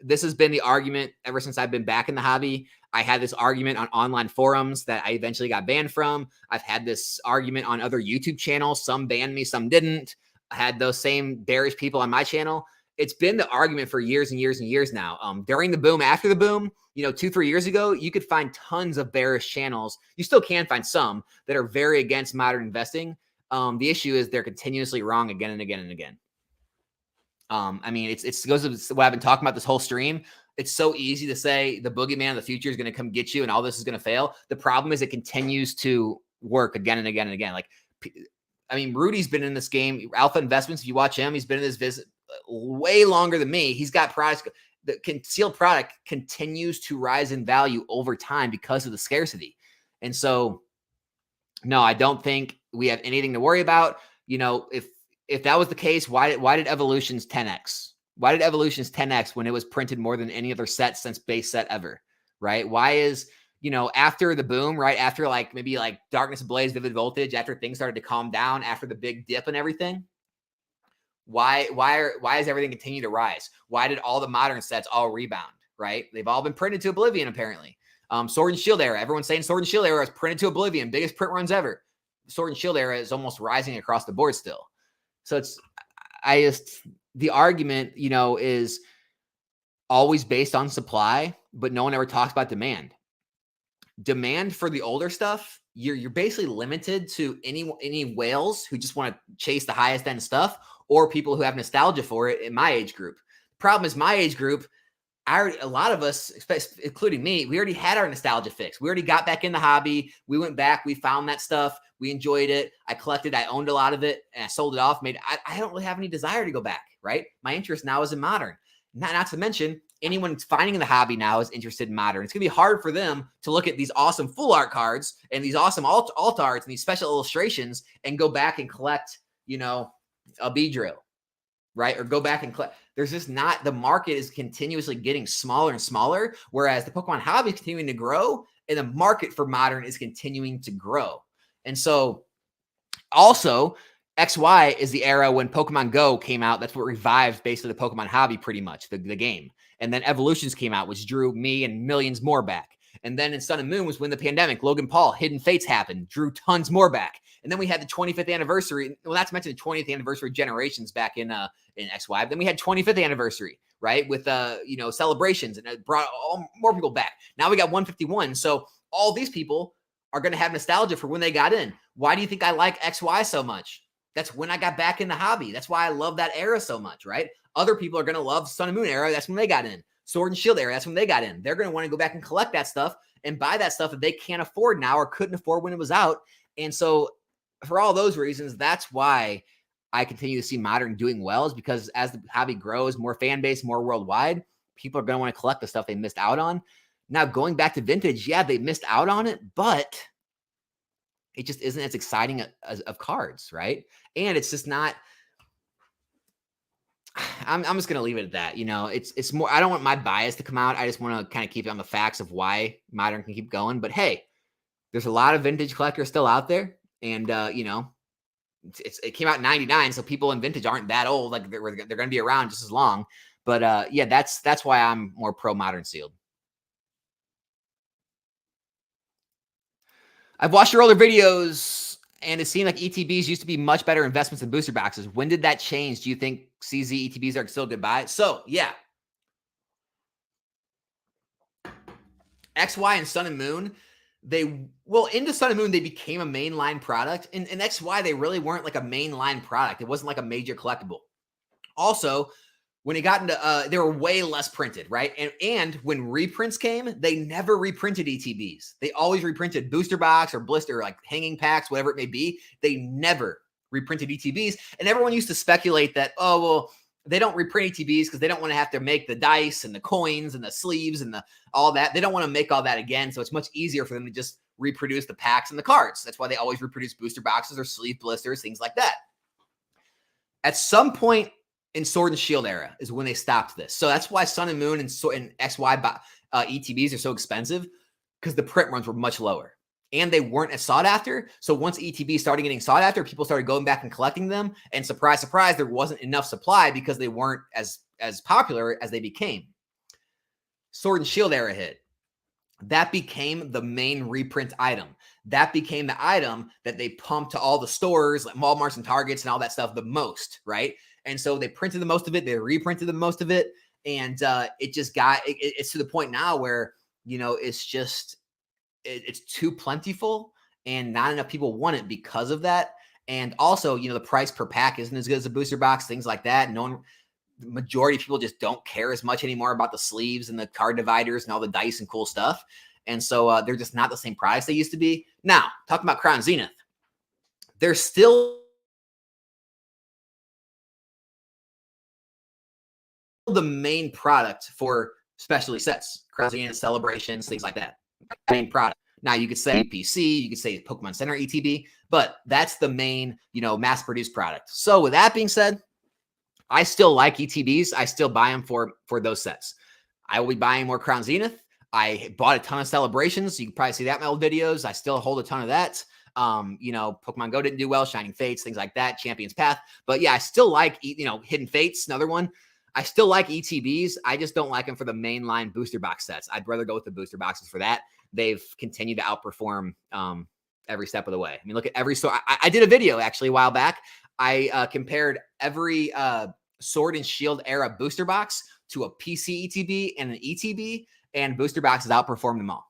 This has been the argument ever since I've been back in the hobby. I had this argument on online forums that I eventually got banned from. I've had this argument on other YouTube channels. Some banned me, some didn't. I had those same bearish people on my channel. It's been the argument for years and years and years now. During the boom, after the boom, 2-3 years ago, you could find tons of bearish channels. You still can find some that are very against modern investing. The issue is they're continuously wrong again and again and again. I mean, it goes to what I've been talking about this whole stream. It's so easy to say the boogeyman of the future is going to come get you and all this is going to fail. The problem is it continues to work again and again and again. Like, I mean, Rudy's been in this game, Alpha Investments. If you watch him, he's been in this visit way longer than me. He's got products. The concealed product continues to rise in value over time because of the scarcity. And so, no, I don't think we have anything to worry about. If that was the case, why did Evolutions 10x? Why did Evolutions 10x when it was printed more than any other set since base set ever? Right? Why is, after the boom, right? After maybe Darkness Ablaze, Vivid Voltage, after things started to calm down, after the big dip and everything, why is everything continue to rise? Why did all the modern sets all rebound? Right? They've all been printed to oblivion, apparently. Sword and Shield era. Everyone's saying Sword and Shield era is printed to oblivion, biggest print runs ever. Sword and Shield era is almost rising across the board still. So the argument, is always based on supply, but no one ever talks about demand. Demand for the older stuff, you're basically limited to any whales who just want to chase the highest end stuff, or people who have nostalgia for it in my age group. Problem is, my age group, a lot of us, including me, we already had our nostalgia fix. We already got back in the hobby. We went back. We found that stuff. We enjoyed it. I collected. I owned a lot of it, and I sold it off. I don't really have any desire to go back, right? My interest now is in modern. Not to mention, anyone finding the hobby now is interested in modern. It's going to be hard for them to look at these awesome full art cards and these awesome alt arts and these special illustrations and go back and collect, a Beedrill, right? Or go back and collect. There's just not, the market is continuously getting smaller and smaller, whereas the Pokemon hobby is continuing to grow and the market for modern is continuing to grow. And so also, XY is the era when Pokemon Go came out. That's what revived basically the Pokemon hobby pretty much, the game. And then Evolutions came out, which drew me and millions more back. And then in Sun and Moon was when the pandemic, Logan Paul, Hidden Fates happened, drew tons more back. And then we had the 25th anniversary. Well, not to mention the 20th anniversary Generations back in XY. Then we had 25th anniversary, right? With, celebrations, and it brought more people back. Now we got 151. So all these people are going to have nostalgia for when they got in. Why do you think I like XY so much? That's when I got back in the hobby. That's why I love that era so much, right? Other people are going to love Sun and Moon era. That's when they got in. Sword and Shield era. That's when they got in. They're going to want to go back and collect that stuff and buy that stuff that they can't afford now or couldn't afford when it was out. And so for all those reasons, that's why I continue to see modern doing well, is because as the hobby grows, more fan base, more worldwide, people are going to want to collect the stuff they missed out on. Now, going back to vintage, yeah, they missed out on it, but it just isn't as exciting of cards, right? And it's just not, I'm just gonna leave it at that. You know, it's more. I don't want my bias to come out. I just want to kind of keep it on the facts of why modern can keep going. But hey, there's a lot of vintage collectors still out there, and you know, it came out in '99, so people in vintage aren't that old. Like they're going to be around just as long. But yeah, that's why I'm more pro modern sealed. I've watched your older videos, and it seemed like ETBs used to be much better investments than booster boxes. When did that change? Do you think CZ ETBs are still good buy? So yeah, XY and Sun and Moon, into Sun and Moon, they became a mainline product. In XY, they really weren't like a mainline product. It wasn't like a major collectible. Also, when it got into they were way less printed, right? And when reprints came, they never reprinted ETBs. They always reprinted booster box or blister, like hanging packs, whatever it may be. They never reprinted ETBs. And everyone used to speculate that, oh, well, they don't reprint ETBs because they don't want to have to make the dice and the coins and the sleeves and all that. They don't want to make all that again. So it's much easier for them to just reproduce the packs and the cards. That's why they always reproduce booster boxes or sleeve blisters, things like that. At some point in Sword and Shield era is when they stopped this. So that's why Sun and Moon and XY ETBs are so expensive, because the print runs were much lower. And they weren't as sought after. So once ETB started getting sought after, people started going back and collecting them. And surprise, surprise, there wasn't enough supply because they weren't as popular as they became. Sword and Shield era hit. That became the main reprint item. That became the item that they pumped to all the stores, like Walmarts and Targets and all that stuff the most, right? And so they printed the most of it. They reprinted the most of it. And it just got, it's to the point now where, you know, it's just, it's too plentiful and not enough people want it because of that. And also, you know, the price per pack isn't as good as a booster box, things like that. The majority of people just don't care as much anymore about the sleeves and the card dividers and all the dice and cool stuff. And so they're just not the same products they used to be. Now, talking about Crown Zenith, they're still the main product for specialty sets, Crown Zenith celebrations, things like that. Main product. Now you could say PC, you could say Pokemon Center ETB, but that's the main, you know, mass-produced product. So with that being said, I still like ETBs. I still buy them for those sets. I will be buying more Crown Zenith. I bought a ton of celebrations. You can probably see that in my old videos. I still hold a ton of that. You know, Pokemon Go didn't do well, Shining Fates, things like that, Champion's Path. But yeah, I still like, you know, Hidden Fates, another one. I still like ETBs. I just don't like them for the mainline booster box sets. I'd rather go with the booster boxes for that. They've continued to outperform every step of the way. I mean, look at every store. I did a video actually a while back. I compared every Sword and Shield era booster box to a PC ETB and an ETB, and booster boxes outperformed them all.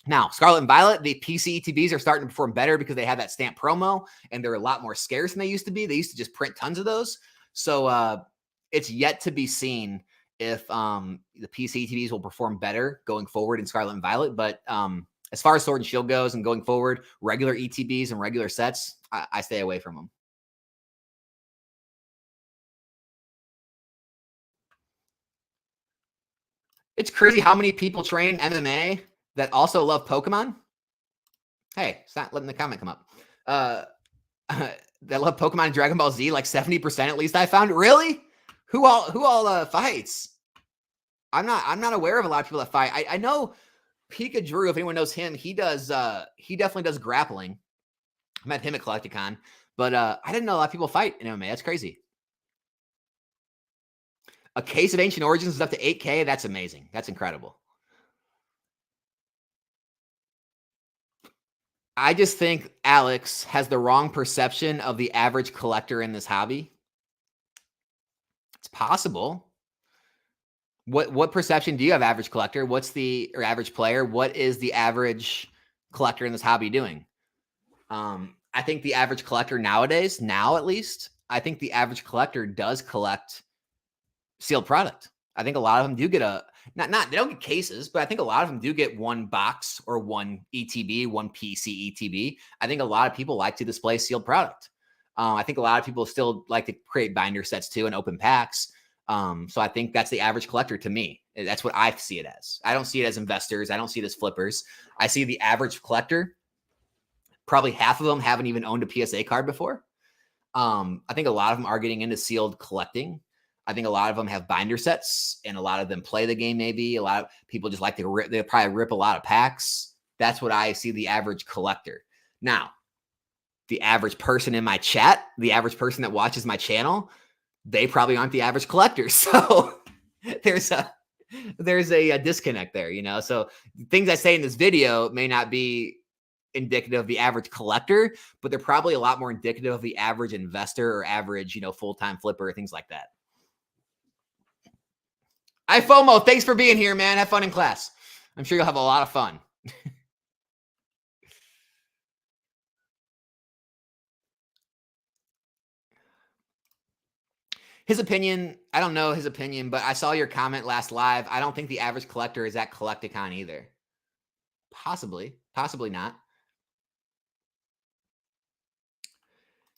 Now, Scarlet and Violet, the PC ETBs are starting to perform better because they have that stamp promo, and they're a lot more scarce than they used to be. They used to just print tons of those. So it's yet to be seen if the PC ETBs will perform better going forward in Scarlet and Violet. But as far as Sword and Shield goes and going forward, regular ETBs and regular sets, I stay away from them. It's crazy how many people train MMA that also love Pokemon. Hey, it's not letting the comment come up. That love Pokemon and Dragon Ball Z, like 70% at least I found. Really? Who all fights? I'm not aware of a lot of people that fight. I know Pika Drew, if anyone knows him, he definitely does grappling. I met him at Collecticon, but I didn't know a lot of people fight in MMA. That's crazy. A case of Ancient Origins is up to 8K. That's amazing. That's incredible. I just think Alex has the wrong perception of the average collector in this hobby. It's possible. What perception do you have, average collector? Or average player? What is the average collector in this hobby doing? I think the average collector nowadays, now at least, I think the average collector does collect sealed product. I think a lot of them do get they don't get cases, but I think a lot of them do get one box or one ETB, one PC ETB. I think a lot of people like to display sealed product. I think a lot of people still like to create binder sets too and open packs. So I think that's the average collector to me. That's what I see it as. I don't see it as investors. I don't see it as flippers. I see the average collector. Probably half of them haven't even owned a PSA card before. I think a lot of them are getting into sealed collecting. I think a lot of them have binder sets, and a lot of them play the game. Maybe a lot of people just like to rip. They probably rip a lot of packs. That's what I see the average collector. Now, the average person in my chat, the average person that watches my channel, they probably aren't the average collector. So there's a disconnect there, you know. So things I say in this video may not be indicative of the average collector, but they're probably a lot more indicative of the average investor or average, you know, full-time flipper, things like that. I FOMO, thanks for being here, man. Have fun in class. I'm sure you'll have a lot of fun. His opinion, I don't know his opinion, but I saw your comment last live. I don't think the average collector is at Collecticon either. Possibly not.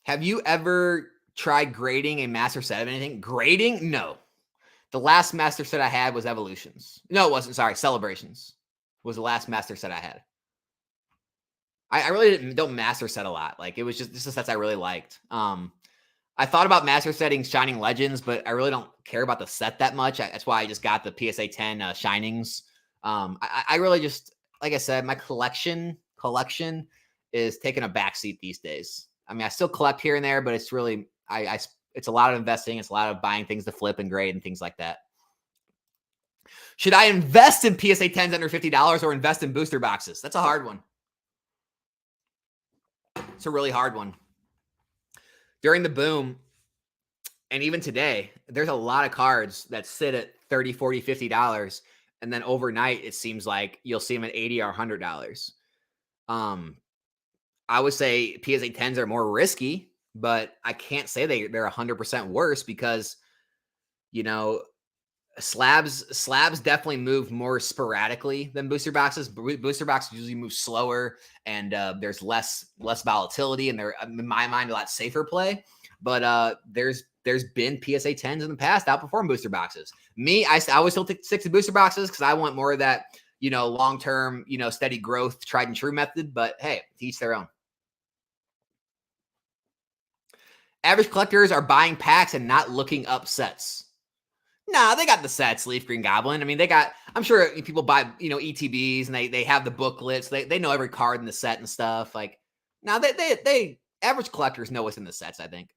Have you ever tried grading a master set of anything? Grading? No. The last master set I had was Evolutions. No, it wasn't. Sorry, Celebrations was the last master set I had. I really don't master set a lot. Like, it was just the sets I really liked. I thought about master setting Shining Legends, but I really don't care about the set that much. That's why I just got the PSA 10 Shinings. I really just, like I said, my collection is taking a backseat these days. I mean, I still collect here and there, but it's really, it's a lot of investing. It's a lot of buying things to flip and grade and things like that. Should I invest in PSA 10s under $50 or invest in booster boxes? That's a hard one. It's a really hard one. During the boom, and even today, there's a lot of cards that sit at $30, $40, $50. And then overnight, it seems like you'll see them at $80 or $100. I would say PSA 10s are more risky, but I can't say they're 100% worse because, you know, slabs definitely move more sporadically than booster boxes. Booster boxes usually move slower, and there's less volatility, and they're, in my mind, a lot safer play. But there's been PSA 10s in the past outperform booster boxes. Me, I always still stick to booster boxes because I want more of that, you know, long-term, you know, steady growth, tried and true method. But hey, to each their own. Average collectors are buying packs and not looking up sets. Nah, they got the sets, Leaf Green Goblin. I mean, they got, I'm sure people buy, you know, ETBs, and they have the booklets. They know every card in the set and stuff. Like, now they average collectors know what's in the sets, I think.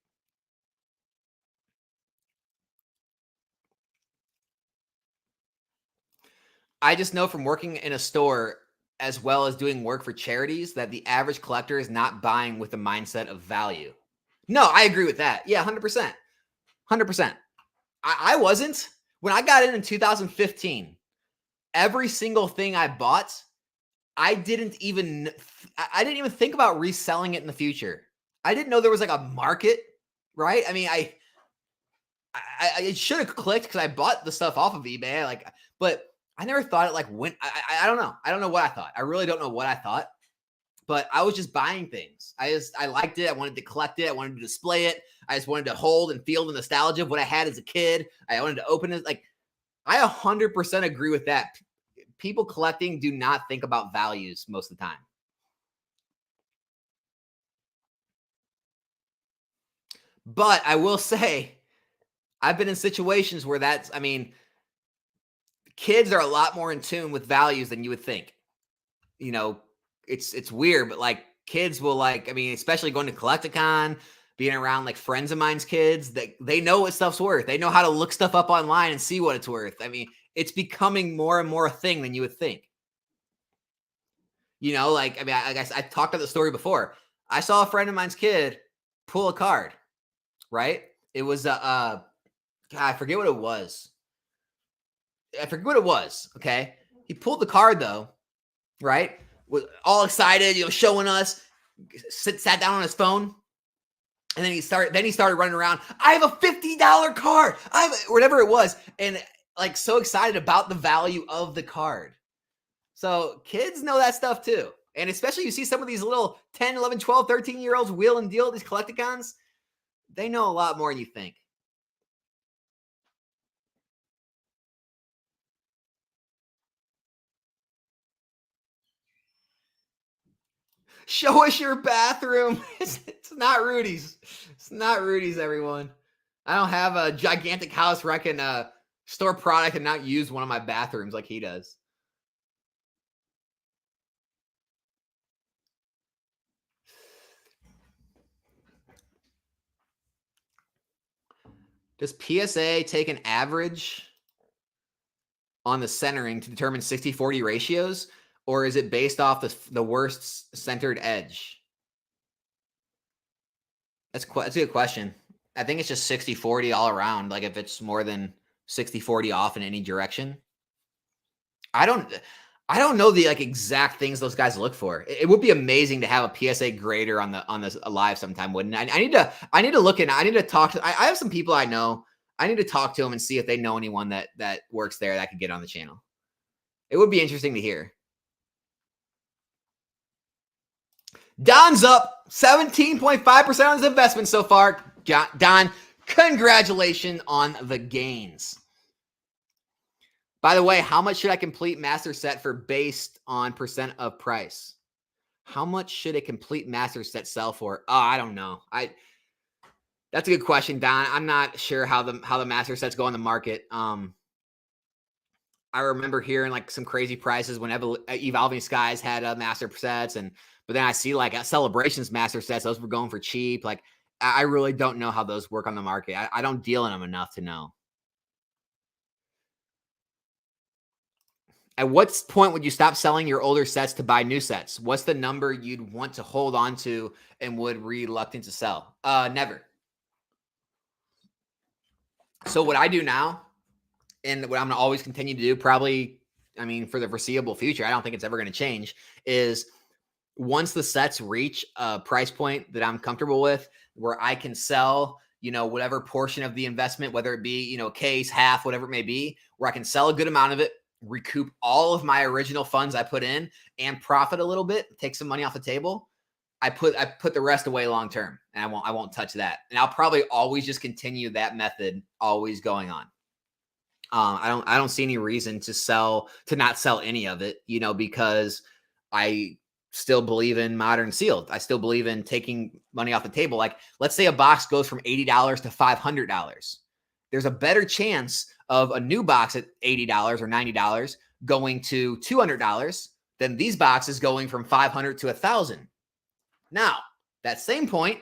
I just know from working in a store as well as doing work for charities that the average collector is not buying with the mindset of value. No, I agree with that. Yeah, 100%. 100%. I wasn't. When I got in 2015, every single thing I bought, I didn't even think about reselling it in the future. I didn't know there was like a market, right? I mean, I should have clicked because I bought the stuff off of eBay, like, but I never thought it like when I don't know. I don't know what I thought. I really don't know what I thought, but I was just buying things. I liked it. I wanted to collect it. I wanted to display it. I just wanted to hold and feel the nostalgia of what I had as a kid. I wanted to open it. Like, I 100% agree with that. People collecting do not think about values most of the time. But I will say, I've been in situations where I mean, kids are a lot more in tune with values than you would think. You know, it's weird, but like kids will, like, I mean, especially going to Collecticon, being around like friends of mine's kids, they know what stuff's worth. They know how to look stuff up online and see what it's worth. I mean, it's becoming more and more a thing than you would think. You know, like, I mean, I guess I talked about the story before. I saw a friend of mine's kid pull a card, right? It was God, I forget what it was. Okay. He pulled the card though, right? Was all excited, you know, showing us, sat down on his phone. And then he started running around. I have a $50 card. Whatever it was. And like, so excited about the value of the card. So kids know that stuff too. And especially you see some of these little 10, 11, 12, 13-year-olds wheel and deal these collecticons. They know a lot more than you think. Show us your bathroom. It's not Rudy's. It's not Rudy's, everyone. I don't have a gigantic house where I can store product and not use one of my bathrooms like he does. Does PSA take an average on the centering to determine 60-40 ratios, or is it based off the worst centered edge? That's a good question. I think it's just 60-40 all around. Like if it's more than 60-40 off in any direction. I don't know the like exact things those guys look for. It would be amazing to have a PSA grader on the live sometime, wouldn't it? I need to look in. I need to talk to. I have some people I know. I need to talk to them and see if they know anyone that works there that could get on the channel. It would be interesting to hear. Don's up 17.5% on his investment so far. Don, congratulations on the gains. By the way, how much should I complete master set for based on percent of price? How much should a complete master set sell for? Oh, I don't know. That's a good question, Don. I'm not sure how the master sets go on the market. I remember hearing like some crazy prices when Evolving Skies had master sets, but then I see like Celebrations master sets; those were going for cheap. Like I really don't know how those work on the market. I don't deal in them enough to know. At what point would you stop selling your older sets to buy new sets? What's the number you'd want to hold on to and would reluctant to sell? Never. So what I do now, and what I'm going to always continue to do, probably, I mean, for the foreseeable future, I don't think it's ever going to change, is once the sets reach a price point that I'm comfortable with, where I can sell, whatever portion of the investment, whether it be, case, half, whatever it may be, where I can sell a good amount of it, recoup all of my original funds I put in and profit a little bit, take some money off the table. I put the rest away long term, and I won't touch that. And I'll probably always just continue that method, always going on. I don't see any reason to not sell any of it, because I still believe in modern sealed. I still believe in taking money off the table. Like let's say a box goes from $80 to $500. There's a better chance of a new box at $80 or $90 going to $200 than these boxes going from $500 to $1,000. Now, that same point,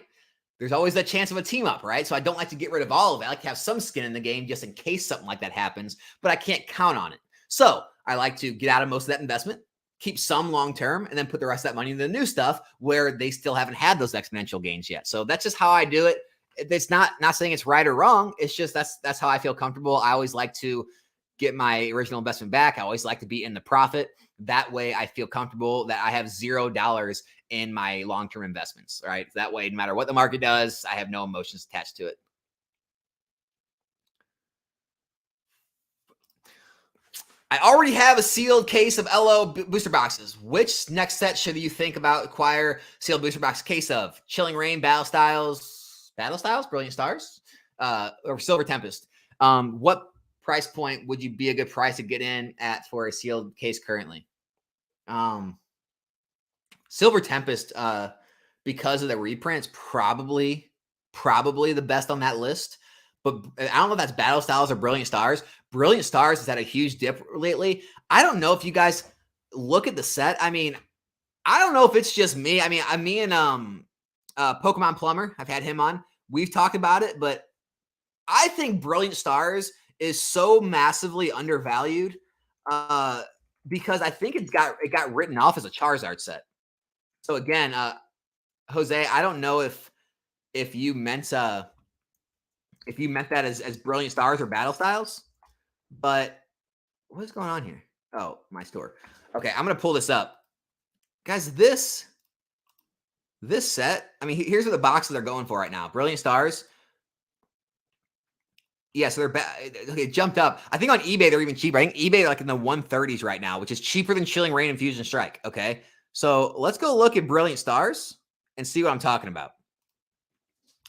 there's always that chance of a team up, right? So I don't like to get rid of all of it. I like to have some skin in the game just in case something like that happens, but I can't count on it. So I like to get out of most of that investment, keep some long-term, and then put the rest of that money into the new stuff where they still haven't had those exponential gains yet. So that's just how I do it. It's not saying it's right or wrong. It's just that's how I feel comfortable. I always like to get my original investment back. I always like to be in the profit. That way I feel comfortable that I have $0 in my long-term investments, right? That way, no matter what the market does, I have no emotions attached to it. I already have a sealed case of LO booster boxes. Which next set should you think about acquire sealed booster box case of? Chilling Reign, Battle Styles, Brilliant Stars, or Silver Tempest. What price point would you be a good price to get in at for a sealed case currently? Silver Tempest, because of the reprints, probably the best on that list. But I don't know if that's Battle Styles or Brilliant Stars. Brilliant Stars has had a huge dip lately. I don't know if you guys look at the set. I mean, I don't know if it's just me. I mean, me and Pokemon Plumber, I've had him on. We've talked about it, but I think Brilliant Stars is so massively undervalued because I think it got written off as a Charizard set. So again, Jose, I don't know if you meant that as Brilliant Stars or Battle Styles, but what's going on here? Oh, my store. Okay, I'm gonna pull this up, guys. This set. I mean, here's what the boxes are going for right now. Brilliant Stars. Yeah, so they're okay, it jumped up. I think on eBay they're even cheaper. I think eBay like in the 130s right now, which is cheaper than Chilling Reign and Fusion Strike. Okay, so let's go look at Brilliant Stars and see what I'm talking about.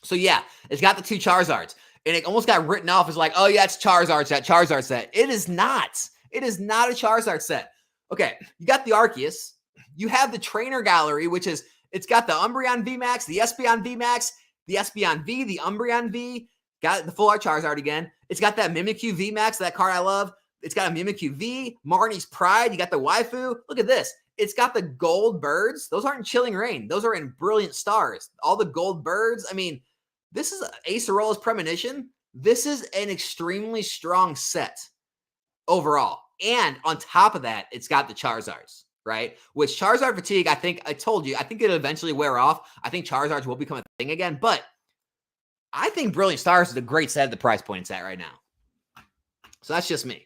So yeah, it's got the two Charizards, and it almost got written off as like, oh yeah, it's Charizard set. It is not. It is not a Charizard set. Okay, you got the Arceus. You have the Trainer Gallery, which is It's got the Umbreon VMAX, the Espeon VMAX, the Espeon V, the Umbreon V. Got the full art Charizard again. It's got that Mimikyu VMAX, that card I love. It's got a Mimikyu V, Marnie's Pride. You got the waifu. Look at this. It's got the gold birds. Those aren't in Chilling Reign. Those are in Brilliant Stars. All the gold birds. I mean, this is Acerola's Premonition. This is an extremely strong set overall. And on top of that, it's got the Charizards, right? Which Charizard fatigue, I think it'll eventually wear off. I think Charizards will become a thing again. But I think Brilliant Stars is a great set at the price point it's at right now. So that's just me.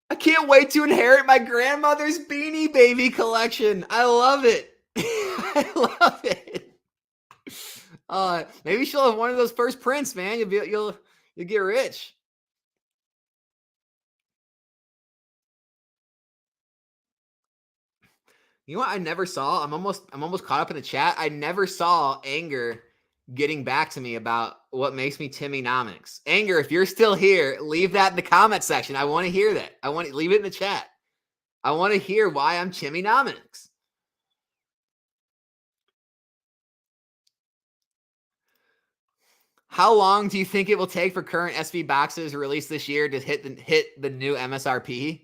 I can't wait to inherit my grandmother's Beanie Baby collection. I love it. I love it. Maybe she'll have one of those first prints, man. You'll get rich. You know what I never saw? I'm almost caught up in the chat. I never saw Anger getting back to me about what makes me Timmy-nomics. Anger, if you're still here, leave that in the comment section. I want to hear that. I want to leave it in the chat. I want to hear why I'm Timmy-nomics. How long do you think it will take for current SV boxes released this year to hit the new MSRP?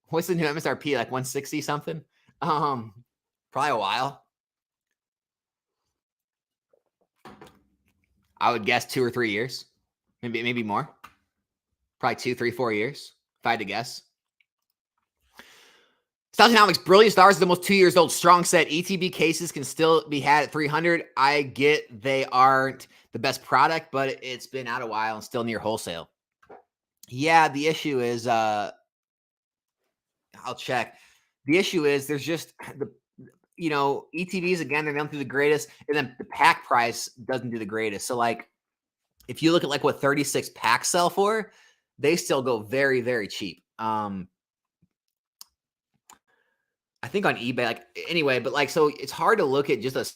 What's the new MSRP? Like 160 something? Probably a while. I would guess 2 or 3 years. Maybe more. Probably 2, 3, 4 years, if I had to guess. Stalionomics, Brilliant Stars is almost 2 years old. Strong set. ETB cases can still be had at 300. I get they aren't the best product, but it's been out a while and still near wholesale. Yeah, the issue is, I'll check. The issue is there's just ETBs, again, they don't do the greatest, and then the pack price doesn't do the greatest. So, like, if you look at, like, what 36 packs sell for, they still go very, very cheap. I think on eBay, like, anyway, but, like, so it's hard to look at just a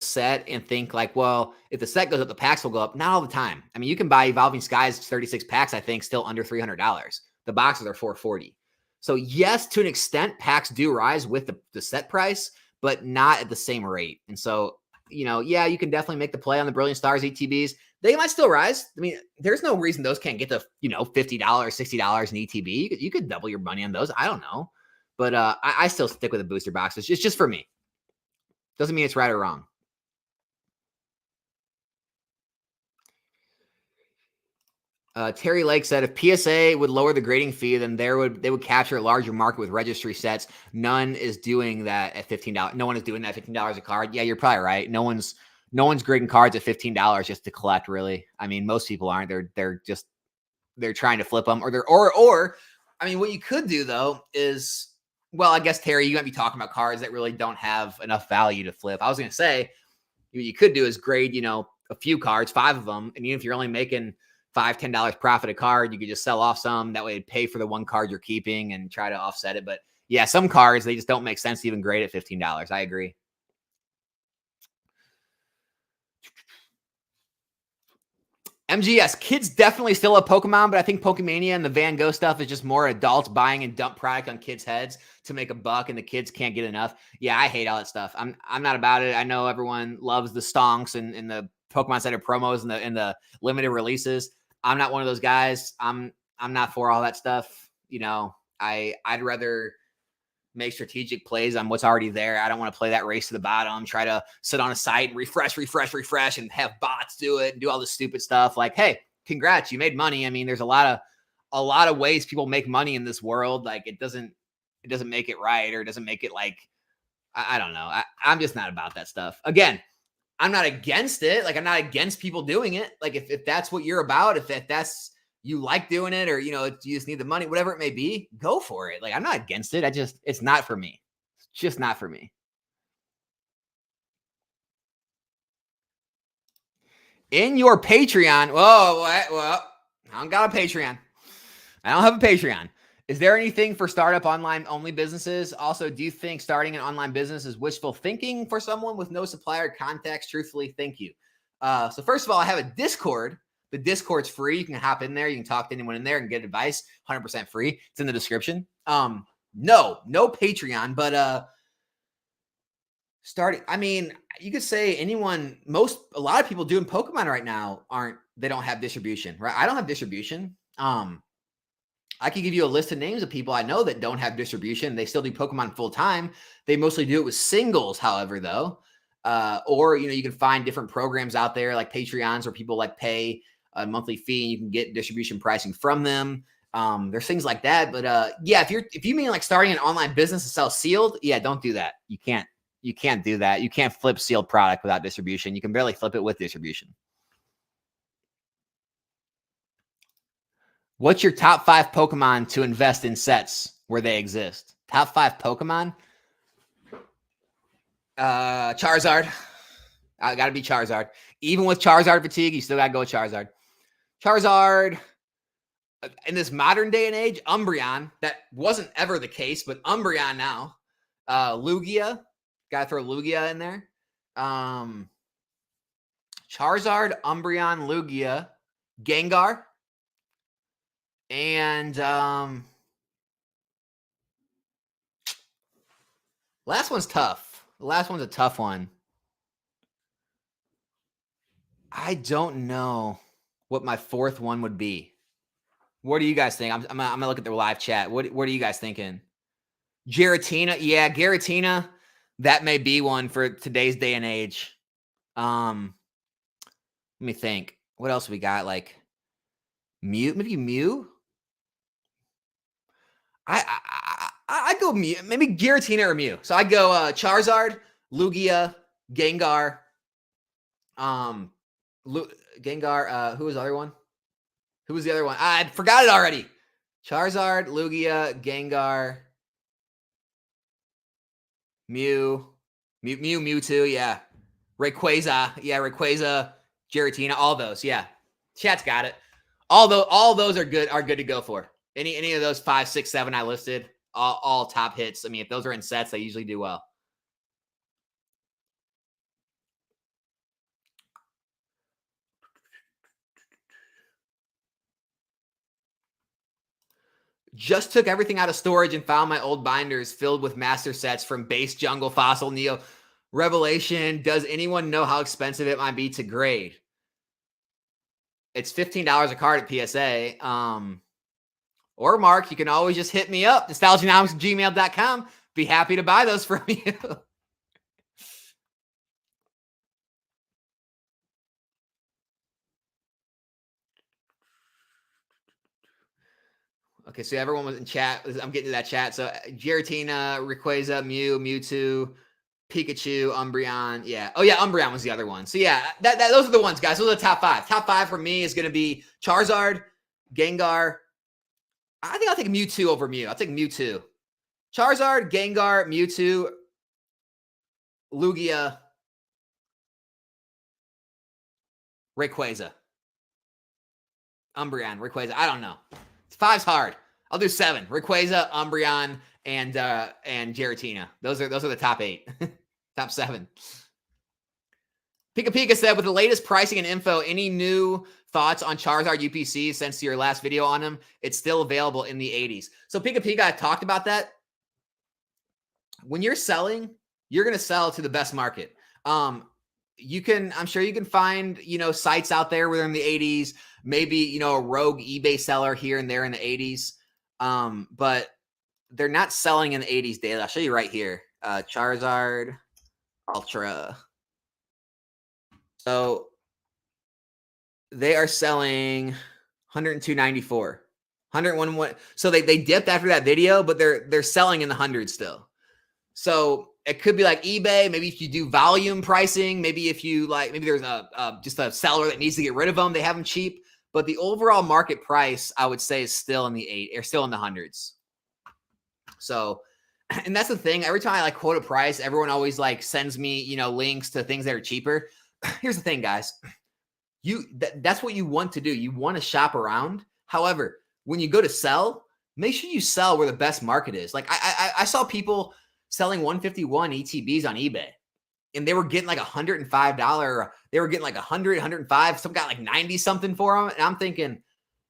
set and think, like, well, if the set goes up, the packs will go up. Not all the time. I mean, you can buy Evolving Skies 36 packs, I think, still under $300. The boxes are $440. So yes, to an extent, packs do rise with the set price, but not at the same rate. And so, yeah, you can definitely make the play on the Brilliant Stars ETBs. They might still rise. I mean, there's no reason those can't get to, $50, $60 in ETB. You could double your money on those. I don't know. But I still stick with the booster boxes. It's just for me. Doesn't mean it's right or wrong. Terry Lake said, if PSA would lower the grading fee, then they would capture a larger market with registry sets. None is doing that at $15. No one is doing that at $15 a card. Yeah, you're probably right. No one's grading cards at $15 just to collect, really. I mean, most people aren't. They're trying to flip them, or I mean, what you could do though is, well, I guess Terry, you might be talking about cards that really don't have enough value to flip. I was going to say, what you could do is grade, a few cards, 5 of them, and even if you're only making $5, $10 profit a card, you could just sell off some. That way it'd pay for the one card you're keeping and try to offset it. But yeah, some cards, they just don't make sense to even grade at $15. I agree. MGS, kids definitely still love Pokemon, but I think Pokemania and the Van Gogh stuff is just more adults buying and dump product on kids' heads to make a buck, and the kids can't get enough. Yeah, I hate all that stuff. I'm not about it. I know everyone loves the stonks and the Pokemon Center promos and the limited releases. I'm not one of those guys. I'm not for all that stuff. I'd rather make strategic plays on what's already there. I don't want to play that race to the bottom, try to sit on a site and refresh, and have bots do it and do all this stupid stuff. Like, hey, congrats, you made money. I mean, there's a lot of ways people make money in this world. Like, it doesn't make it right, or it doesn't make it like, I don't know. I'm just not about that stuff. Again, I'm not against it. Like, I'm not against people doing it. Like, if that's what you're about, if that's, you like doing it, or, you just need the money, whatever it may be, go for it. Like, I'm not against it. It's not for me. It's just not for me. In your Patreon. Well, I don't got a Patreon. I don't have a Patreon. Is there anything for startup online only businesses? Also, do you think starting an online business is wishful thinking for someone with no supplier contacts? Truthfully, thank you. So first of all, I have a Discord. The Discord's free. You can hop in there. You can talk to anyone in there and get advice. 100% free. It's in the description. No Patreon, but starting, I mean, you could say anyone, a lot of people doing Pokemon right now they don't have distribution, right? I don't have distribution. I could give you a list of names of people I know that don't have distribution. They still do Pokemon full time. They mostly do it with singles, however, though. Or, you can find different programs out there like Patreons where people like pay a monthly fee and you can get distribution pricing from them. There's things like that. But yeah, if you mean like starting an online business to sell sealed, yeah, don't do that. You can't do that. You can't flip sealed product without distribution. You can barely flip it with distribution. What's your top 5 Pokemon to invest in sets where they exist? Top 5 Pokemon? Charizard. I got to be Charizard. Even with Charizard fatigue, you still got to go with Charizard. Charizard. In this modern day and age, Umbreon. That wasn't ever the case, but Umbreon now. Lugia. Got to throw Lugia in there. Charizard, Umbreon, Lugia, Gengar. And last one's tough. The last one's a tough one. I don't know what my 4th one would be. What do you guys think? I'm gonna look at the live chat. What are you guys thinking? Giratina, yeah, Giratina. That may be one for today's day and age. Let me think. What else we got? Like Mew, maybe Mew. I go Mew, maybe Giratina or Mew. So I go Charizard, Lugia, Gengar. Gengar. Who was the other one? Who was the other one? I forgot it already. Charizard, Lugia, Gengar, Mewtwo. Yeah, Rayquaza, Giratina. All those. Yeah, chat's got it. All those are good to go for. Any of those 5, 6, 7 I listed, all top hits. I mean, if those are in sets, they usually do well. Just took everything out of storage and found my old binders filled with master sets from base, jungle, fossil, neo, revelation. Does anyone know how expensive it might be to grade? It's $15 a card at PSA. Or Mark, you can always just hit me up, nostalgianomics@gmail.com. Be happy to buy those from you. Okay, so everyone was in chat. I'm getting to that chat. So Giratina, Rayquaza, Mewtwo, Pikachu, Umbreon. Yeah. Oh, yeah, Umbreon was the other one. So, yeah, those are the ones, guys. Those are the top 5. Top 5 for me is going to be Charizard, Gengar. I think I'll take Mewtwo over Mew. I'll take Mewtwo. Charizard, Gengar, Mewtwo, Lugia, Rayquaza. Umbreon, Rayquaza. I don't know. 5's hard. I'll do 7. Rayquaza, Umbreon, and Giratina. Those are the top 8. Top 7. Pika said, with the latest pricing and info, any new thoughts on Charizard UPC since your last video on him? It's still available in the 80s. So Pika, I talked about that. When you're selling, you're going to sell to the best market. I'm sure you can find, sites out there where they're in the 80s, maybe, a rogue eBay seller here and there in the 80s. But they're not selling in the 80s daily. I'll show you right here. Charizard Ultra. So they are selling $102.94, 101. So they dipped after that video, but they're selling in the hundreds still. So it could be like eBay. Maybe if you do volume pricing, maybe if you maybe there's just a seller that needs to get rid of them, they have them cheap. But the overall market price, I would say, is still in the still in the hundreds. So, and that's the thing. Every time I quote a price, everyone always sends me links to things that are cheaper. Here's the thing, guys. That's what you want to do. You want to shop around. However, when you go to sell, make sure you sell where the best market is. I saw people selling 151 ETBs on eBay, and they were getting $105. They were getting 100, 105. Some got 90 something for them. And I'm thinking,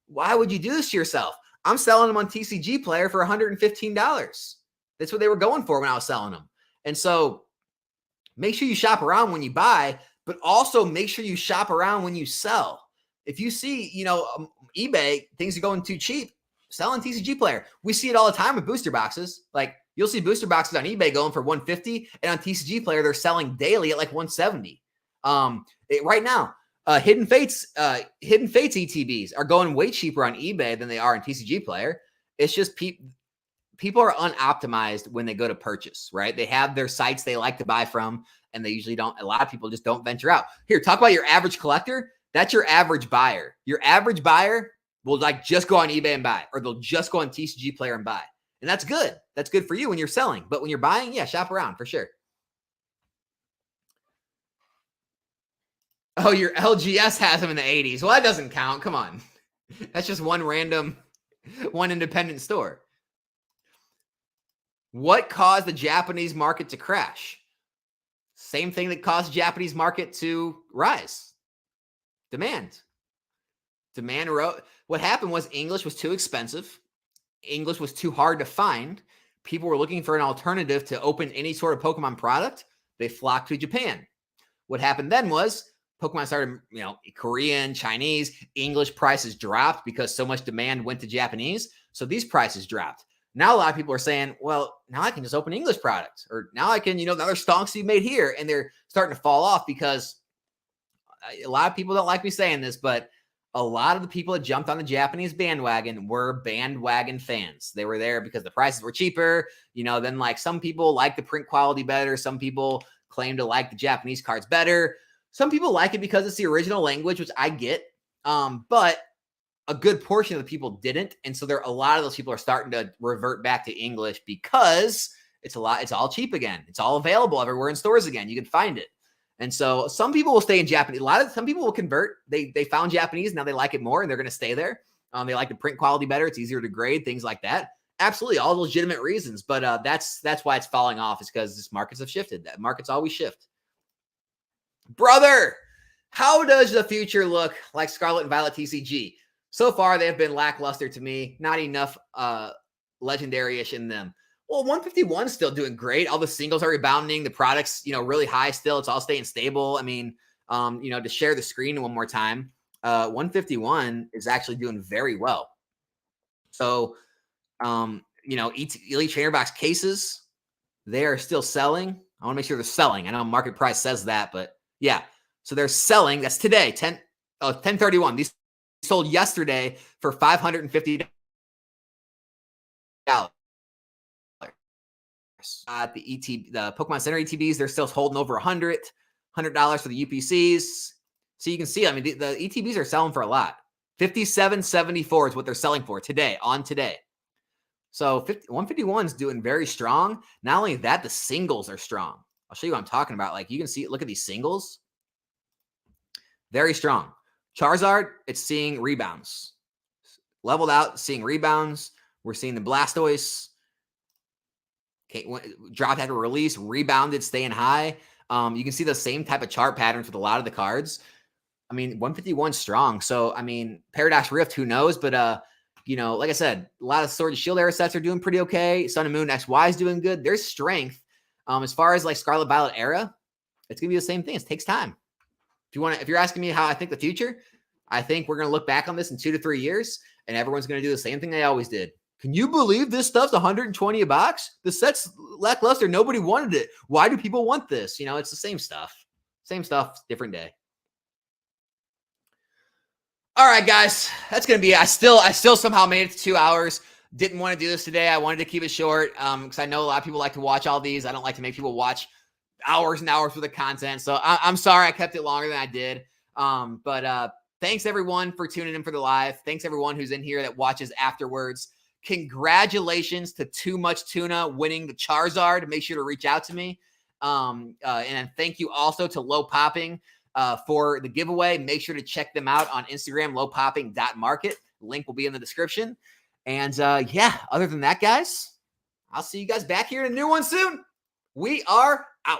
why would you do this to yourself? I'm selling them on TCG Player for $115. That's what they were going for when I was selling them. And so make sure you shop around when you buy, but also make sure you shop around when you sell. If you see, eBay, things are going too cheap, sell on TCG Player. We see it all the time with booster boxes. Like you'll see booster boxes on eBay going for $150, and on TCG Player, they're selling daily at like $170. Right now, Hidden Fates ETBs are going way cheaper on eBay than they are on TCG Player. It's just people are unoptimized when they go to purchase, right? They have their sites they like to buy from, and they usually don't. A lot of people just don't venture out. Here, talk about your average collector. That's your average buyer. Your average buyer will like just go on eBay and buy, or they'll just go on TCG Player and buy. And that's good. That's good for you when you're selling. But when you're buying, yeah, shop around for sure. Oh, your LGS has them in the 80s. Well, that doesn't count. Come on. That's just one independent store. What caused the Japanese market to crash? Same thing that caused the Japanese market to rise. Demand. What happened was English was too expensive. English was too hard to find. People were looking for an alternative to open any sort of Pokemon product. They flocked to Japan. What happened then was Pokemon started, Korean, Chinese, English prices dropped because so much demand went to Japanese. So these prices dropped. Now a lot of people are saying, well, now I can just open English products, or now I can, the other stonks you made here, and they're starting to fall off because a lot of people don't like me saying this, but a lot of the people that jumped on the Japanese bandwagon were bandwagon fans. They were there because the prices were cheaper. Then like some people like the print quality better. Some people claim to like the Japanese cards better. Some people like it because it's the original language, which I get. But a good portion of the people didn't. And so a lot of those people are starting to revert back to English because it's all cheap again. It's all available everywhere in stores again. You can find it. And so some people will stay in Japanese. Some people will convert. They found Japanese. Now they like it more and they're going to stay there. They like the print quality better. It's easier to grade, things like that. Absolutely. All legitimate reasons. But that's why it's falling off, is because this markets have shifted. That markets always shift. Brother, how does the future look like Scarlet and Violet TCG? So far, they have been lackluster to me. Not enough legendary-ish in them. Well, 151 is still doing great. All the singles are rebounding. The product's, really high still. It's all staying stable. I mean, to share the screen one more time, 151 is actually doing very well. So, Elite Trainer Box cases, they are still selling. I want to make sure they're selling. I know market price says that, but yeah. So they're selling. That's today, 10/31. These sold yesterday for $550. The Pokemon Center ETBs, they're still holding over $100 for the UPCs. So you can see, the ETBs are selling for a lot. $57.74 is what they're selling for today, on today. So 151 is doing very strong. Not only that, the singles are strong. I'll show you what I'm talking about. Like you can see, look at these singles. Very strong. Charizard, it's seeing rebounds. Leveled out, seeing rebounds. We're seeing the Blastoise. Dropped after release, rebounded, staying high. You can see the same type of chart patterns with a lot of the cards. 151 strong. So, Paradox Rift, who knows? But, like I said, a lot of Sword and Shield era sets are doing pretty okay. Sun and Moon XY is doing good. There's strength. As far as like Scarlet Violet era, it's going to be the same thing. It takes time. If you're asking me how I think the future, I think we're going to look back on this in 2 to 3 years, and everyone's going to do the same thing they always did. Can you believe this stuff's $120 a box? The set's lackluster. Nobody wanted it. Why do people want this? It's the same stuff. Same stuff, different day. All right, guys. That's going to be it. I still somehow made it to 2 hours. Didn't want to do this today. I wanted to keep it short because I know a lot of people like to watch all these. I don't like to make people watch hours and hours worth of content. So I'm sorry I kept it longer than I did. But thanks, everyone, for tuning in for the live. Thanks, everyone who's in here that watches afterwards. Congratulations to Too Much Tuna winning the Charizard. Make sure to reach out to me. And thank you also to Low Popping for the giveaway. Make sure to check them out on Instagram, lowpopping.market. Link will be in the description. And other than that, guys, I'll see you guys back here in a new one soon. We are out.